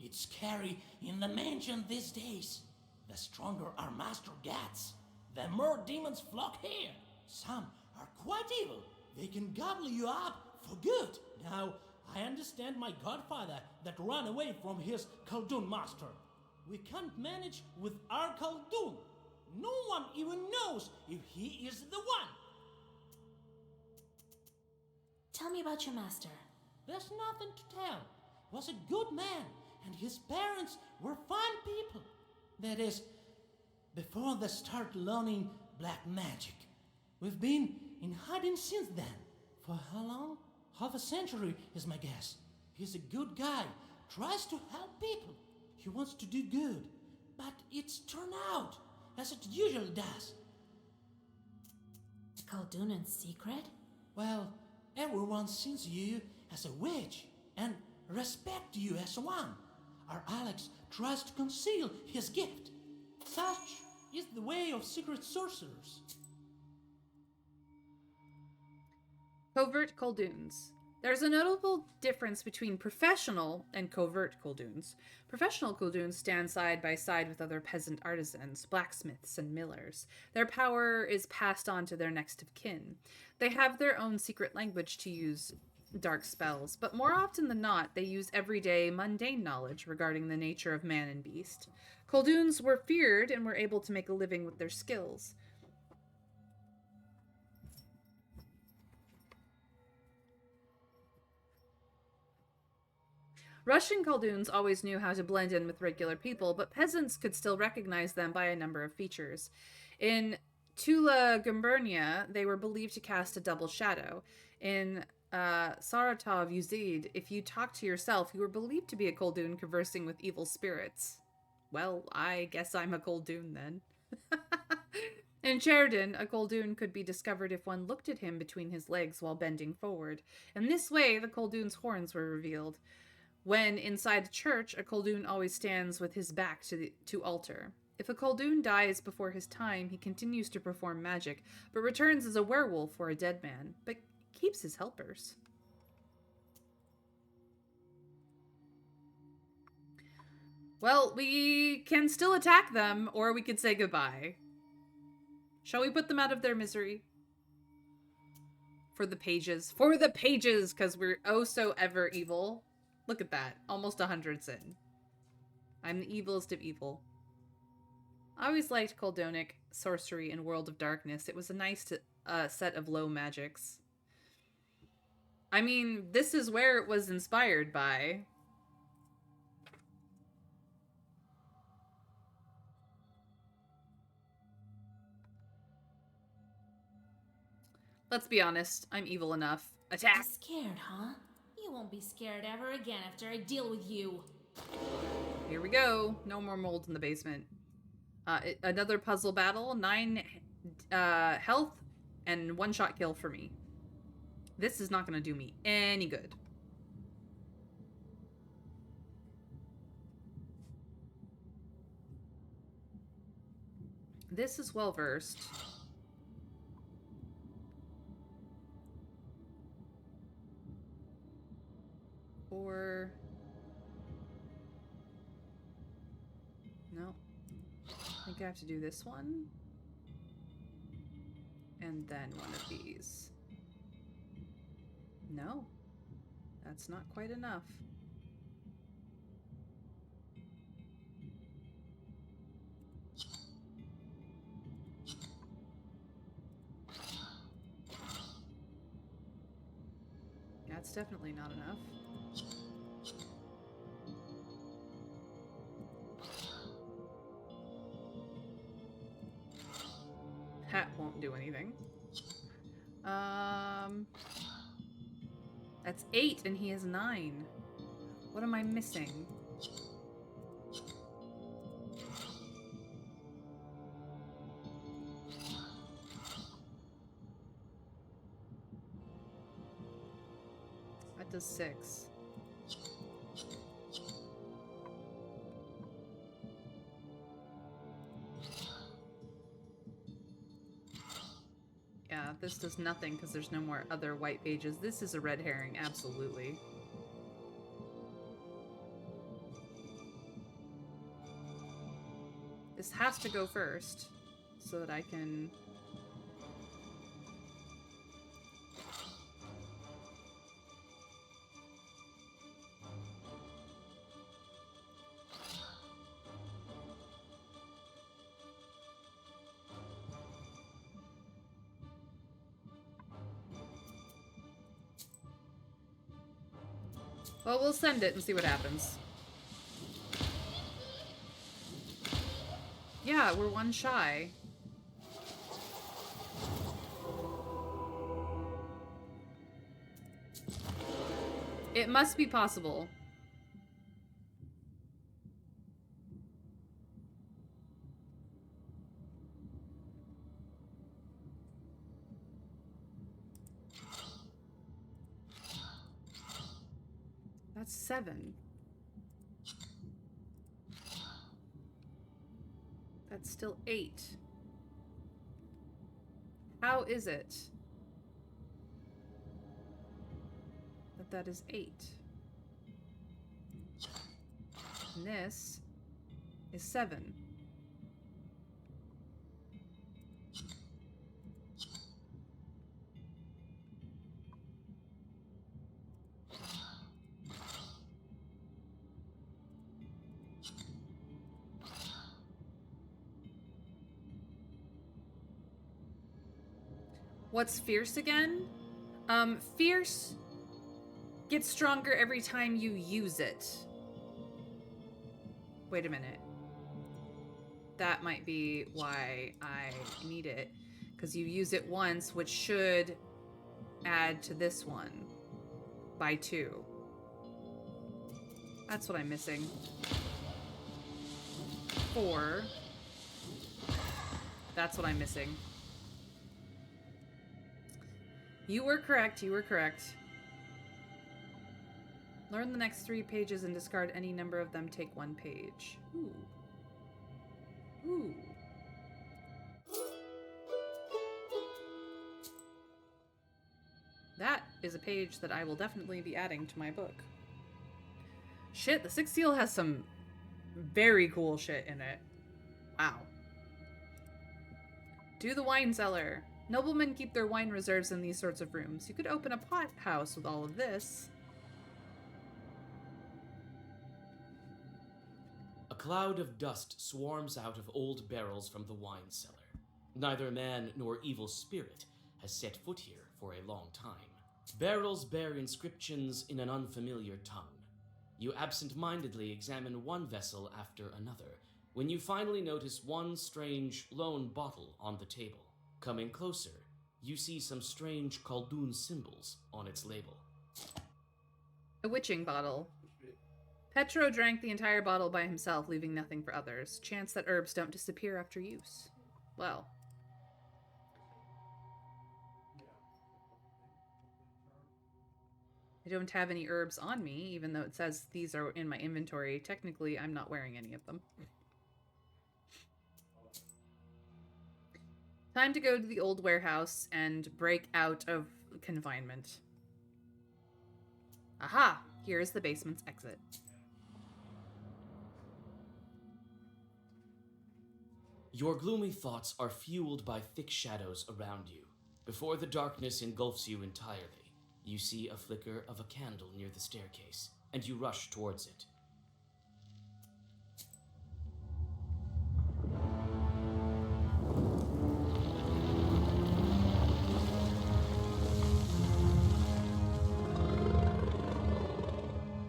It's scary in the mansion these days. The stronger our master gets, the more demons flock here. Some are quite evil. They can gobble you up for good. Now, I understand my godfather that ran away from his Khaldun master. We can't manage with our Khaldun. No one even knows if he is the one.
Tell me about your master.
There's nothing to tell. He was a good man, and his parents were fine people. That is, before they start learning black magic. We've been in hiding since then. For how long? Half a century is my guess. He's a good guy, tries to help people. He wants to do good, but it's turned out as it usually does.
Khaldunan's secret?
Well, everyone sees you as a witch and respect you as one. Our Alex tries to conceal his gift. Such is the way of secret sorcerers.
Covert Khaldun's. There's a notable difference between professional and covert Khaldun's. Professional Khaldun's stand side by side with other peasant artisans, blacksmiths, and millers. Their power is passed on to their next of kin. They have their own secret language to use dark spells, but more often than not, they use everyday, mundane knowledge regarding the nature of man and beast. Khaldun's were feared and were able to make a living with their skills. Russian Khaldun's always knew how to blend in with regular people, but peasants could still recognize them by a number of features. In Tula Gumbernia, they were believed to cast a double shadow. In Saratov Uzid, if you talked to yourself, you were believed to be a Khaldun conversing with evil spirits. Well, I guess I'm a Khaldun then. In Sheridan, a Khaldun could be discovered if one looked at him between his legs while bending forward. In this way, the Khaldun's horns were revealed. When inside a church, a Khaldun always stands with his back to altar. If a Khaldun dies before his time, he continues to perform magic, but returns as a werewolf or a dead man, but keeps his helpers. Well, we can still attack them, or we could say goodbye. Shall we put them out of their misery? For the pages. For the pages, because we're oh so ever evil. Look at that. Almost 100 sin. I'm the evilest of evil. I always liked Khaldunic sorcery and World of Darkness. It was a nice set of low magics. I mean, this is where it was inspired by. Let's be honest. I'm evil enough. Attack!
You're scared, huh? You won't be scared ever again after I deal with you.
Here we go. No more mold in the basement. Another puzzle battle. 9 health and 1-shot kill for me. This is not going to do me any good. This is well versed. Or... no. I think I have to do this one. And then one of these. No. That's not quite enough. That's definitely not enough. That won't do anything. That's 8 and he has 9. What am I missing? That does 6. Yeah, this does nothing because there's no more other white pages. This is a red herring, absolutely. This has to go first so that I can... Well, we'll send it and see what happens. Yeah, we're one shy. It must be possible. That's 7. That's still 8. How is it that that is 8? And this is 7. What's fierce again? Fierce gets stronger every time you use it. Wait a minute. That might be why I need it. Because you use it once, which should add to this one by 2. That's what I'm missing. 4. That's what I'm missing. You were correct, you were correct. Learn the next 3 pages and discard any number of them, take 1 page. Ooh. Ooh. That is a page that I will definitely be adding to my book. Shit, the 6th seal has some very cool shit in it. Wow. Do the wine cellar. Noblemen keep their wine reserves in these sorts of rooms. You could open a pot house with all of this.
A cloud of dust swarms out of old barrels from the wine cellar. Neither man nor evil spirit has set foot here for a long time. Barrels bear inscriptions in an unfamiliar tongue. You absent-mindedly examine one vessel after another, when you finally notice one strange lone bottle on the table. Coming closer, you see some strange Khaldoon symbols on its label.
A witching bottle. Petro drank the entire bottle by himself, leaving nothing for others. Chance that herbs don't disappear after use. Well. I don't have any herbs on me, even though it says these are in my inventory. Technically, I'm not wearing any of them. Time to go to the old warehouse and break out of confinement. Aha! Here is the basement's exit.
Your gloomy thoughts are fueled by thick shadows around you. Before the darkness engulfs you entirely, you see a flicker of a candle near the staircase, and you rush towards it.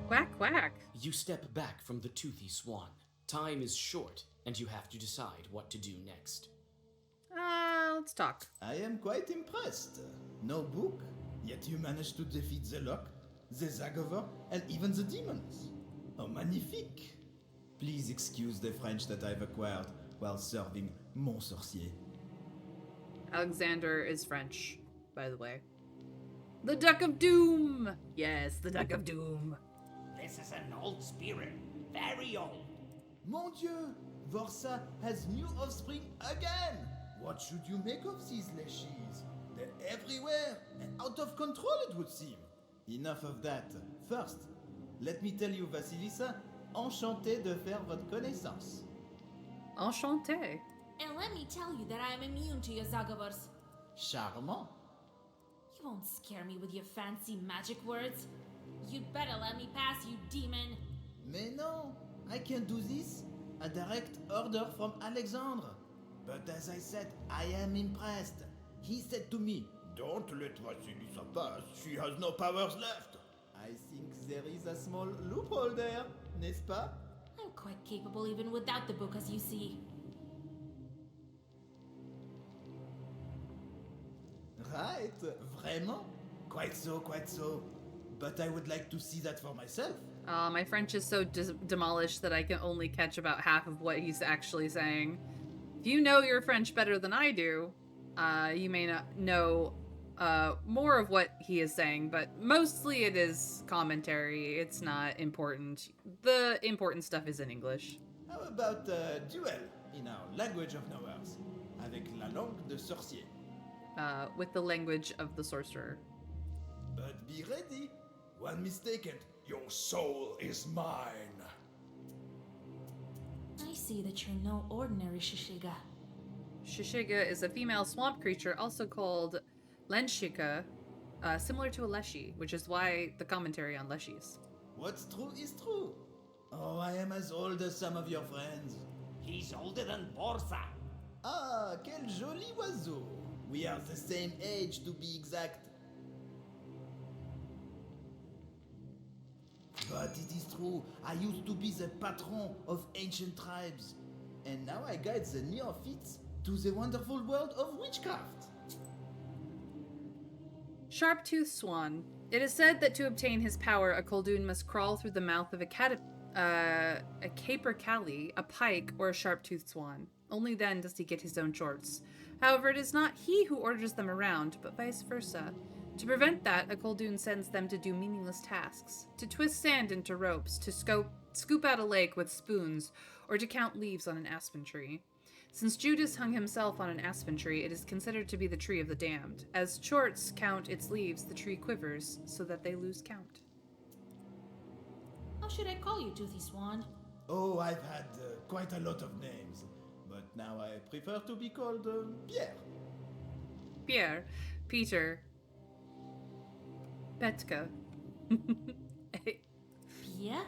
Quack, quack.
You step back from the toothy swan. Time is short, and you have to decide what to do next.
Let's talk.
I am quite impressed. No book, yet you managed to defeat the Lock, the Zagover, and even the demons. Oh, magnifique! Please excuse the French that I've acquired while serving Mon Sorcier.
Alexander is French, by the way. The Duck of Doom! Yes, the Duck of Doom.
This is an old spirit, very old.
Mon Dieu! Vorsa has new offspring again! What should you make of these leshies? They're everywhere and out of control, it would seem. Enough of that. First, let me tell you, Vasilisa, enchanté de faire votre connaissance.
Enchanté.
And let me tell you that I am immune to your Zagabers.
Charmant.
You won't scare me with your fancy magic words. You'd better let me pass, you demon.
Mais non, I can do this. A direct order from Alexandre. But as I said, I am impressed. He said to me, "Don't let Vasilisa pass. She has no powers left." I think there is a small loophole there, n'est-ce pas?
I'm quite capable even without the book, as you see.
Right, vraiment? Quite so, quite so. But I would like to see that for myself.
My French is so demolished that I can only catch about half of what he's actually saying. If you know your French better than I do, you may not know more of what he is saying, but mostly it is commentary. It's not important. The important stuff is in English.
How about duel in our language of nowheres, avec la langue de sorcier?
With the language of the sorcerer.
But be ready. One mistake and
Your soul is mine.
I see that you're no ordinary Shishiga.
Shishiga is a female swamp creature, also called Lenshika, similar to a Leshy, which is why the commentary on Leshies.
What's true is true. Oh, I am as old as some of your friends.
He's older than Borsa.
Ah, quel joli oiseau. We are the same age, to be exact. But it is true, I used to be the patron of ancient tribes. And now I guide the neophytes to the wonderful world of witchcraft.
Sharp-toothed swan. It is said that to obtain his power, a Koldun must crawl through the mouth of a capercaillie, a pike, or a sharp-toothed swan. Only then does he get his own shorts. However, it is not he who orders them around, but vice versa. To prevent that, a Koldun sends them to do meaningless tasks. To twist sand into ropes, to scoop out a lake with spoons, or to count leaves on an aspen tree. Since Judas hung himself on an aspen tree, it is considered to be the tree of the damned. As Chorts count its leaves, the tree quivers, so that they lose count.
How should I call you, Toothy Swan?
Oh, I've had quite a lot of names, but now I prefer to be called Pierre.
Pierre, Peter, Petka.
Pierre?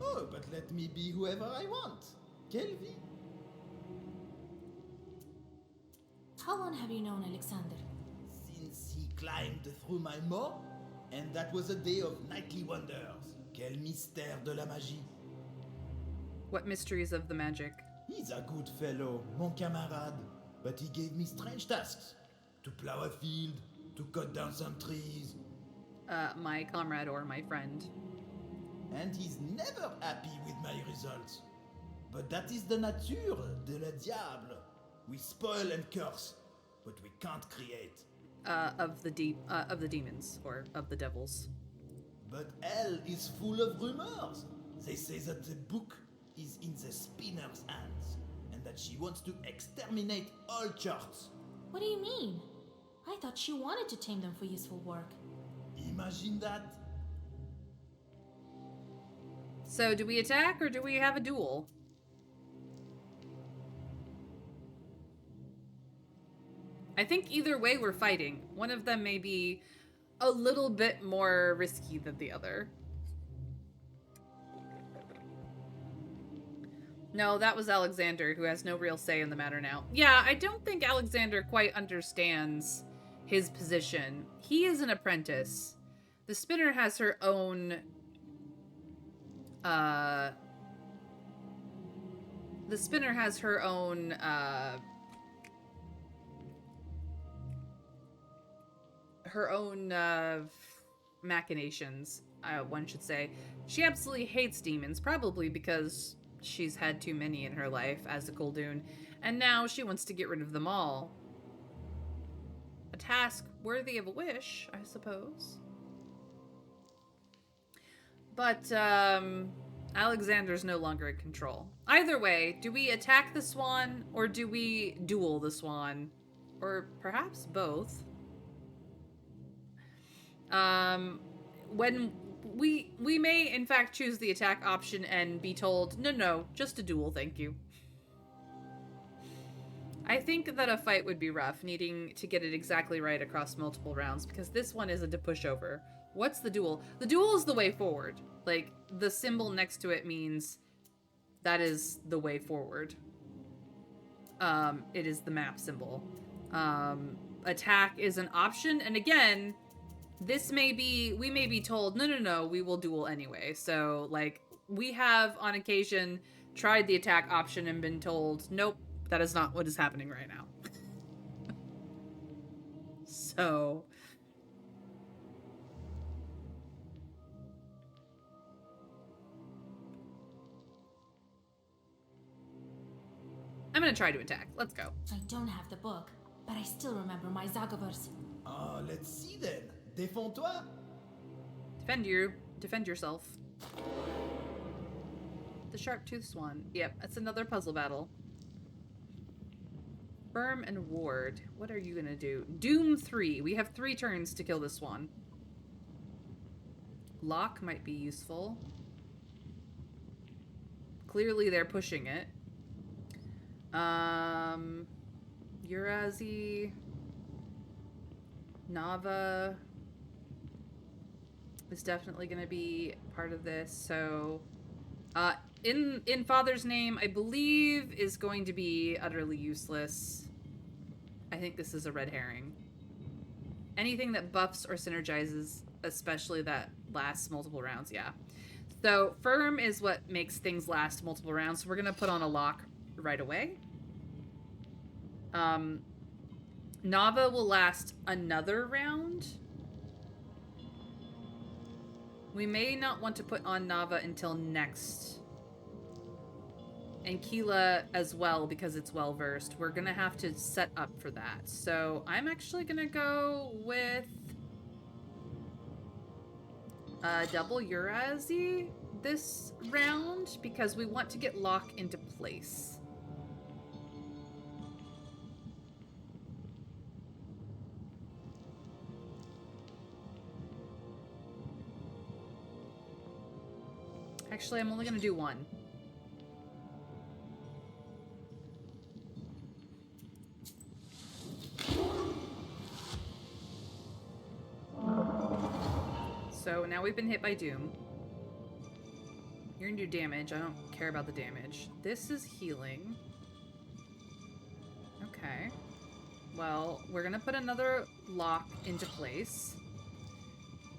Oh, but let me be whoever I want. Quelle vie?
How long have you known Alexander?
Since he climbed through my moor, and that was a day of nightly wonders. Quel mystère de la magie.
What mysteries of the magic?
He's a good fellow, mon camarade, but he gave me strange tasks. To plow a field, to cut down some trees.
My comrade or my friend.
And he's never happy with my results. But that is the nature de la diable. We spoil and curse, but we can't create.
Of the demons, or of the devils.
But hell is full of rumors. They say that the book is in the spinner's hands, and that she wants to exterminate all churches.
What do you mean? I thought she wanted to tame them for useful work.
Imagine that.
So, do we attack or do we have a duel? I think either way we're fighting. One of them may be a little bit more risky than the other. No, that was Alexander, who has no real say in the matter now. Yeah, I don't think Alexander quite understands his position. He is an apprentice. The spinner has her own... The spinner has her own, machinations, one should say. She absolutely hates demons, probably because she's had too many in her life as a Koldun, and now she wants to get rid of them all. A task worthy of a wish, I suppose. But, Alexander's no longer in control. Either way, do we attack the swan, or do we duel the swan? Or perhaps both. When we may in fact choose the attack option and be told, no, just a duel, thank you. I think that a fight would be rough, needing to get it exactly right across multiple rounds, because this one isn't a pushover. What's the duel? The duel is the way forward. Like, the symbol next to it means that is the way forward. It is the map symbol. Attack is an option, and again, we may be told, no, we will duel anyway. So, like, we have, on occasion, tried the attack option and been told, nope, that is not what is happening right now. So... I'm gonna try to attack. Let's go.
I don't have the book, but I still remember my Zagavers.
Let's see then. Défends-toi.
Defend yourself. The Sharp-Toothed Swan. Yep, that's another puzzle battle. Firm and Ward. What are you gonna do? Doom 3. We have 3 turns to kill this swan. Lock might be useful. Clearly they're pushing it. Urazi, Nava is definitely going to be part of this. So, in Father's Name, I believe is going to be utterly useless. I think this is a red herring. Anything that buffs or synergizes, especially that lasts multiple rounds, yeah. So, Firm is what makes things last multiple rounds. So we're going to put on a lock right away. Nava will last another round. We may not want to put on Nava until next. And Keela as well, because it's well versed. We're gonna have to set up for that. So I'm actually gonna go with double Urazi this round, because we want to get Lock into place. Actually, I'm only gonna do one. So now we've been hit by Doom. You're gonna do damage. I don't care about the damage. This is healing. Okay. Well, we're gonna put another lock into place.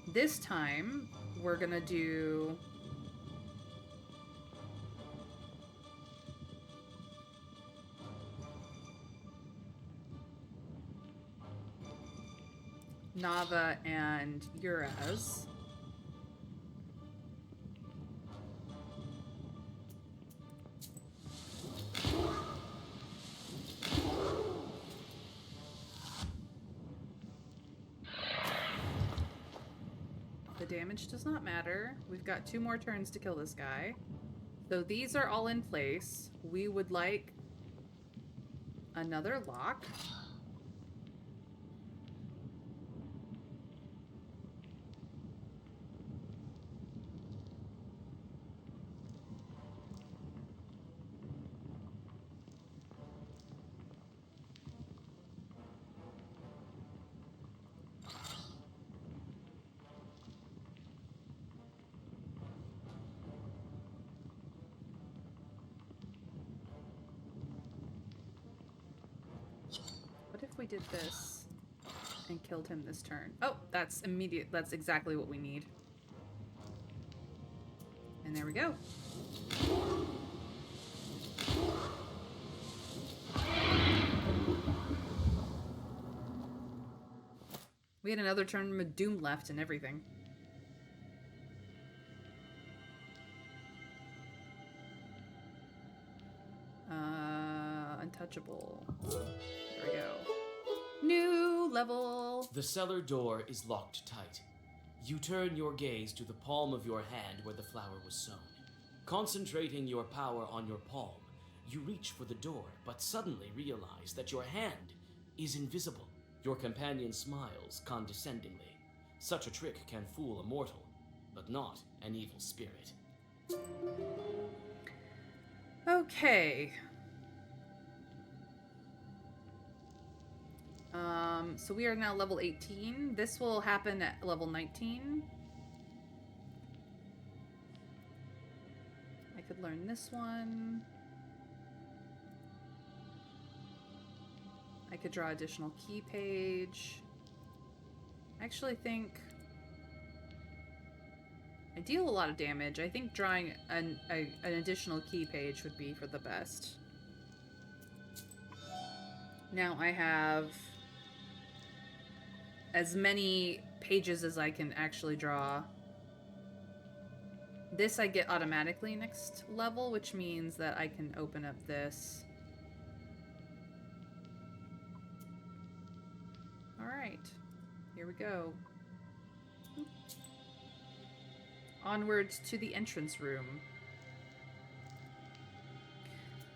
This time, we're gonna do... Nava and Uraz. The damage does not matter. We've got 2 more turns to kill this guy. So these are all in place. We would like another lock. We did this and killed him this turn. Oh, that's immediate. That's exactly what we need. And there we go. We had another turn with Doom left and everything. Untouchable. There we go. New level.
The cellar door is locked tight. You turn your gaze to the palm of your hand where the flower was sown. Concentrating your power on your palm, you reach for the door, but suddenly realize that your hand is invisible. Your companion smiles condescendingly. Such a trick can fool a mortal, but not an evil spirit.
Okay. So we are now level 18. This will happen at level 19. I could learn this one. I could draw additional key page. I actually think I deal a lot of damage. I think drawing an additional key page would be for the best. Now I have as many pages as I can actually draw. This I get automatically next level, which means that I can open up this. Alright, here we go. Onwards to the entrance room.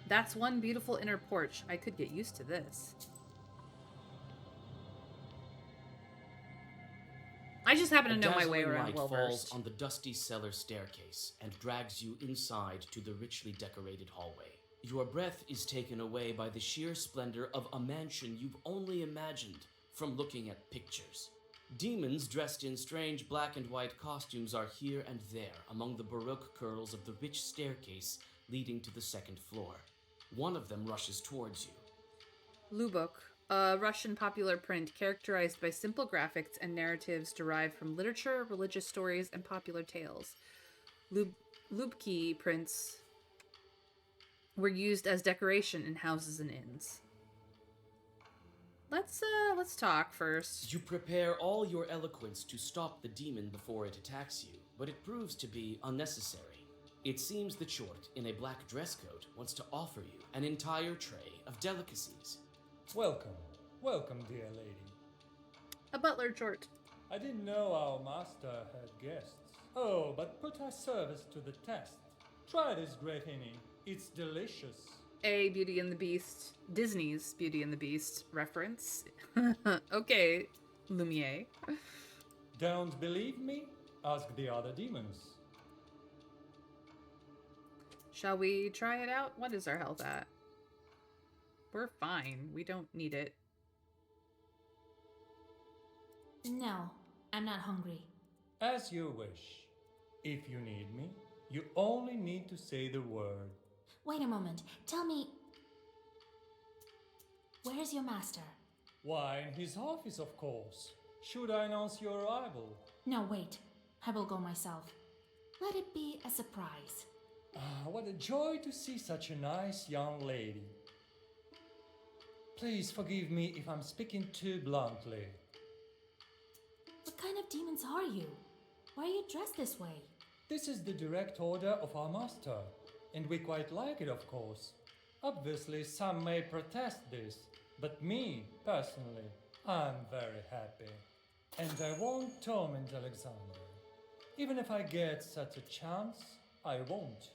That's one beautiful inner porch. I could get used to this. I just happen to know my way around well
falls
versed.
on the dusty cellar staircase and drags you inside to the richly decorated hallway. Your breath is taken away by the sheer splendor of a mansion you've only imagined from looking at pictures. Demons dressed in strange black and white costumes are here and there among the baroque curls of the rich staircase leading to the second floor. One of them rushes towards you.
Lubok, a Russian popular print characterized by simple graphics and narratives derived from literature, religious stories, and popular tales. Lubki prints were used as decoration in houses and inns. Let's talk first.
You prepare all your eloquence to stop the demon before it attacks you, but it proves to be unnecessary. It seems the Chort, in a black dress coat, wants to offer you an entire tray of delicacies.
Welcome. Welcome, dear lady.
A butler Chort.
I didn't know our master had guests. Oh, but put our service to the test. Try this great innie. It's delicious.
A Beauty and the Beast, Disney's Beauty and the Beast reference. Okay, Lumiere.
Don't believe me? Ask the other demons.
Shall we try it out? What is our health at? We're fine. We don't need it.
No, I'm not hungry.
As you wish. If you need me, you only need to say the word.
Wait a moment. Tell me, where's your master?
Why, in his office, of course. Should I announce your arrival?
No, wait. I will go myself. Let it be a surprise.
Ah, what a joy to see such a nice young lady. Please forgive me if I'm speaking too bluntly.
What kind of demons are you? Why are you dressed this way?
This is the direct order of our master, and we quite like it, of course. Obviously, some may protest this, but me, personally, I'm very happy. And I won't torment Alexander. Even if I get such a chance, I won't.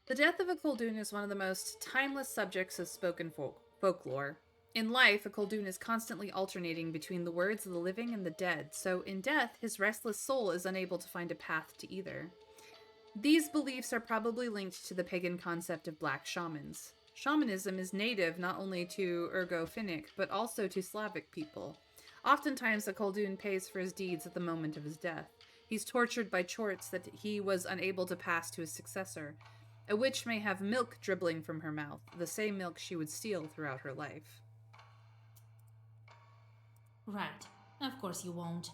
The death of a Koldun is one of the most timeless subjects of spoken folklore. In life, a Koldun is constantly alternating between the words of the living and the dead, so in death, his restless soul is unable to find a path to either. These beliefs are probably linked to the pagan concept of black shamans. Shamanism is native not only to Ergo-Finnic, but also to Slavic people. Oftentimes, a Koldun pays for his deeds at the moment of his death. He's tortured by chorts that he was unable to pass to his successor. A witch may have milk dribbling from her mouth, the same milk she would steal throughout her life.
Right. Of course you won't.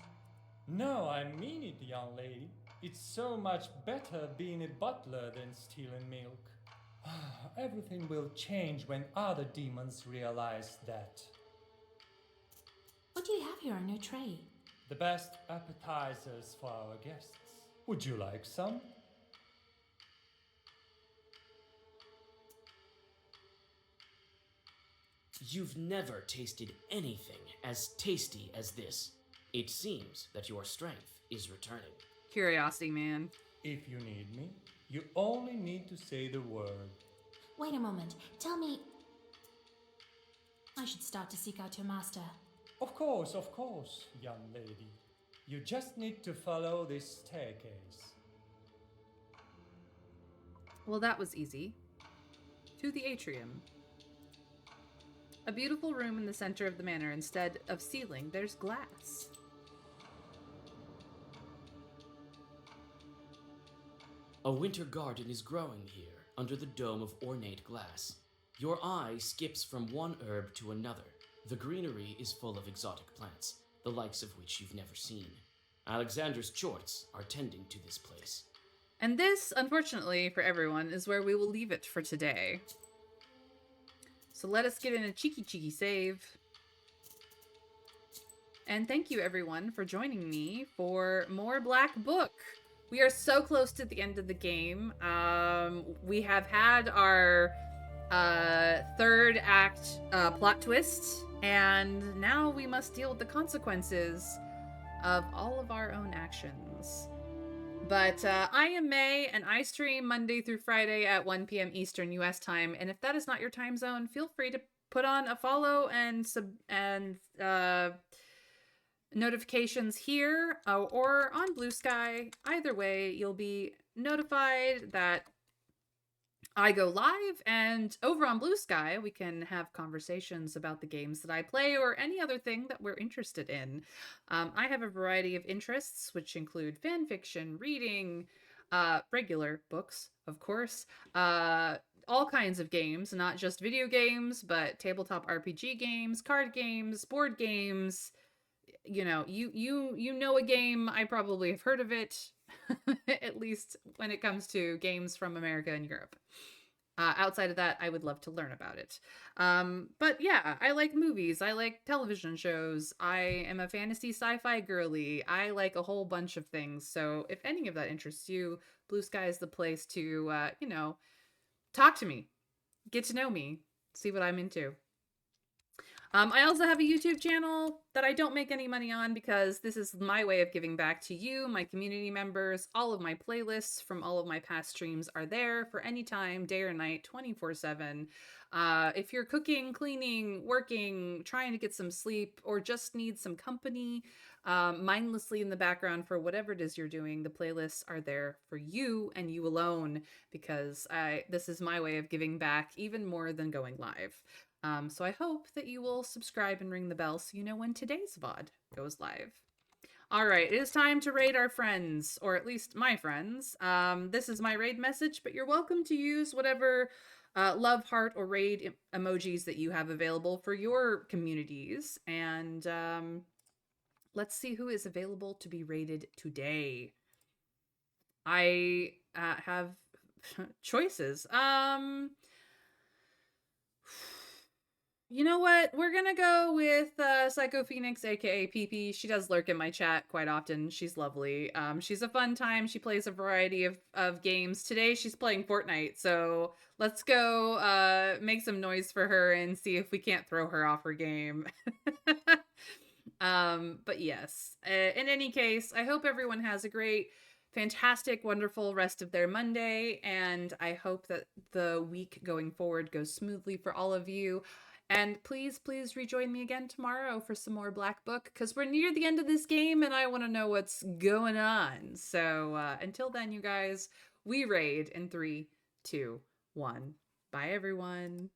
No, I mean it, young lady. It's so much better being a butler than stealing milk. Everything will change when other demons realize that.
What do you have here on your tray?
The best appetizers for our guests. Would you like some?
You've never tasted anything as tasty as this. It seems that your strength is returning.
Curiosity, man.
If you need me, you only need to say the word.
Wait a moment. Tell me. I should start to seek out your master.
Of course, young lady. You just need to follow this staircase.
Well, that was easy. To the atrium. A beautiful room in the center of the manor. Instead of ceiling, there's glass.
A winter garden is growing here, under the dome of ornate glass. Your eye skips from one herb to another. The greenery is full of exotic plants, the likes of which you've never seen. Alexander's chorts are tending to this place.
And this, unfortunately for everyone, is where we will leave it for today. So let us get in a cheeky save. And thank you everyone for joining me for more Black Book. We are so close to the end of the game. We have had our third act plot twist, and now we must deal with the consequences of all of our own actions. But I am May, and I stream Monday through Friday at 1 p.m. Eastern U.S. time. And if that is not your time zone, feel free to put on a follow and notifications here or on Blue Sky. Either way, you'll be notified that I go live, and over on Blue Sky, we can have conversations about the games that I play or any other thing that we're interested in. I have a variety of interests, which include fan fiction, reading, regular books, of course, all kinds of games, not just video games, but tabletop RPG games, card games, board games. You know, you know a game, I probably have heard of it, at least when it comes to games from America and Europe. Outside of that, I would love to learn about it. But yeah, I like movies. I like television shows. I am a fantasy sci-fi girly. I like a whole bunch of things. So if any of that interests you, Blue Sky is the place to, talk to me, get to know me, see what I'm into. I also have a YouTube channel that I don't make any money on because this is my way of giving back to you, my community members. All of my playlists from all of my past streams are there for any time, day or night, 24/7. If you're cooking, cleaning, working, trying to get some sleep, or just need some company mindlessly in the background for whatever it is you're doing, the playlists are there for you and you alone, because this is my way of giving back even more than going live. So I hope that you will subscribe and ring the bell so you know when today's VOD goes live. All right, it is time to raid our friends, or at least my friends. This is my raid message, but you're welcome to use whatever love, heart, or raid emojis that you have available for your communities. And let's see who is available to be raided today. I have choices. You know what? We're gonna go with Psycho Phoenix, aka PP. She does lurk in my chat quite often. She's lovely. She's a fun time. She plays a variety of games. Today she's playing Fortnite, so let's go make some noise for her and see if we can't throw her off her game. But yes, in any case, I hope everyone has a great, fantastic, wonderful rest of their Monday, and I hope that the week going forward goes smoothly for all of you. And please rejoin me again tomorrow for some more Black Book, because we're near the end of this game and I want to know what's going on. So until then, you guys, we raid in 3, 2, 1. Bye, everyone.